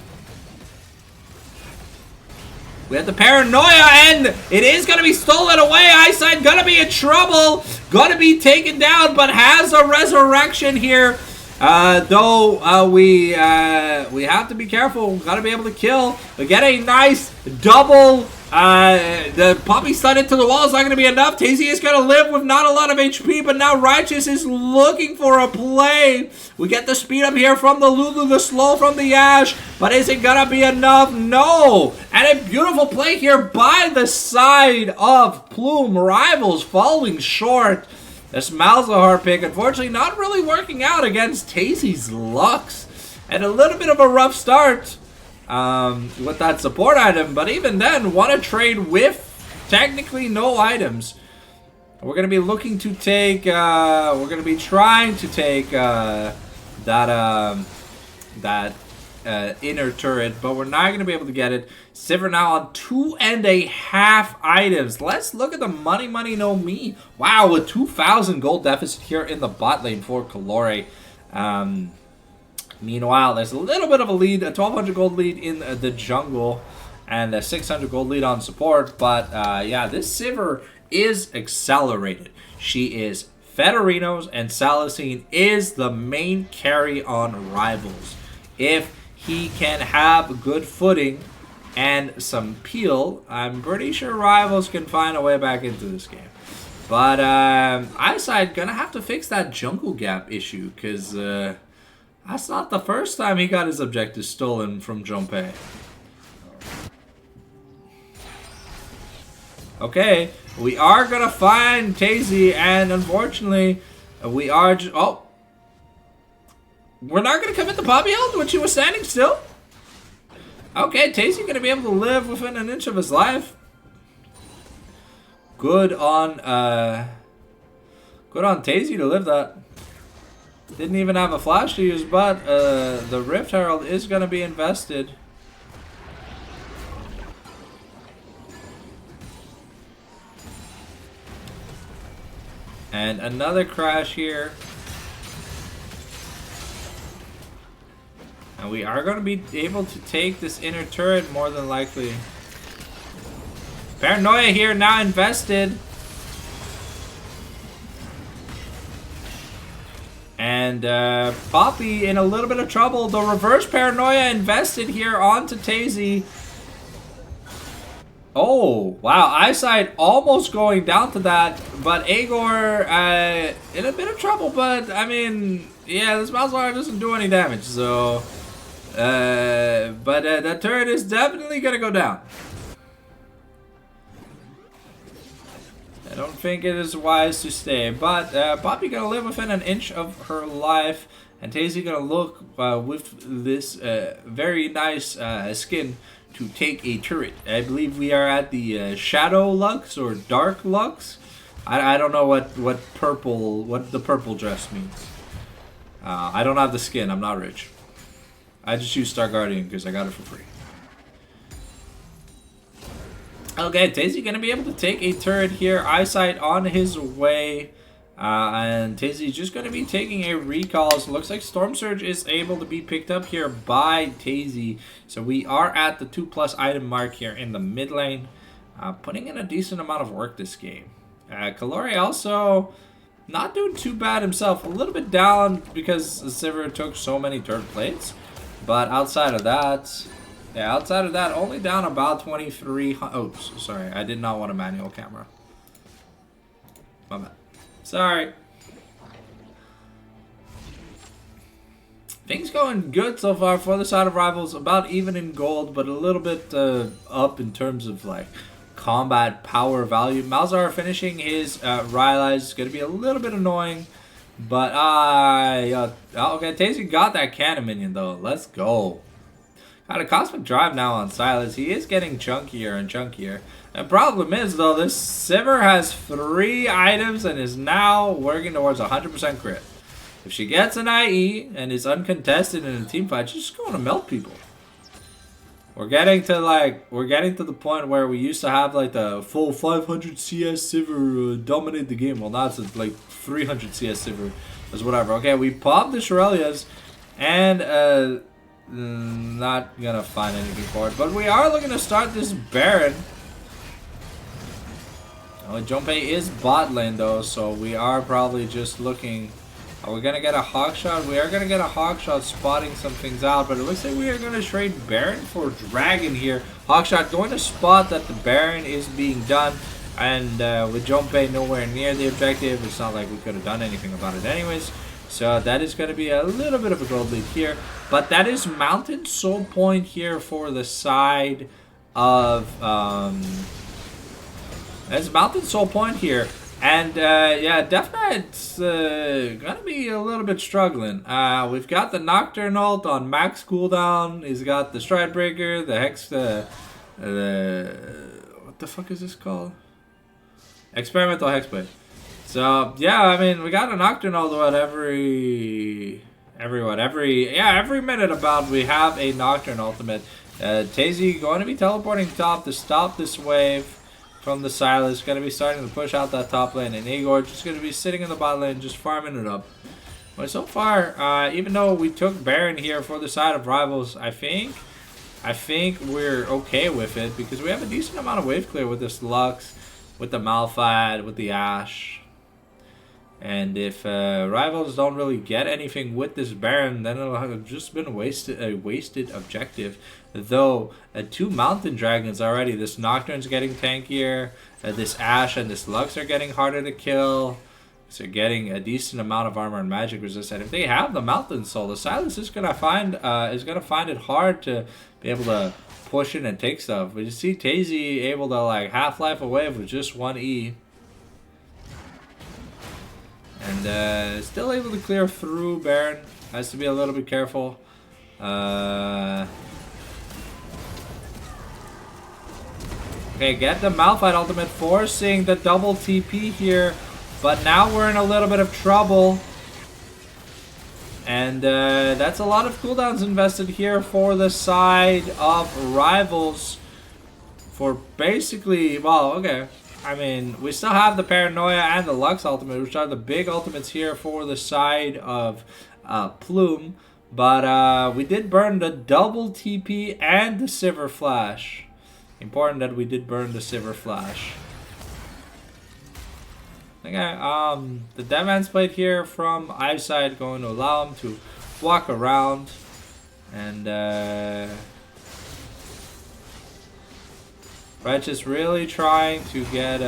S2: We have the Paranoia, and it is going to be stolen away. Eyesight going to be in trouble. Going to be taken down, but has a resurrection here. Though we have to be careful. Got to be able to kill. We get a nice double. The Poppy stun into the wall is not going to be enough. Tazy is going to live with not a lot of HP, but now Righteous is looking for a play. We get the speed up here from the Lulu, the slow from the Ashe, but is it going to be enough? No. And a beautiful play here by the side of Plume. Rivals falling short. This Malzahar pick, unfortunately, not really working out against Tazy's Lux. And a little bit of a rough start with that support item, but even then, want to trade with technically no items. We're going to be looking to take, we're going to be trying to take that inner turret, but we're not going to be able to get it. Sivir now on 2.5 items. Let's look at the money no me. Wow, a 2,000 gold deficit here in the bot lane for Kalori. Meanwhile, there's a little bit of a lead, a 1,200 gold lead in the jungle, and a 600 gold lead on support. But yeah, this Sivir is accelerated. She is Federinos, and Salicine is the main carry on Rivals. If he can have good footing and some peel, I'm pretty sure Rivals can find a way back into this game. But Eyesight gonna have to fix that jungle gap issue, because that's not the first time he got his objectives stolen from Junpei. Okay, we are gonna find Tazy, and unfortunately, we are oh. We're not going to commit the Poppy ult when she was standing still? Okay, Tazy going to be able to live within an inch of his life. Good on Good on Tazy to live that. Didn't even have a flash to use, but the Rift Herald is going to be invested. And another crash here. And we are going to be able to take this inner turret more than likely. Paranoia here now invested. And Poppy in a little bit of trouble. The reverse Paranoia invested here onto Tazy. Oh, wow. Eyesight almost going down to that. But Agor in a bit of trouble. But, I mean, yeah, this Malzahar doesn't do any damage. So, but that turret is definitely going to go down. I don't think it is wise to stay, but Poppy gonna live within an inch of her life, and Tazy gonna look with this very nice skin to take a turret. I believe we are at the Shadow Lux or Dark Lux. I don't know what the purple dress means. I don't have the skin. I'm not rich. I just use Star Guardian because I got it for free. Okay, Tazy gonna be able to take a turret here. Eyesight on his way. And Tazy just gonna be taking a recall. So looks like Storm Surge is able to be picked up here by Tazy. So we are at the 2+ item mark here in the mid lane. Putting in a decent amount of work this game. Kalori also not doing too bad himself. A little bit down because Sivir took so many turret plates. But outside of that... Yeah, outside of that, only down about 23... Oh, sorry. I did not want a manual camera. My bad. Sorry. Things going good so far for the side of Rivals. About even in gold, but a little bit up in terms of, like, combat power value. Malzahar finishing his Rylai's is going to be a little bit annoying. But, okay, Tazy got that cannon minion, though. Let's go. Got a Cosmic Drive now on Silas. He is getting chunkier and chunkier. The problem is, though, this Sivir has 3 items and is now working towards 100% crit. If she gets an IE and is uncontested in a team fight, she's just going to melt people. We're getting to the point where we used to have like the full 500 CS Sivir dominate the game. Well, now it's like 300 CS Sivir. Is whatever. Okay, we popped the Shurelya's and not gonna find anything for it, but we are looking to start this Baron. Oh, Junpei is bot lane though, so we are probably just looking. Are we gonna get a hawk shot? We are gonna get a hawk shot, spotting some things out, but it looks like we are gonna trade Baron for Dragon here. Hawk shot going to spot that the Baron is being done, and with Junpei nowhere near the objective, it's not like we could have done anything about it anyways. So that is going to be a little bit of a gold lead here. But that is Mountain Soul Point here for the side of... that's Mountain Soul Point here. And yeah, Deathknight's going to be a little bit struggling. We've got the Nocturne ult on max cooldown. He's got the Stride Breaker, the Hex... what the fuck is this called? Experimental Hexblade. So yeah, I mean, we got a Nocturne ult every minute about we have a Nocturne ultimate. Tazy going to be teleporting top to stop this wave from the Silas. Going to be starting to push out that top lane, and Igor just going to be sitting in the bot lane, just farming it up. But so far, even though we took Baron here for the side of Rivals, I think we're okay with it because we have a decent amount of wave clear with this Lux, with the Malphite, with the Ashe. And if Rivals don't really get anything with this Baron, then it'll have just been a wasted objective. Though 2 Mountain Dragons already, this Nocturne's getting tankier, this Ashe and this Lux are getting harder to kill. So getting a decent amount of armor and magic resistance. If they have the Mountain Soul, the Silas is gonna find it hard to be able to push in and take stuff. We just see Tazy able to like Half-Life a wave with just 1 E. And still able to clear through Baron. Has to be a little bit careful. Okay, get the Malphite ultimate, forcing the double TP here. But now we're in a little bit of trouble. And that's a lot of cooldowns invested here for the side of Rivals. For basically, well, okay. I mean, we still have the Paranoia and the Lux ultimate, which are the big ultimates here for the side of Plume. But we did burn the double TP and the Sivir Flash. Important that we did burn the Sivir Flash. Okay, the Deadman's Blade here from Eyesight going to allow him to walk around. And Righteous really trying to get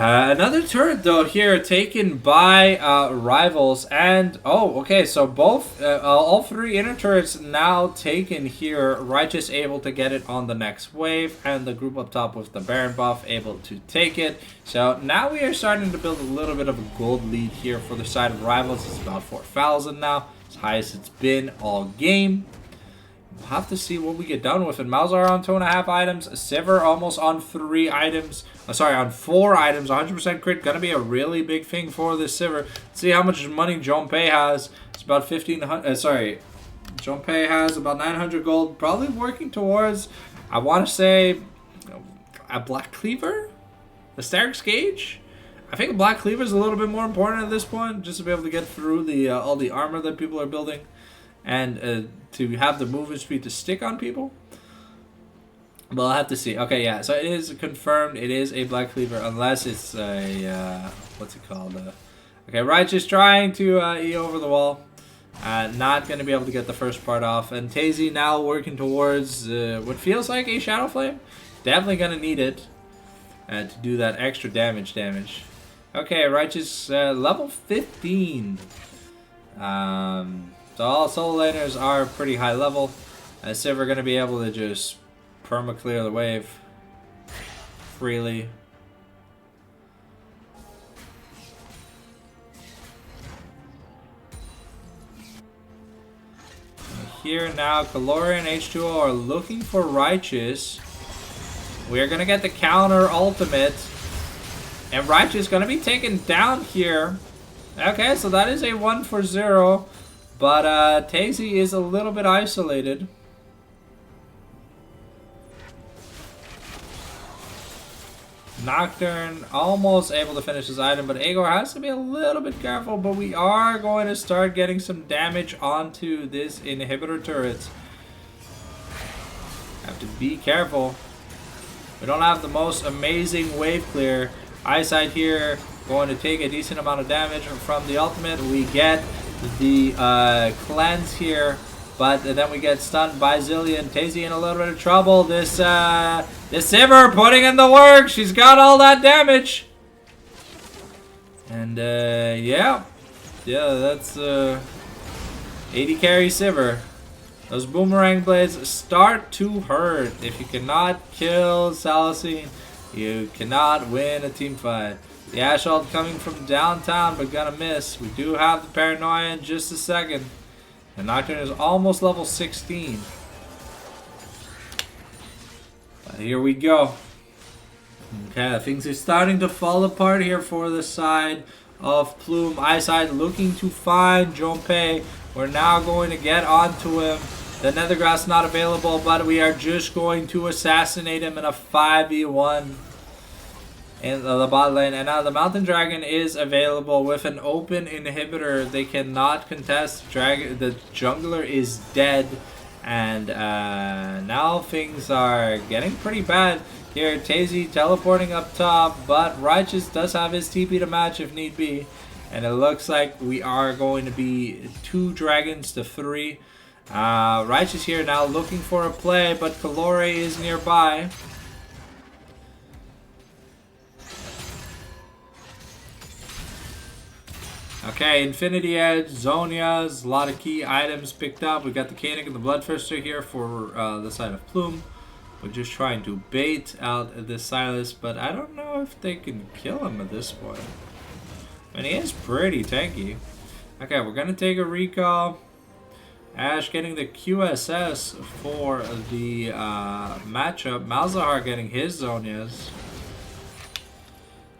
S2: another turret though here taken by Rivals, and oh, okay, so both all three inner turrets now taken here. Righteous able to get it on the next wave, and the group up top with the Baron buff able to take it. So now we are starting to build a little bit of a gold lead here for the side of Rivals. It's about 4,000 now, as high as it's been all game. We'll have to see what we get done with it. Malzahar on 2.5 items. Sivir almost on 3 items. Sorry, on 4 items. 100% crit. Gonna be a really big thing for this Sivir. Let's see how much money Jonpei has. It's about 1,500. Sorry. Jonpei has about 900 gold. Probably working towards, I want to say, a Black Cleaver? The Starrick's Gauge? I think a Black Cleaver is a little bit more important at this point. Just to be able to get through the all the armor that people are building. And to have the movement speed to stick on people. But I'll have to see. Okay, yeah, so it is confirmed. It is a Black Cleaver, unless it's a, what's it called? Okay, Righteous trying to E over the wall. Not going to be able to get the first part off. And Tazy now working towards what feels like a Shadow Flame. Definitely going to need it to do that extra damage. Okay, Righteous level 15. So all solo laners are pretty high level. Sivir going to be able to just perma-clear the wave freely. Here now, Kalori and H2O are looking for Righteous. We're going to get the counter ultimate. And Righteous going to be taken down here. Okay, so that is a 1 for 0. But Tazy is a little bit isolated. Nocturne almost able to finish his item, but Agor has to be a little bit careful. But we are going to start getting some damage onto this inhibitor turret. Have to be careful. We don't have the most amazing wave clear. Eyesight here going to take a decent amount of damage from the ultimate. We get the cleanse here, but then we get stunned by Zillion. Tazy in a little bit of trouble. This Sivir putting in the work. She's got all that damage. And yeah, that's 80 carry Sivir. Those boomerang blades start to hurt. If you cannot kill Salicine, you cannot win a team fight. The Assault coming from downtown, but gonna miss. We do have the Paranoia in just a second. And Nocturne is almost level 16. But here we go. Okay, things are starting to fall apart here for the side of Plume. Eyesight looking to find Jonpei. We're now going to get onto him. The Nethergrass not available, but we are just going to assassinate him in a 5v1. In the bot lane, and now the Mountain Dragon is available with an open inhibitor. They cannot contest. The jungler is dead, and now things are getting pretty bad here. Tazy teleporting up top, but Righteous does have his TP to match if need be, and it looks like we are going to be 2 dragons to 3. Righteous here now looking for a play, but Kalori is nearby. Okay, Infinity Edge, Zonias, a lot of key items picked up. We got the Koenig and the Bloodthirster here for the side of Plume. We're just trying to bait out this Silas, but I don't know if they can kill him at this point. I mean, he is pretty tanky. Okay, we're going to take a recall.
S1: Ash getting the QSS for the matchup. Malzahar getting his Zonias.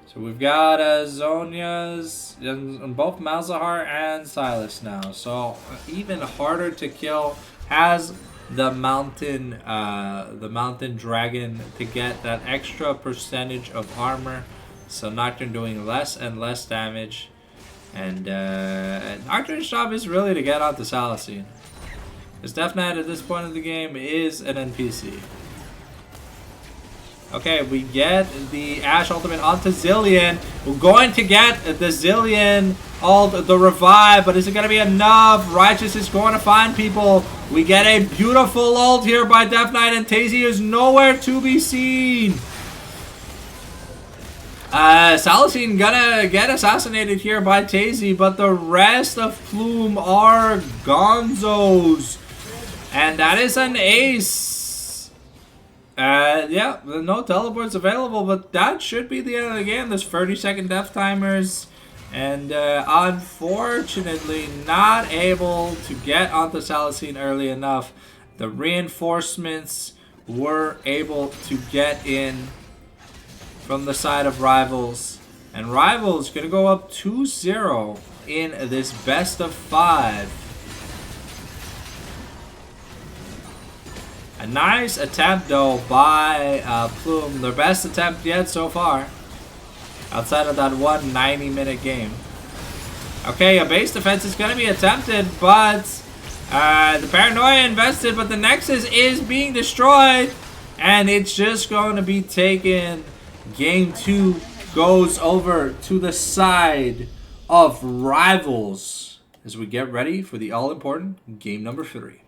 S1: So we've got Zonias on both Malzahar and Silas now. So even harder to kill. Has the mountain dragon to get that extra percentage of armor. So Nocturne doing less and less damage. And Nocturne's job is really to get onto Salicene. Because Death Knight at this point of the game is an NPC. Okay, we get the Ashe ultimate onto Zilean. We're going to get the Zilean ult, the revive, but is it going to be enough? Righteous is going to find people. We get a beautiful ult here by Death Knight, and Tazy is nowhere to be seen. Salicene gonna get assassinated here by Tazy, but the rest of Plume are gonzos. And that is an ace. Yeah, no teleports available, but that should be the end of the game. There's 30-second death timers. And unfortunately, not able to get onto Salicene early enough. The reinforcements were able to get in from the side of Rivals. And Rivals going to go up 2-0 in this best of 5. A nice attempt, though, by Plume. Their best attempt yet so far. Outside of that 190-minute game. Okay, a base defense is going to be attempted, but the Paranoia invested, but the Nexus is being destroyed. And it's just going to be taken. Game 2 goes over to the side of Rivals as we get ready for the all-important game number 3.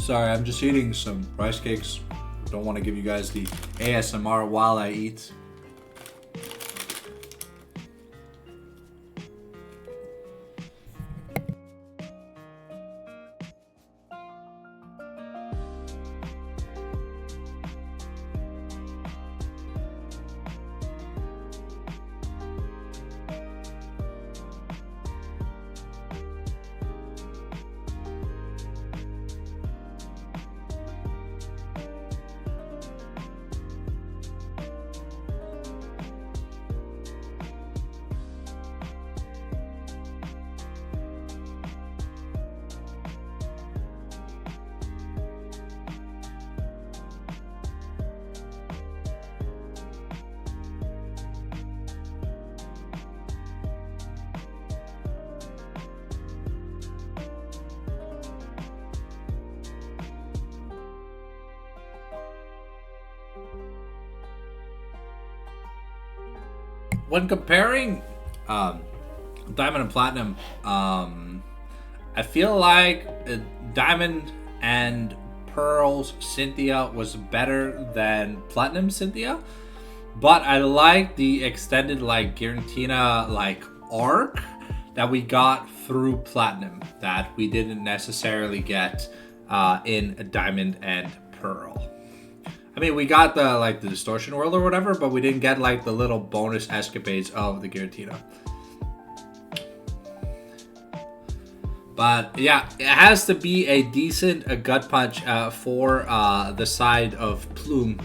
S1: Sorry, I'm just eating some rice cakes. Don't want to give you guys the ASMR while I eat. When comparing Diamond and Platinum, I feel like Diamond and Pearl's Cynthia was better than Platinum Cynthia, but I like the extended Giratina arc that we got through Platinum that we didn't necessarily get in Diamond and Pearl. I mean, we got the distortion world or whatever, but we didn't get the little bonus escapades of the Giratina. But yeah, it has to be a decent gut punch for the side of Plume.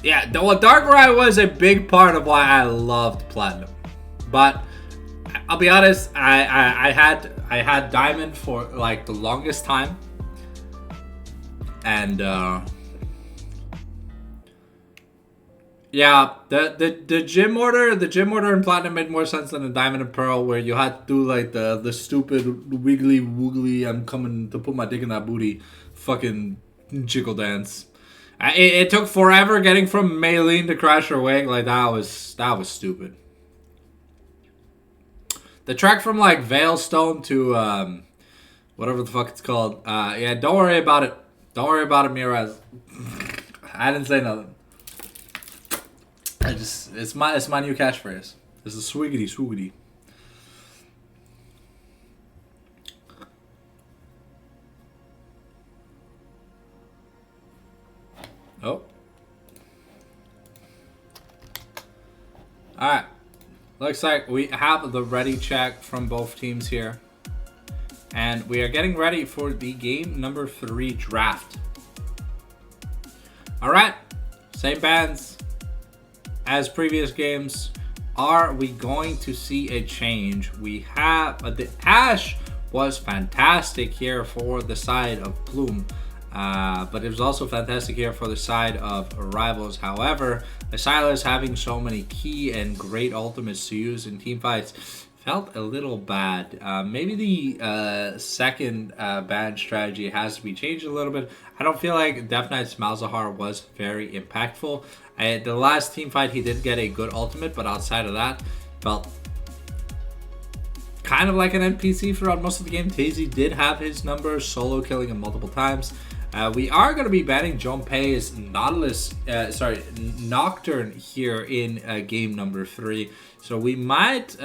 S1: Yeah, well, Darkrai was a big part of why I loved Platinum, but I'll be honest. I had diamond for like the longest time, and yeah, the gym order in platinum made more sense than the diamond and pearl, where you had to do like the stupid wiggly woogly I'm coming to put my dick in that booty fucking jiggle dance. It took forever getting from Maylene to Crash Her Wig. Like that was stupid. The track from like Veilstone to whatever the fuck it's called. Yeah, don't worry about it. Don't worry about it, Miraz. I didn't say nothing. It's my new catchphrase. It's a swiggity swoogity. Oh. Alright. Looks like we have the ready check from both teams here. And we are getting ready for the game number 3 draft. Alright. Same bands as previous games. Are we going to see a change? We have the Ash was fantastic here for the side of Plume, but it was also fantastic here for the side of Rivals. However, Silas having so many key and great ultimates to use in team fights felt a little bad. Maybe the second ban strategy has to be changed a little bit. I don't feel like Death Knight's Malzahar was very impactful. The last team fight, he did get a good ultimate, but outside of that, felt kind of like an NPC throughout most of the game. Tazy did have his number, solo killing him multiple times. We are going to be banning Junpei's Nocturne here in game number 3. So we might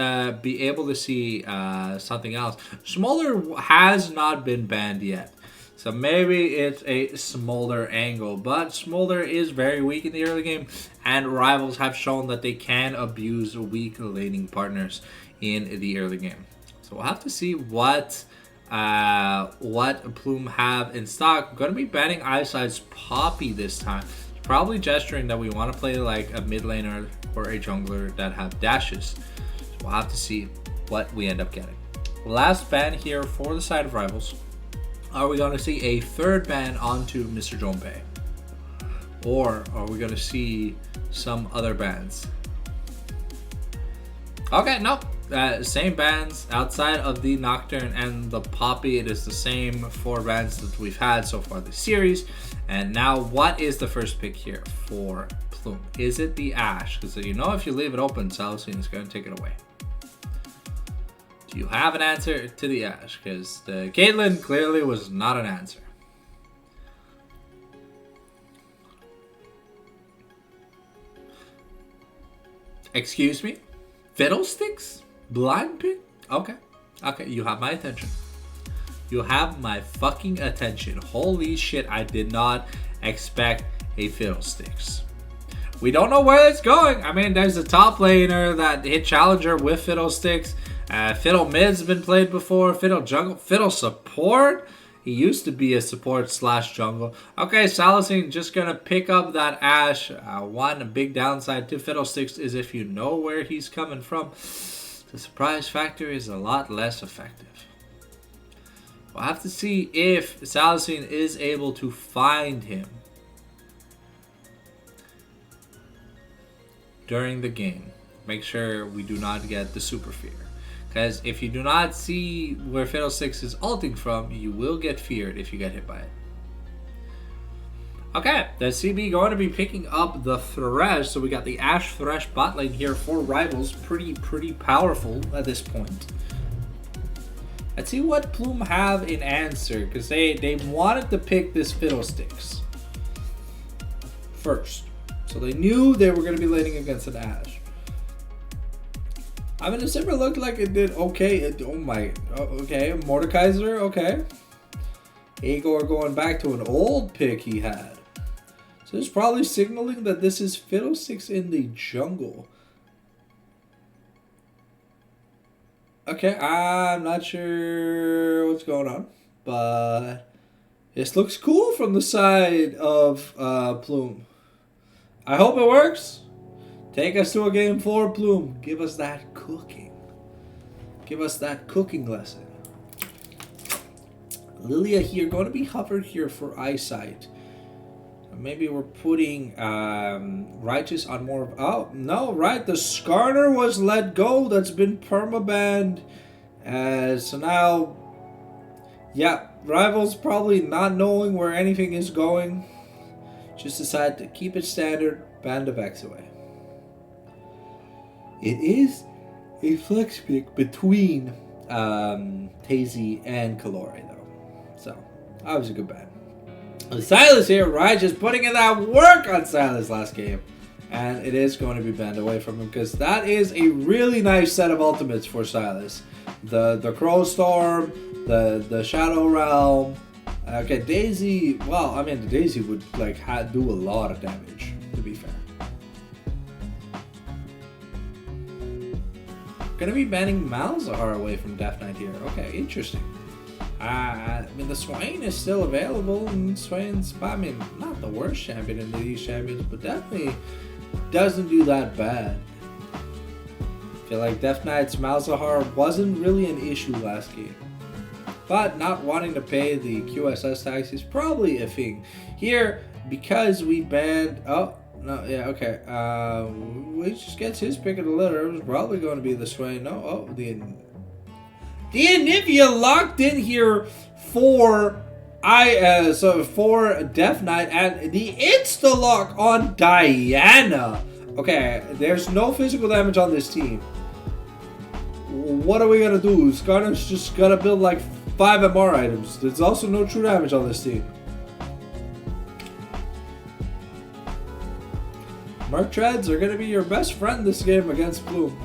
S1: be able to see something else. Smolder has not been banned yet. So maybe it's a Smolder angle. But Smolder is very weak in the early game. And Rivals have shown that they can abuse weak laning partners in the early game. So we'll have to see what Plume have in stock. I'm going to be banning Eyeside's Poppy this time. Probably gesturing that we want to play like a mid laner or a jungler that have dashes. So we'll have to see what we end up getting. Last ban here for the side of Rivals. Are we going to see a third ban onto Mr. Junpei? Or are we going to see some other bans? Okay, nope. Same bans outside of the Nocturne and the Poppy. It is the same 4 bans that we've had so far this series. And now, what is the first pick here for Plume? Is it the Ashe? Because you know if you leave it open, Salacine is going to take it away. Do you have an answer to the Ashe? Because the Caitlyn clearly was not an answer. Excuse me? Fiddlesticks? Blind pick? Okay. Okay, you have my attention. You have my fucking attention. Holy shit, I did not expect a Fiddlesticks. We don't know where it's going. I mean, there's a top laner that hit Challenger with Fiddlesticks. Fiddle mid's been played before. Fiddle jungle. Fiddle support? He used to be a support / jungle. Okay, Salacine just gonna pick up that Ashe. One big downside to Fiddlesticks is if you know where he's coming from, the surprise factor is a lot less effective. We'll have to see if Salacine is able to find him during the game. Make sure we do not get the super fear. Because if you do not see where Fiddlesticks is ulting from, you will get feared if you get hit by it. Okay, the CB going to be picking up the Thresh. So we got the Ashe Thresh bot lane here for Rivals. Pretty powerful at this point. Let's see what Plume have in answer. Because they wanted to pick this Fiddlesticks first. So they knew they were going to be laning against an Ashe. I mean, the Simmer looked like it did okay. Okay, Mordekaiser, okay. Igor going back to an old pick he had. So it's probably signaling that this is Fiddlesticks in the jungle. Okay, I'm not sure what's going on, but this looks cool from the side of Plume. I hope it works. Take us to a game 4, Plume. Give us that cooking.
S2: Give us that cooking lesson. Lilia here, going to be hovered here for eyesight. Maybe we're putting Righteous on more of... Oh, no, right. The Skarner was let go. That's been permabanned. So now... Yeah, Rivals probably not knowing where anything is going. Just decide to keep it standard. Ban the Vex away. It is a flex pick between Tazy and Kalori, though. So, that was a good ban. Silas here, right? Just putting in that work on Silas last game. And it is going to be banned away from him because that is a really nice set of ultimates for Silas. The Crow Storm, the Shadow Realm. Okay, Daisy, well, I mean, the Daisy would like do a lot of damage, to be fair. Gonna be banning Malzahar away from Death Knight here. Okay, interesting. I mean, the Swain is still available, and Swain's, I mean, not the worst champion in these champions, but definitely doesn't do that bad. I feel like Death Knight's Malzahar wasn't really an issue last game. But not wanting to pay the QSS tax is probably a thing. Here, because we banned... Oh, no, yeah, okay. We just gets his pick of the litter. It was probably going to be the Swain. No, oh, the Anivia locked in here for for Death Knight, and the insta-lock on Diana. Okay, there's no physical damage on this team. What are we gonna do? Skarner's just gotta build like 5 MR items. There's also no true damage on this team. Merc Treads are gonna be your best friend this game against Plume.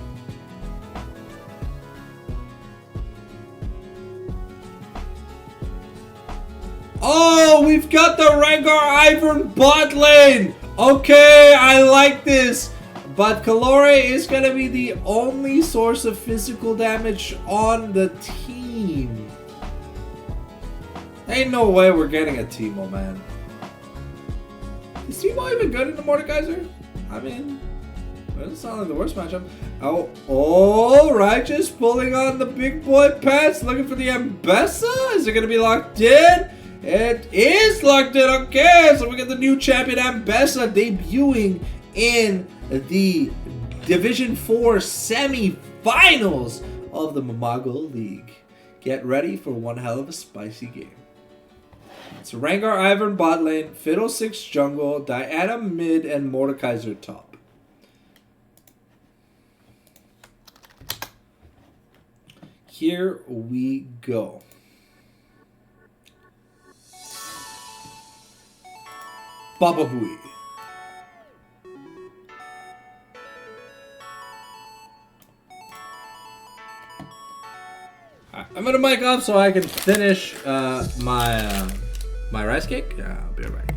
S2: Oh, we've got the Rengar Ivern bot lane. Okay, I like this. But Kalori is going to be the only source of physical damage on the team. Ain't no way we're getting a Teemo, man. Is Teemo even good in the Mordekaiser? I mean, it doesn't sound like the worst matchup. Oh, Righteous pulling on the big boy pants, looking for the Ambessa. Is it going to be locked in? It is locked in. Okay, so we get the new champion Ambessa debuting in the Division 4 Semifinals of the Mamago League. Get ready for one hell of a spicy game. It's Rengar Ivern bot lane, Fiddlesticks jungle, Diana mid, and Mordekaiser top. Here we go. Baba Booey. I'm gonna mic up so I can finish my rice cake. Yeah, I'll be right back.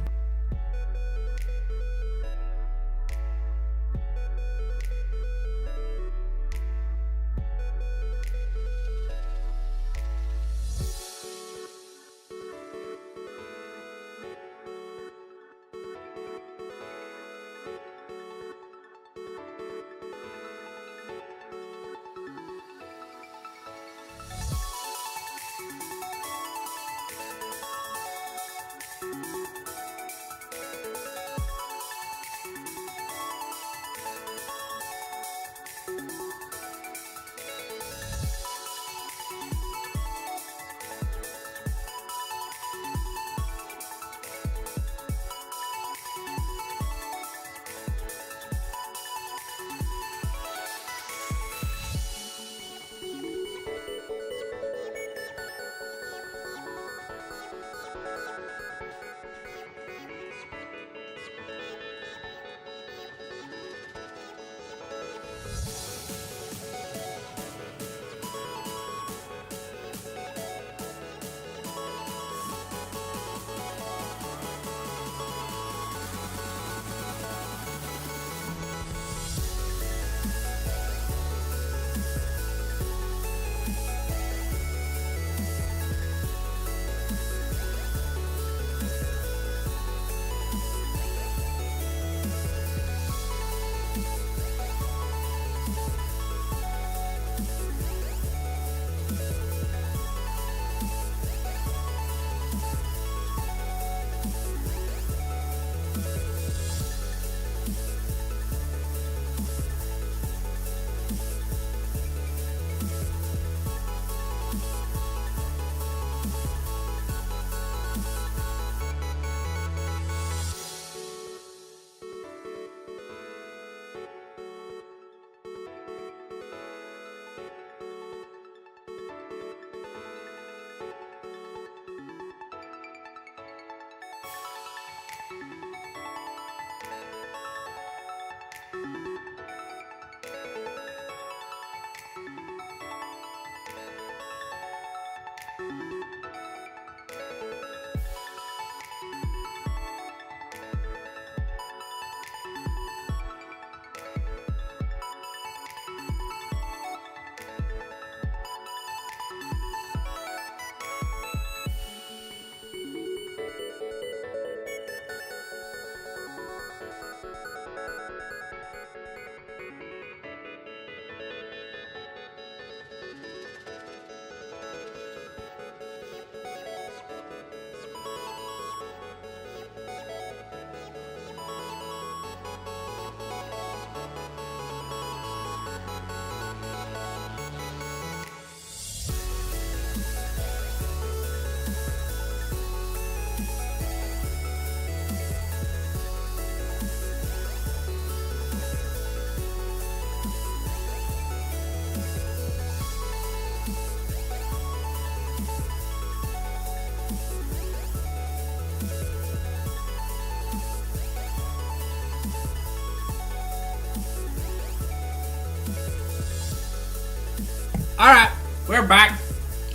S1: Alright, we're back.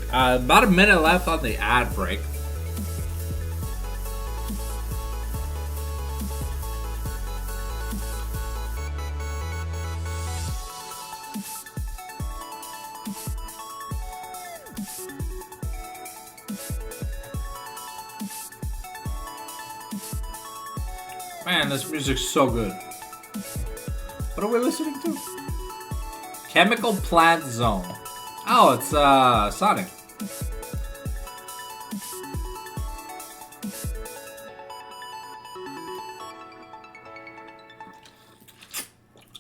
S1: About a minute left on the ad break. Man, this music's so good. What are we listening to? Chemical Plant Zone. Oh, it's Sonic.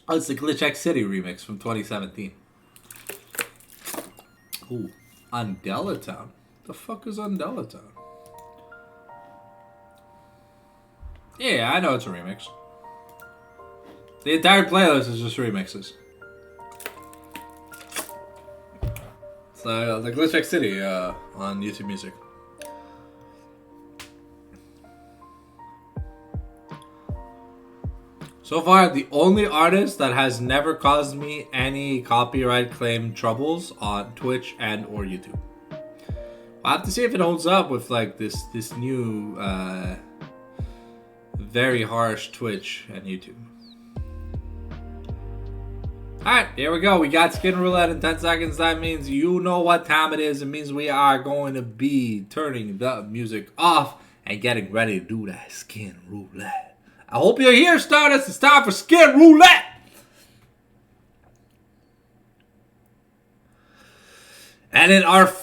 S1: Oh, it's the Glitch X City remix from 2017. Ooh, Undella Town. The fuck is Undella Town? Yeah, I know it's a remix. The entire playlist is just remixes. So the Glitch X City on YouTube Music. So far, the only artist that has never caused me any copyright claim troubles on Twitch and or YouTube. I'll have to see if it holds up with like this new very harsh Twitch and YouTube. Alright, here we go. We got Skin Roulette in 10 seconds. That means you know what time it is. It means we are going to be turning the music off and getting ready to do that Skin Roulette. I hope you're here, Stardust. It's time for Skin Roulette. And in our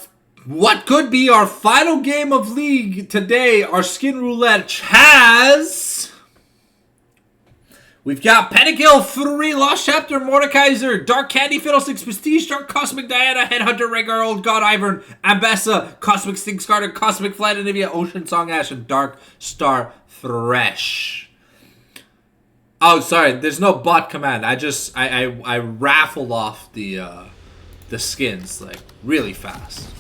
S1: what could be our final game of League today, our Skin Roulette has... We've got Pentakill 3, Lost Chapter, Mordekaiser, Dark Candy, Fiddlesticks, Prestige, Dark Cosmic Diana, Headhunter, Rhaegar, Old God, Ivern, Ambessa, Cosmic Stink Scarter, Cosmic Flight, Anivia, Ocean Song Ash, and Dark Star Thresh. Oh, sorry, there's no bot command. I raffled off the skins, like, really fast.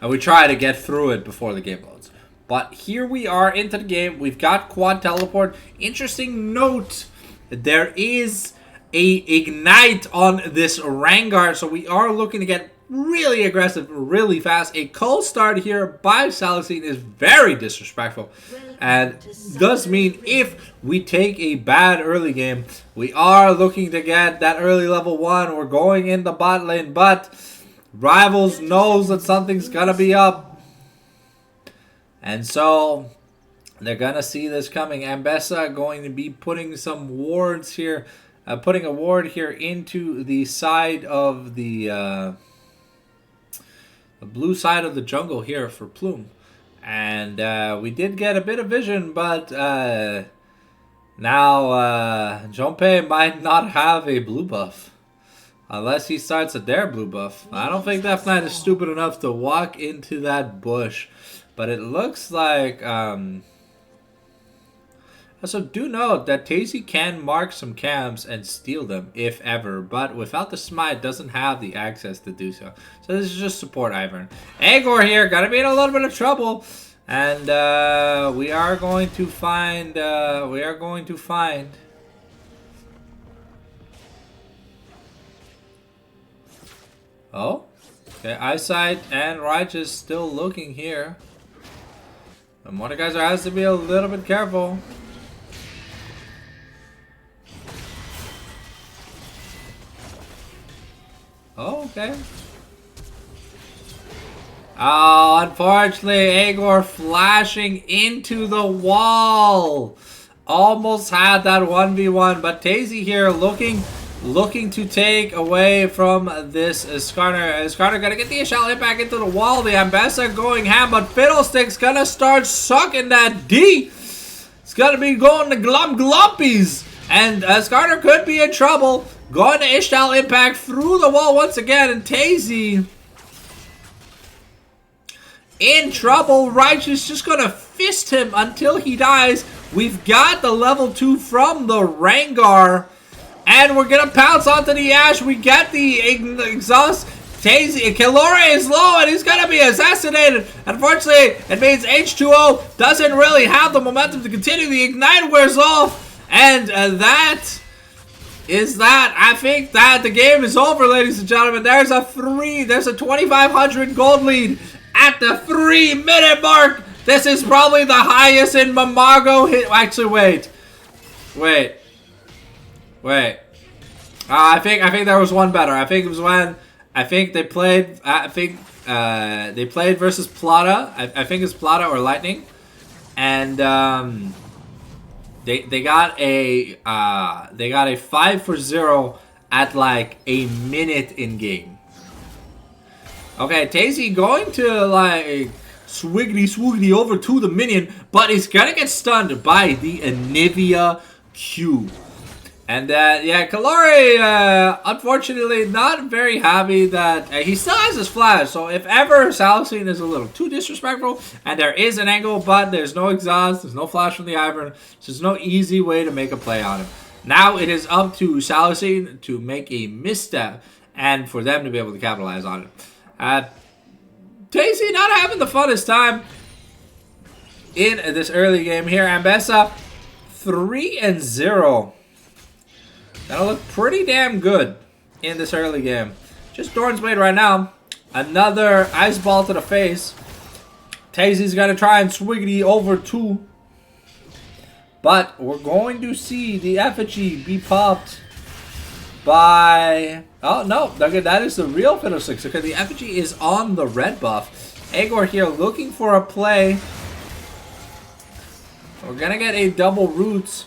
S1: And we try to get through it before the game loads. But here we are into the game. We've got Quad Teleport. Interesting note, there is a Ignite on this Rhaegar. So we are looking to get really aggressive, really fast. A cold start here by Salicine is very disrespectful. And does mean if we take a bad early game, we are looking to get that early level 1. We're going in the bot lane, but Rivals knows that something's gonna be up. And so they're gonna see this coming. Ambessa going to be putting some wards here, putting a ward here into the side of the blue side of the jungle here for Plume. And we did get a bit of vision, but now Junpei might not have a blue buff. Unless he starts a dare blue buff. I don't think Death Knight is stupid enough to walk into that bush. But it looks like... Also, do note that Tazy can mark some camps and steal them, if ever. But without the smite, doesn't have the access to do so. So this is just support Ivern. Agor here, gotta be in a little bit of trouble. And we are going to find... Oh, okay, Eyesight and Righteous still looking here. The Mordekaiser has to be a little bit careful. Oh, okay. Oh, unfortunately, Agor flashing into the wall. Almost had that 1v1, but Tazy here looking to take away from this Skarner. Skarner gonna get the Shell hit back into the wall. The Ambessa going ham, but Fiddlestick's gonna start sucking that D. It's gonna be going to glumpies. And Skarner could be in trouble. Going to Ishtal Impact through the wall once again. And Tazy in trouble. Righteous just gonna fist him until he dies. We've got the level 2 from the Rhaegar. And we're gonna pounce onto the Ash. We get the exhaust. Tazy, Killora is low and he's gonna be assassinated. Unfortunately, it means H2O doesn't really have the momentum to continue. The Ignite wears off. And that is that I think that the game is over, ladies and gentlemen. There's a 2,500 gold lead at the 3-minute mark. This is probably the highest in Mamago hit. Actually, wait. I think there was one better. I think it was when they played. They played versus Plata. I think it's Plata or Lightning, and they got a 5-0 at like a minute in game. Okay, Tazy going to like swiggity over to the minion, but he's gonna get stunned by the Anivia Q. And yeah, Kalori, unfortunately, not very happy that he still has his flash. So if ever Salicine is a little too disrespectful, and there is an angle, but there's no exhaust, there's no flash from the Ivern, so there's no easy way to make a play on him. Now it is up to Salicine to make a misstep, and for them to be able to capitalize on it. Tazy not having the funnest time in this early game here. Ambessa 3-0. That'll look pretty damn good in this early game. Just Doran's Blade right now. Another Ice Ball to the face. Tazy's going to try and swiggity over 2. But we're going to see the effigy be popped by... Oh, no. That is the real Fiddlesticks. Okay, the effigy is on the red buff. Agor here looking for a play. We're going to get a double roots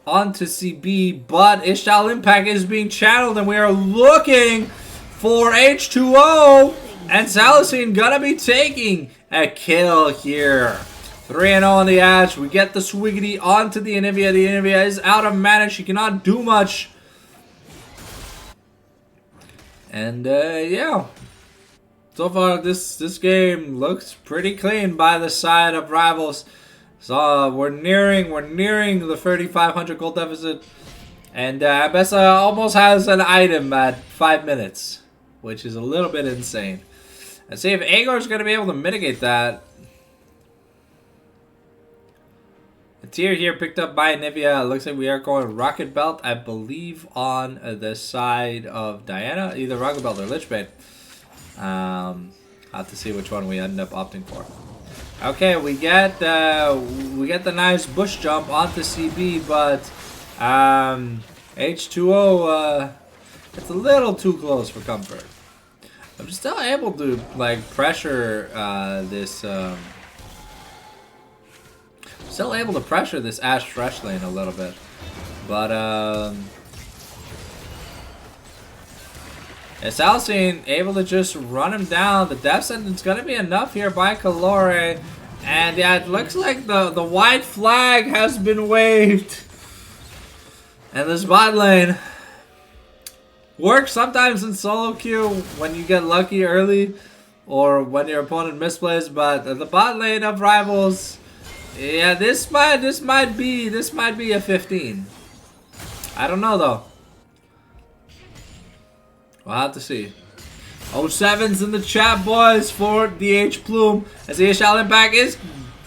S1: onto CB, but Ishtal Impact is being channeled, and we are looking for H2O, and Salicine gonna be taking a kill here. 3-0 on the Ash. We get the Swiggity onto the Anivia. The Anivia is out of mana. She cannot do much. And yeah. So far, this game looks pretty clean by the side of Rivals. So we're nearing the 3,500 gold deficit, and Ambessa almost has an item at 5 minutes, which is a little bit insane. Let's see if Agor's going to be able to mitigate that. A tier here picked up by Anivia. Looks like we are going Rocket Belt, I believe, on the side of Diana, either Rocket Belt or Lichbane. Have to see which one we end up opting for. Okay, we get the nice bush jump onto CB, but H2O it's a little too close for comfort. I'm still able to like pressure this. Still able to pressure this Ash Fresh lane a little bit, but yeah, Salicine able to just run him down. The death sentence gonna be enough here by Kalori. And yeah, it looks like the white flag has been waved. And this bot lane works sometimes in solo queue when you get lucky early or when your opponent misplays, but the bot lane of Rivals, yeah, this might be a 15. I don't know though. We'll have to see. 07's in the chat, boys, for the H Plume. As the Ishal Impact is...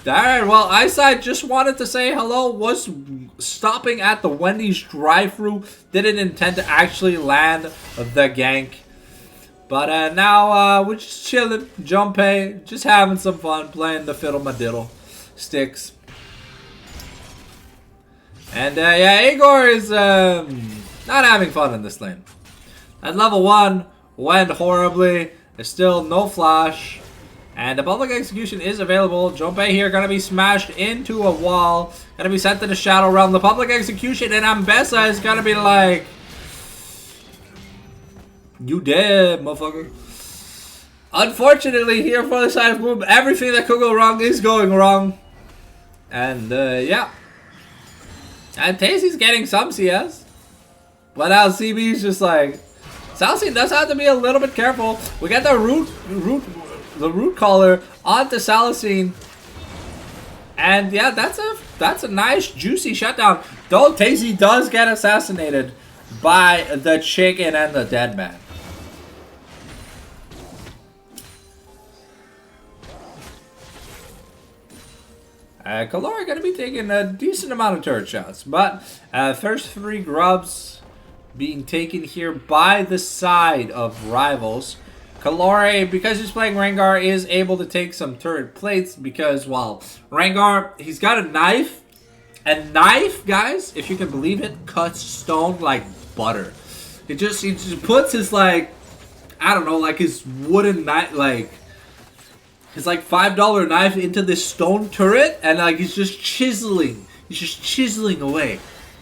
S1: Alright, well, Eyesight just wanted to say hello. Was stopping at the Wendy's drive-thru. Didn't intend to actually land the gank. But now we're just chilling. Junpei, just having some fun playing the fiddle madiddle sticks. And yeah, Igor is not having fun in this lane. At level 1, went horribly. There's still no flash. And the public execution is available. Junpei here gonna be smashed into a wall. Gonna be sent to the Shadow Realm. The public execution, and Ambessa is gonna be like, you dead, motherfucker. Unfortunately, here for the side of Plume, everything that could go wrong is going wrong. And yeah. And Tazy's getting some CS. But now CB's just like, Salicine does have to be a little bit careful. We got the root collar onto Salicine. And yeah, that's a nice juicy shutdown. Though Tazy does get assassinated by the chicken and the dead man. Kalori gonna be taking a decent amount of turret shots, but first 3 grubs
S2: being taken here by the side of rivals. Kalore, because he's playing Rengar, is able to take some turret plates because, well, Rengar, he's got a knife. And knife, guys, if you can believe it, cuts stone like butter. He just puts his, like, I don't know, like his wooden knife, like, his like $5 knife into this stone turret, and like he's just chiseling. He's just chiseling away.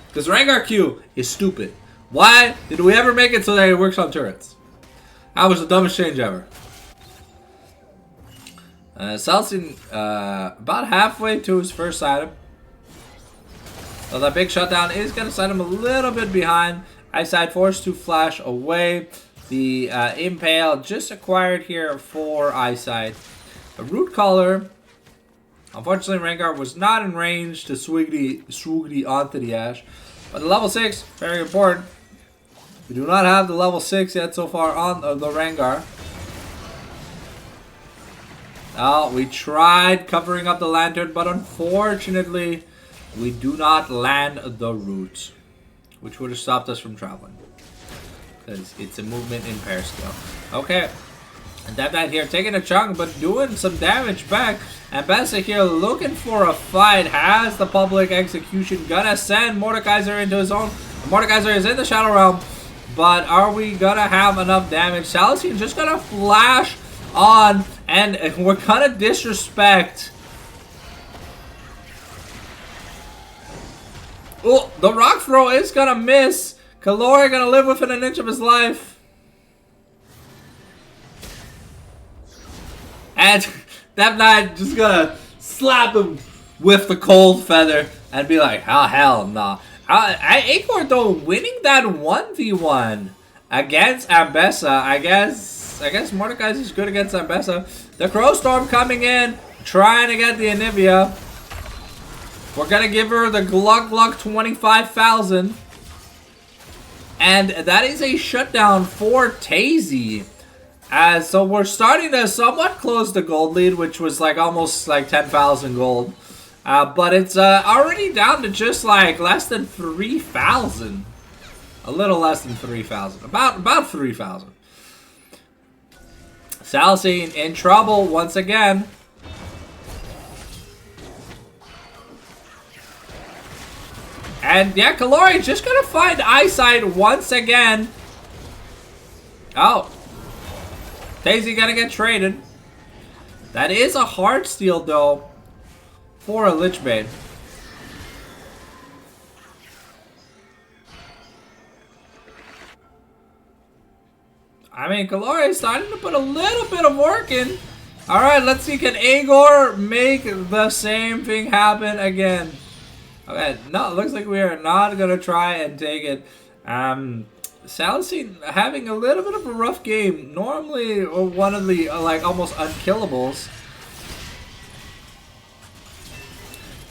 S2: Because Rengar Q is stupid. Why did we ever make it so that it works on turrets? That was the dumbest change ever. Celsin about halfway to his first item. So that big shutdown is going to set him a little bit behind. Eyesight forced to flash away. The Impale just acquired here for Eyesight. A Root Collar. Unfortunately, Rengar was not in range to Swoogity onto the Ashe. But the level 6, very important. We do not have the level 6 yet so far on the Rengar. Oh, we tried covering up the lantern, but unfortunately, we do not land the root, which would have stopped us from traveling. Because it's a movement in pair scale. Okay. And Death Knight here taking a chunk, but doing some damage back. And Bessa here looking for a fight. Has the public execution. Gonna send Mordekaiser into his own. Mordekaiser is in the Shadow Realm. But are we gonna have enough damage? Salacine just gonna flash on. And we're gonna disrespect. Oh, the rock throw is gonna miss. Kalori gonna live within an inch of his life. And that Knight just gonna slap him with the cold feather and be like, oh, hell nah. Acor though winning that 1v1 against Ambessa. I guess Mordekaiser is good against Ambessa. The Crow Storm coming in, trying to get the Anivia. We're gonna give her the Gluck Gluck 25,000. And that is a shutdown for Tazy. So we're starting to somewhat close the gold lead, which was like almost like 10,000 gold. But it's already down to just like less than 3,000. A little less than 3,000. About 3,000. Salacine in trouble once again. And yeah, Kalori just gonna find Eyesight once again. Oh. Tazy gonna get traded. That is a hard steal though for a Lich Bane. I mean, Kalori is starting to put a little bit of work in. Alright, let's see, can Agor make the same thing happen again? Okay, no, it looks like we are not gonna try and take it. Salacine having a little bit of a rough game. Normally one of the like almost unkillables.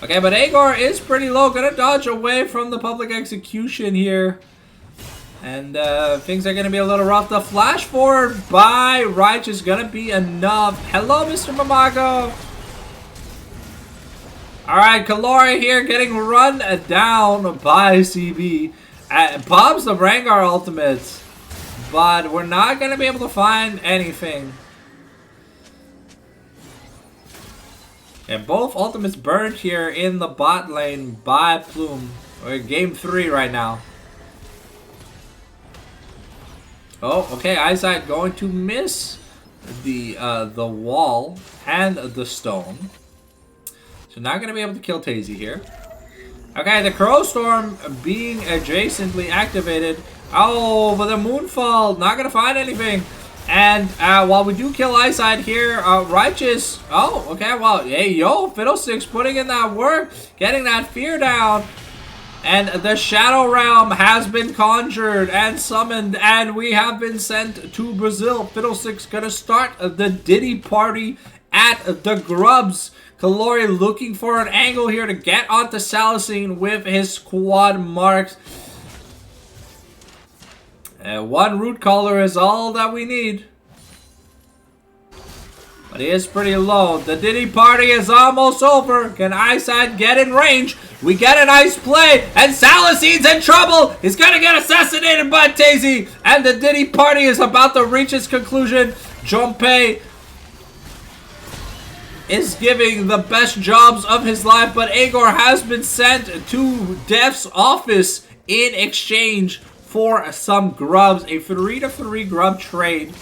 S2: Okay, but Agor is pretty low. Gonna dodge away from the public execution here. And things are gonna be a little rough. The flash forward by Reich is gonna be enough. Hello, Mr. Mamago. Alright, Kalori here getting run down by CB. Pops the Rengar ultimates, but we're not going to be able to find anything. And both ultimates burned here in the bot lane by Plume. We're in game 3 right now. Oh, okay, Eyesight going to miss the wall and the stone. So not going to be able to kill Tazy here. Okay, the Crow Storm being adjacently activated. Oh, but the Moonfall, not going to find anything. And while we do kill Eyesight here, Righteous. Oh, okay, well, hey, yo, Fiddlesticks putting in that work, getting that fear down. And the Shadow Realm has been conjured and summoned, and we have been sent to Brazil. Fiddlesticks going to start the Diddy party at the Grubs. Kalori looking for an angle here to get onto Salacine with his quad marks. And one Root Collar is all that we need.
S1: But he is pretty low. The Diddy party is almost over. Can Eyesight get in range? We get a nice play. And Salicine's in trouble. He's going to get assassinated by Daisy. And the Diddy party is about to reach its conclusion. Junpei is giving the best jobs of his life. But Agor has been sent to Def's office in exchange for some grubs. A 3-to-3 grub trade.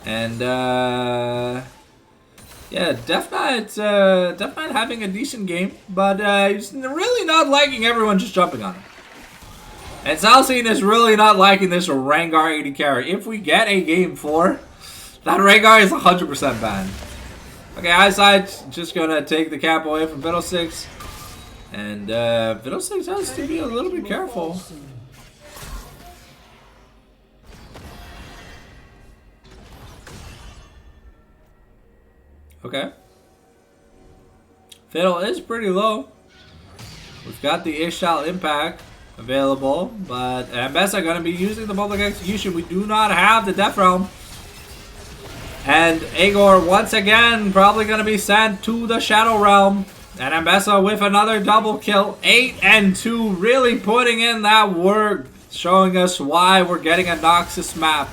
S1: And, yeah, Def Knight having a decent game, but he's really not liking everyone just jumping on him. And Salicine is really not liking this Rengar 80 carry. If we get a game 4, that Rengar is 100% banned. Okay, Eyesight's just gonna take the cap away from Fiddlesticks. And Fiddlesticks has to be a little bit careful. Okay. Fiddle is pretty low. We've got the Ishtal Impact available, but Ambessa are going to be using the public execution. We do not have the Death Realm. And Agor once again probably going to be sent to the Shadow Realm. And Ambessa with another double kill. 8-2, really putting in that work, showing us why we're getting a Noxus map.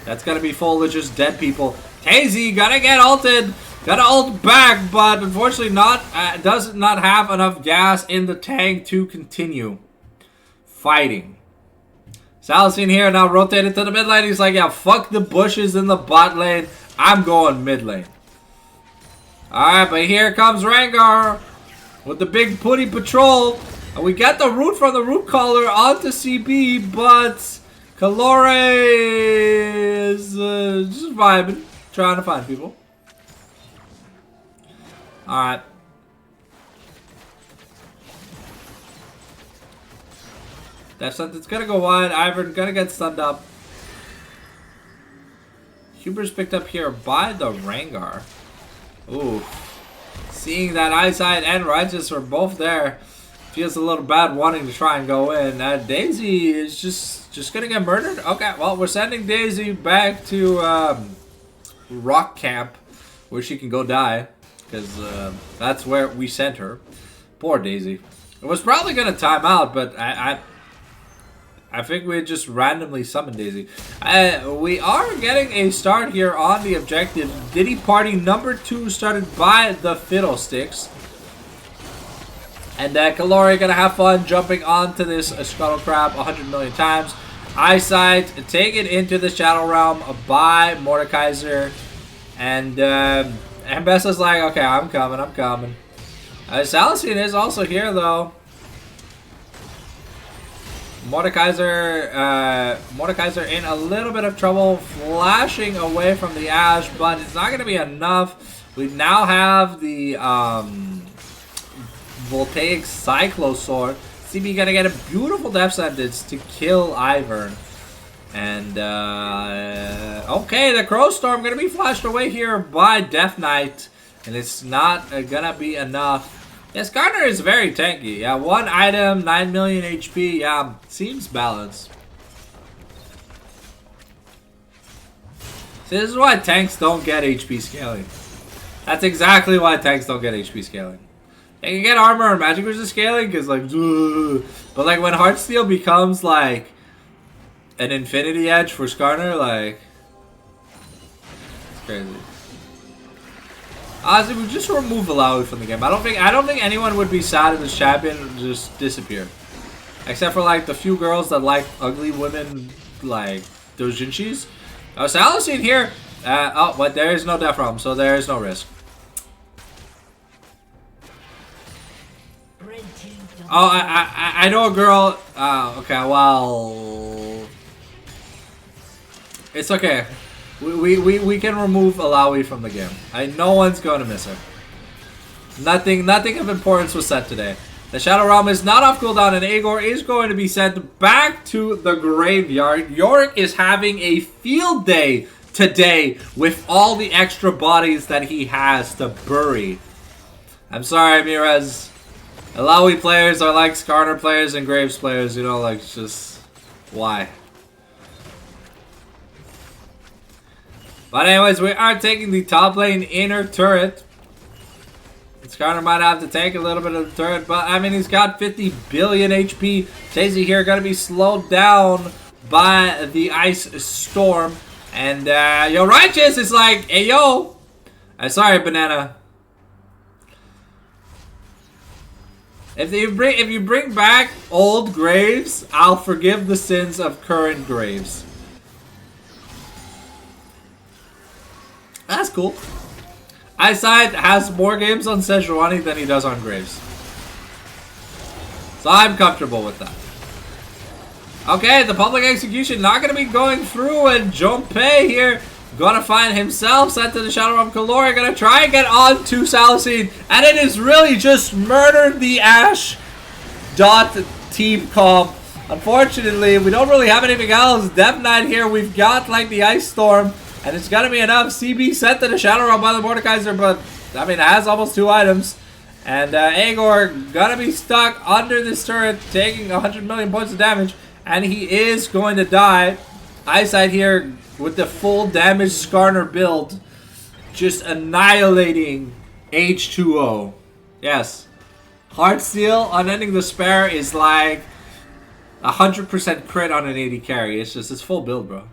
S1: That's going to be full of just dead people. Tazy gonna get ulted. Gotta ult back, but unfortunately does not have enough gas in the tank to continue fighting. Salicine here now rotated to the mid lane. He's like, yeah, fuck the bushes in the bot lane. I'm going mid lane. Alright, but here comes Rengar with the big putty patrol. And we get the root from the root caller onto CB, but Calore is just vibing, trying to find people. Alright. Death Sentence gonna go wide. Ivern gonna get stunned up. Huber's picked up here by the Rengar. Ooh. Seeing that Eyesight and Righteous are both there, feels a little bad wanting to try and go in. Daisy is just gonna get murdered? Okay, well, we're sending Daisy back to Rock Camp, where she can go die. Because that's where we sent her. Poor Daisy. It was probably going to time out, but I think we just randomly summoned Daisy. We are getting a start here on the objective. Diddy Party number 2 started by the Fiddlesticks. And Calore going to have fun jumping onto this Scuttle Crab 100 million times. Eyesight taken into the Shadow Realm by Mordekaiser. And Ambessa's like, okay, I'm coming. Salicine is also here, though. Mordekaiser in a little bit of trouble, flashing away from the Ash, but it's not going to be enough. We now have the Voltaic Cyclosaur. CB going to get a beautiful Death Sentence to kill Ivern. And, okay, the Crow Storm going to be flashed away here by Death Knight. And it's not going to be enough. Yes, Garner is very tanky. Yeah, 1 item, 9 million HP. Yeah, seems balanced. See, this is why tanks don't get HP scaling. That's exactly why tanks don't get HP scaling. They can get armor and magic resist scaling, because, like, ugh. But, like, when Heartsteel becomes, like, an infinity edge for Skarner, like, it's crazy. Honestly, we just remove Alawi from the game. I don't think anyone would be sad if this champion just disappeared, except for like the few girls that like ugly women, like doujinshis. Oh, Salicine here. Oh, but there is no Death Realm, so there is no risk. Oh, I know a girl. Okay, well, it's okay. We can remove Alawi from the game. No one's going to miss her. Nothing of importance was said today. The Shadow Realm is not off cooldown, and Agor is going to be sent back to the graveyard. Yorick is having a field day today with all the extra bodies that he has to bury. I'm sorry, Mirez. Alawi players are like Skarner players and Graves players, you know, like, just why? But anyways, we are taking the top lane inner turret. Skarner might have to take a little bit of the turret, but I mean, he's got 50 billion HP. Daisy here going to be slowed down by the Ice Storm. And, yo, Righteous is like, hey, yo. Sorry, Banana. If you bring back old graves, I'll forgive the sins of current graves. That's cool. Eyesight has more games on Sejuani than he does on Graves. So I'm comfortable with that. Okay, the public execution not going to be going through, and Junpei here going to find himself sent to the Shadow Realm. Kalori going to try and get on to Salicine, and it is really just murdered the Ashe dot team comp. Unfortunately, we don't really have anything else. Death Knight here, we've got like the Ice Storm, and it's going to be enough. CB sent to the Shadow Realm by the Mordekaiser, but I mean, it has almost 2 items. And Aegor gonna be stuck under this turret, taking 100 million points of damage, and he is going to die. Eyesight here with the full damage Skarner build, just annihilating H2O. Yes, Heartsteel Unending Despair is like 100% crit on an 80 carry. It's just, it's full build, bro.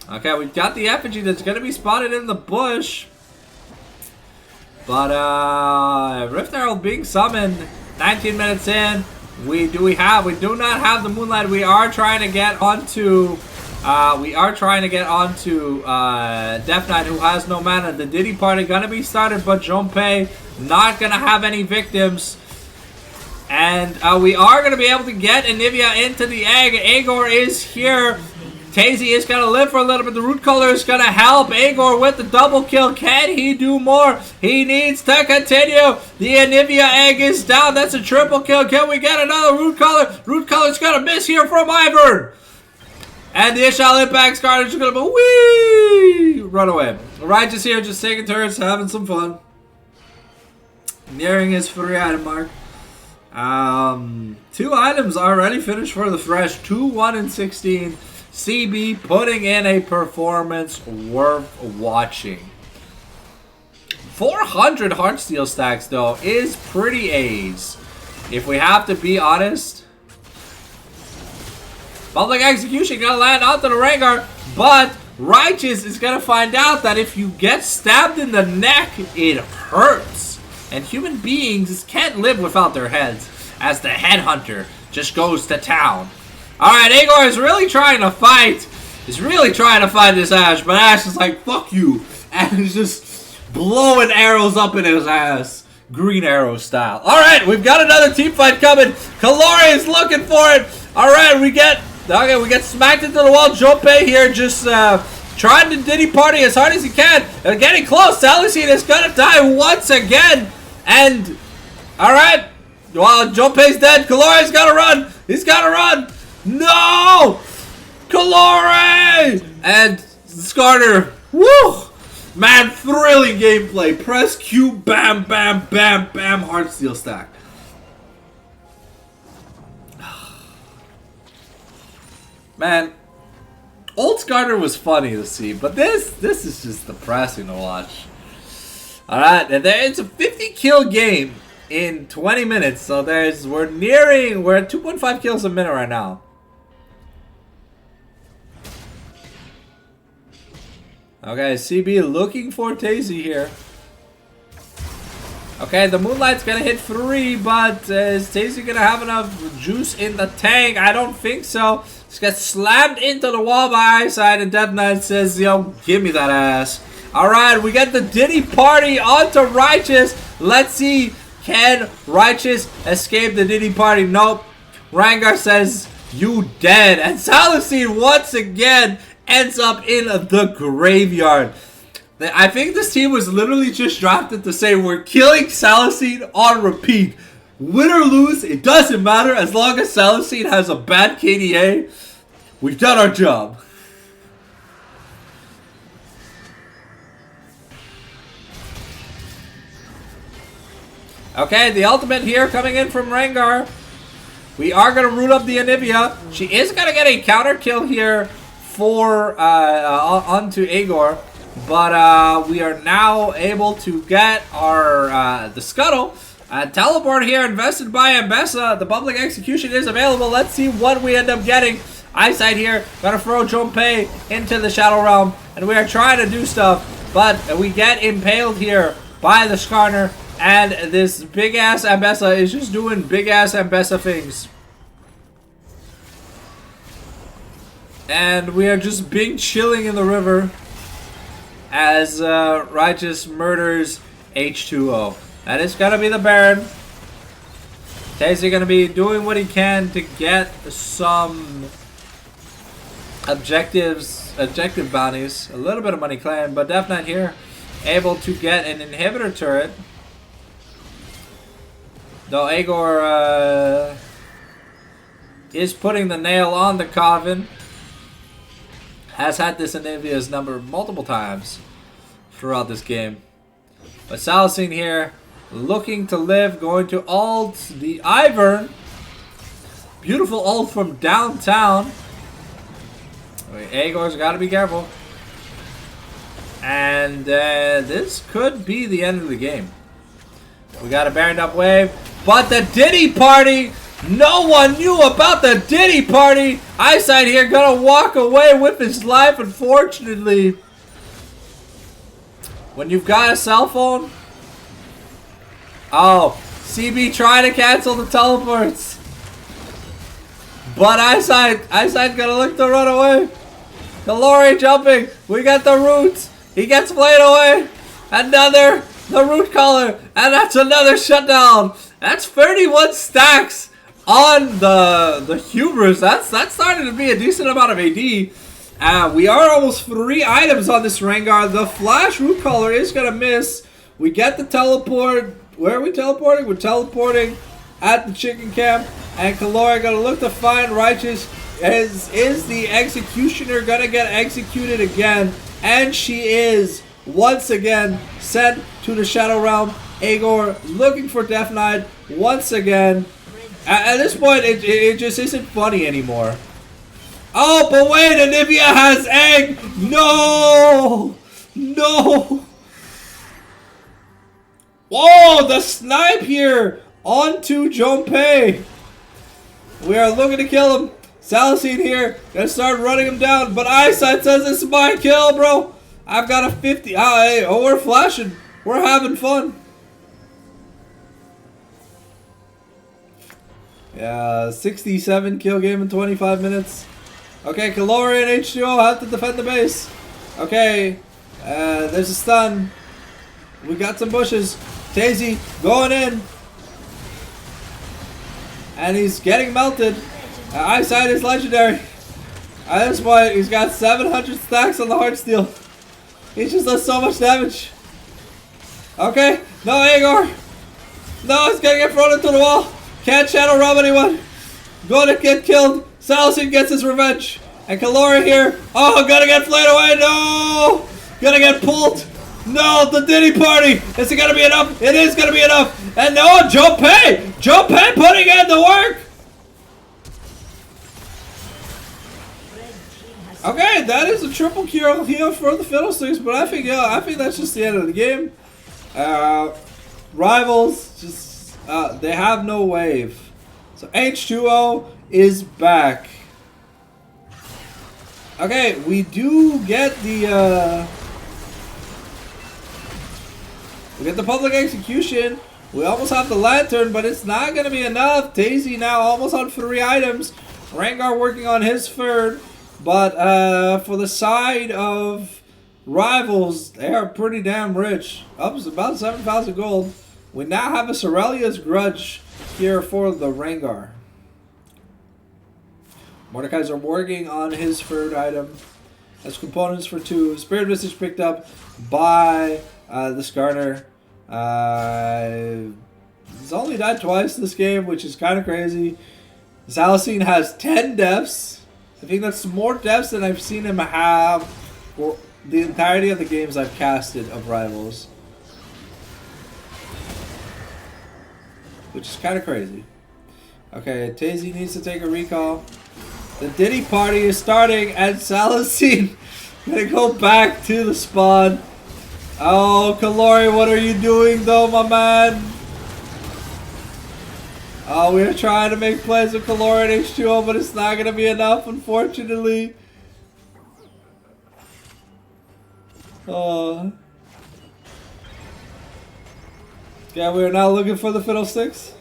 S1: Okay, we've got the effigy that's gonna be spotted in the bush. But Rift Herald being summoned, 19 minutes in. We do not have the Moonlight. We are trying to get onto Death Knight, who has no mana. The Diddy party gonna be started, but Junpei not gonna have any victims. And we are gonna be able to get Anivia into the egg. Aegor is here. Tazy is going to live for a little bit. The root color is going to help Aegor with the double kill. Can he do more? He needs to continue. The Anivia egg is down. That's a triple kill. Can we get another root color? Root color's going to miss here from Ivern. And the Ishal Impact Scarlet is going to whee! Run away. Righteous here just taking turns, having some fun. Nearing his 3 item mark. 2 items already finished for the Fresh. 2, 1, and 16. CB putting in a performance worth watching. 400 Heartsteel stacks, though, is pretty A's. If we have to be honest. Public execution gonna land onto the Rengar, but Righteous is gonna find out that if you get stabbed in the neck, it hurts. And human beings can't live without their heads, as the Headhunter just goes to town. Alright, Aegor is really trying to fight. He's really trying to fight this Ashe, but Ashe is like, fuck you. And he's just blowing arrows up in his ass. Green Arrow style. Alright, we've got another team fight coming. Kalori is looking for it. Alright, we get smacked into the wall. Junpei here just trying to Diddy party as hard as he can. And getting close. Salicine is gonna die once again. And, alright. Well, Junpei's dead. Kalori's gotta run. He's gotta run. No! Kalori! And Skarner. Woo! Man, thrilling gameplay. Press Q, bam, bam, bam, bam. Heartsteel stack. Man, old Skarner was funny to see, but this is just depressing to watch. Alright, and it's a 50 kill game in 20 minutes, so we're at 2.5 kills a minute right now. Okay, CB looking for Tazy here. Okay, the Moonlight's gonna hit 3, but is Tazy gonna have enough juice in the tank? I don't think so. Just gets slammed into the wall by Eyesight, and Death Knight says, yo, give me that ass. Alright, we get the Diddy party onto Righteous. Let's see, can Righteous escape the Diddy party? Nope. Rengar says, you dead. And Salicine once again ends up in the graveyard. I think this team was literally just drafted to say we're killing Salicine on repeat. Win or lose, it doesn't matter. As long as Salicine has a bad KDA, we've done our job. Okay, the ultimate here coming in from Rengar. We are going to root up the Anivia. She is going to get a counter kill here
S2: 4 onto Agor. But we are now able to get our the scuttle. Teleport here invested by Ambessa. The public execution is available. Let's see what we end up getting. Eyesight here. Gonna throw Junpei into the Shadow Realm. And we are trying to do stuff. But we get impaled here by the Skarner. And this big-ass Ambessa is just doing big-ass Ambessa things. And we are just being chilling in the river as Righteous murders H2O. And it's gonna be the Baron. Tazy gonna be doing what he can to get some objective bounties. A little bit of money claimed, but Death Knight here able to get an inhibitor turret. Though Agor is putting the nail on the coffin. Has had this in Nivea's number multiple times throughout this game. But Salicene here, looking to live, going to ult the Ivern. Beautiful ult from downtown. Agor's got to be careful. And this could be the end of the game. We got a Baroned up wave. But the Diddy Party! No one knew about the Diddy Party! Eyesight here gonna walk away with his life, unfortunately. When you've got a cell phone. Oh, CB trying to cancel the teleports. But Eyesight gonna look to run away. The Lori jumping. We got the roots. He gets played away. The root collar. And that's another shutdown. That's 31 stacks on the Hubris. That's starting to be a decent amount of AD. We are almost 3 items on this Rengar. The flash root collar is going to miss. We get the teleport. Where are we teleporting? We're teleporting at the chicken camp. And Kalora going to look to find Righteous. Is the Executioner going to get executed again? And she is once again sent to the Shadow Realm. Agor looking for Death Knight once again. At this point, it just isn't funny anymore. Oh, but wait, Anivia has egg! No! No! Whoa, the snipe here onto Junpei. We are looking to kill him. Salicene here, gonna start running him down, but Eyesight says this is my kill, bro. I've got a 50. Oh, we're flashing. We're having fun. Yeah, 67 kill game in 25 minutes. Okay, Kalori and H2O have to defend the base. Okay, there's a stun. We got some bushes. Tazy going in. And he's getting melted. Eyesight is legendary. At this point, he's got 700 stacks on the Heartsteel. He just does so much damage. Okay, no Agor. No, he's gonna get thrown into the wall. Can't Shadow Realm anyone. Gonna get killed. Salicene gets his revenge. And Kalora here. Oh, gonna get flayed away. No! Gonna get pulled. No, the Diddy Party. Is it gonna be enough? It is gonna be enough. And no, Junpei! Junpei putting in the work! Okay, that is a triple kill here for the Fiddlesticks, but I think that's just the end of the game. Rivals just they have no wave. So H2O is back. Okay, we do get the public execution. We almost have the lantern, but it's not going to be enough. Daisy now almost on 3 items. Rengar working on his third. But for the side of Rivals, they are pretty damn rich. Up to about 7,000 gold. We now have a Cerelia's Grudge here for the Rengar. Mordekaiser working on his third item. As components for 2. Spirit Visage picked up by the Skarner. He's only died twice this game, which is kind of crazy. Salicene has 10 deaths. I think that's more deaths than I've seen him have for the entirety of the games I've casted of Rivals. Which is kind of crazy. Okay, Tazy needs to take a recall. The Diddy party is starting, and Salasine gonna go back to the spawn. Oh, Kalori, what are you doing though, my man? Oh, we're trying to make plays with Kalori and H2O, but it's not gonna be enough, unfortunately. Oh. Yeah, we're now looking for the Fiddlesticks.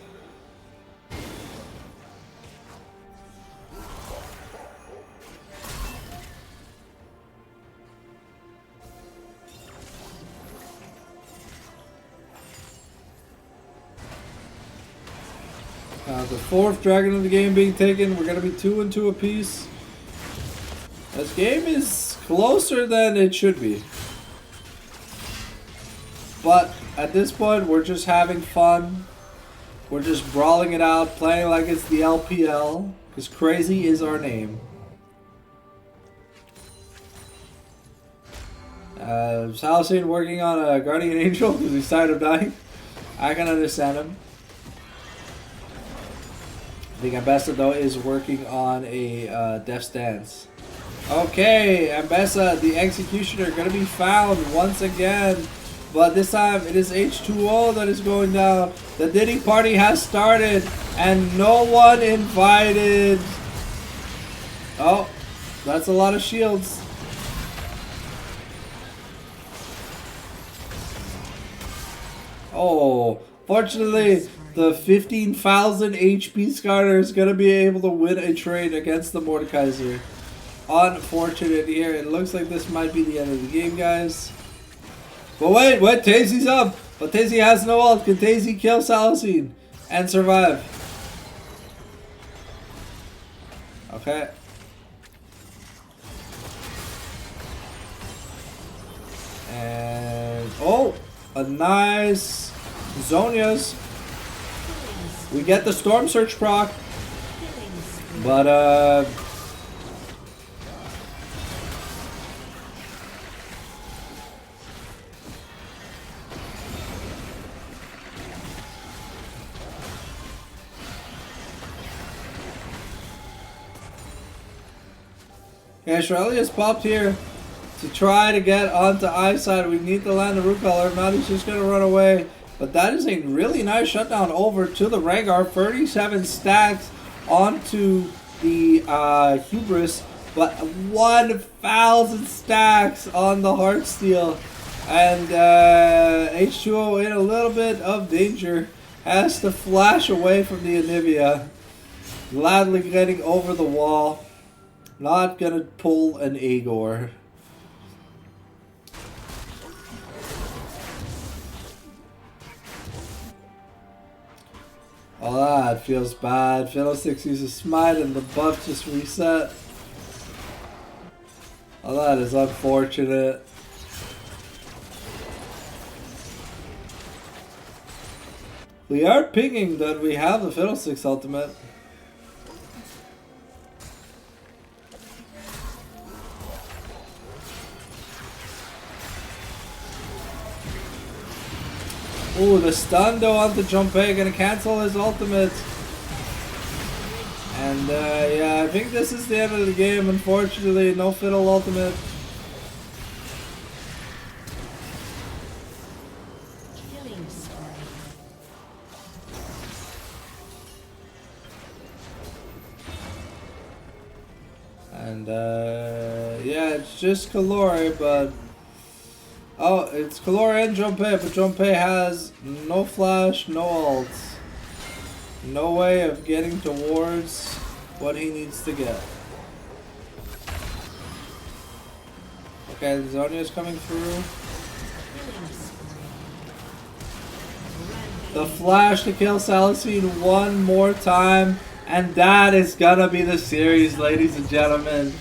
S2: The fourth dragon of the game being taken. We're going to be 2-2 apiece. This game is closer than it should be. But at this point, we're just having fun. We're just brawling it out, playing like it's the LPL. Because crazy is our name. Salasine working on a Guardian Angel because he's tired of dying. I can understand him. I think Ambessa though is working on a Death Stance. Okay, Ambessa, the Executioner, gonna be found once again. But this time it is H2O that is going down. The Diddy party has started and no one invited. Oh, that's a lot of shields. Oh, fortunately, the 15,000 HP Skarner is going to be able to win a trade against the Mordekaiser. Unfortunate here. It looks like this might be the end of the game, guys. But wait, Tazy's up. But Tazy has no ult. Can Tazy kill Salasine and survive? Okay. And, oh, a nice Zhonya's. We get the Storm Surge proc, but yeah, Shirley popped here to try to get onto eyesight. We need to land the root color. Now he's just gonna run away. But that is a really nice shutdown over to the Rengar. 37 stacks onto the Hubris, but 1,000 stacks on the Heartsteel. And H2O in a little bit of danger. Has to flash away from the Anivia. Gladly getting over the wall. Not gonna pull an Agor. Oh, that feels bad. Fiddlesticks uses smite and the buff just reset. Oh, that is unfortunate. We are pinging that we have the Fiddlesticks ultimate. Ooh, the stun though onto Junpei, gonna cancel his ultimate. And yeah, I think this is the end of the game, unfortunately. No Fiddle ultimate. And yeah, it's just Kalori, but oh, it's Kalori and Junpei, but Junpei has no flash, no ult. No way of getting towards what he needs to get. Okay, Zhonya's coming through. The flash to kill Salasine one more time. And that is gonna be the series, ladies and gentlemen.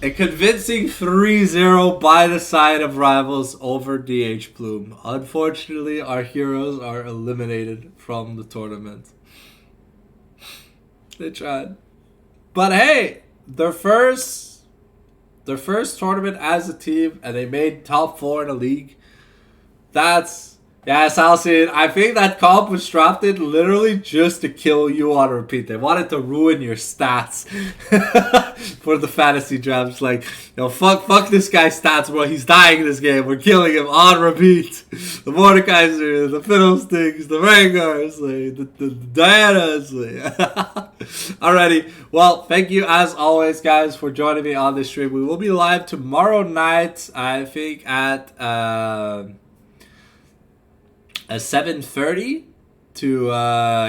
S2: A convincing 3-0 by the side of Rivals over DH Plume. Unfortunately, our heroes are eliminated from the tournament. They tried. But hey, their first tournament as a team, and they made top 4 in the league. That's
S1: Yeah, Salcid, I think that comp was drafted literally just to kill you on repeat. They wanted to ruin your stats for the fantasy drafts. Like, fuck this guy's stats, bro. He's dying this game. We're killing him on repeat. The Mordekaiser, the Fiddlesticks, the Rangers, the Dianas. Alrighty. Well, thank you as always, guys, for joining me on this stream. We will be live tomorrow night, I think, at 7:30 to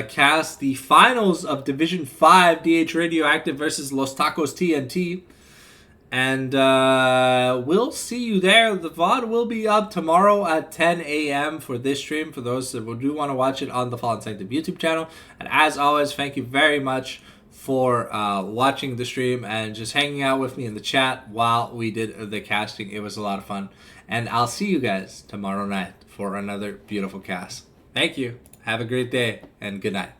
S1: cast the finals of Division 5 DH Radioactive versus Los Tacos TNT. And we'll see you there. The VOD will be up tomorrow at 10 a.m. for this stream, for those that do want to watch it on the Fallen Sanctum YouTube channel. And as always, thank you very much for watching the stream and just hanging out with me in the chat while we did the casting. It was a lot of fun. And I'll see you guys tomorrow night for another beautiful cast. Thank you. Have a great day and good night.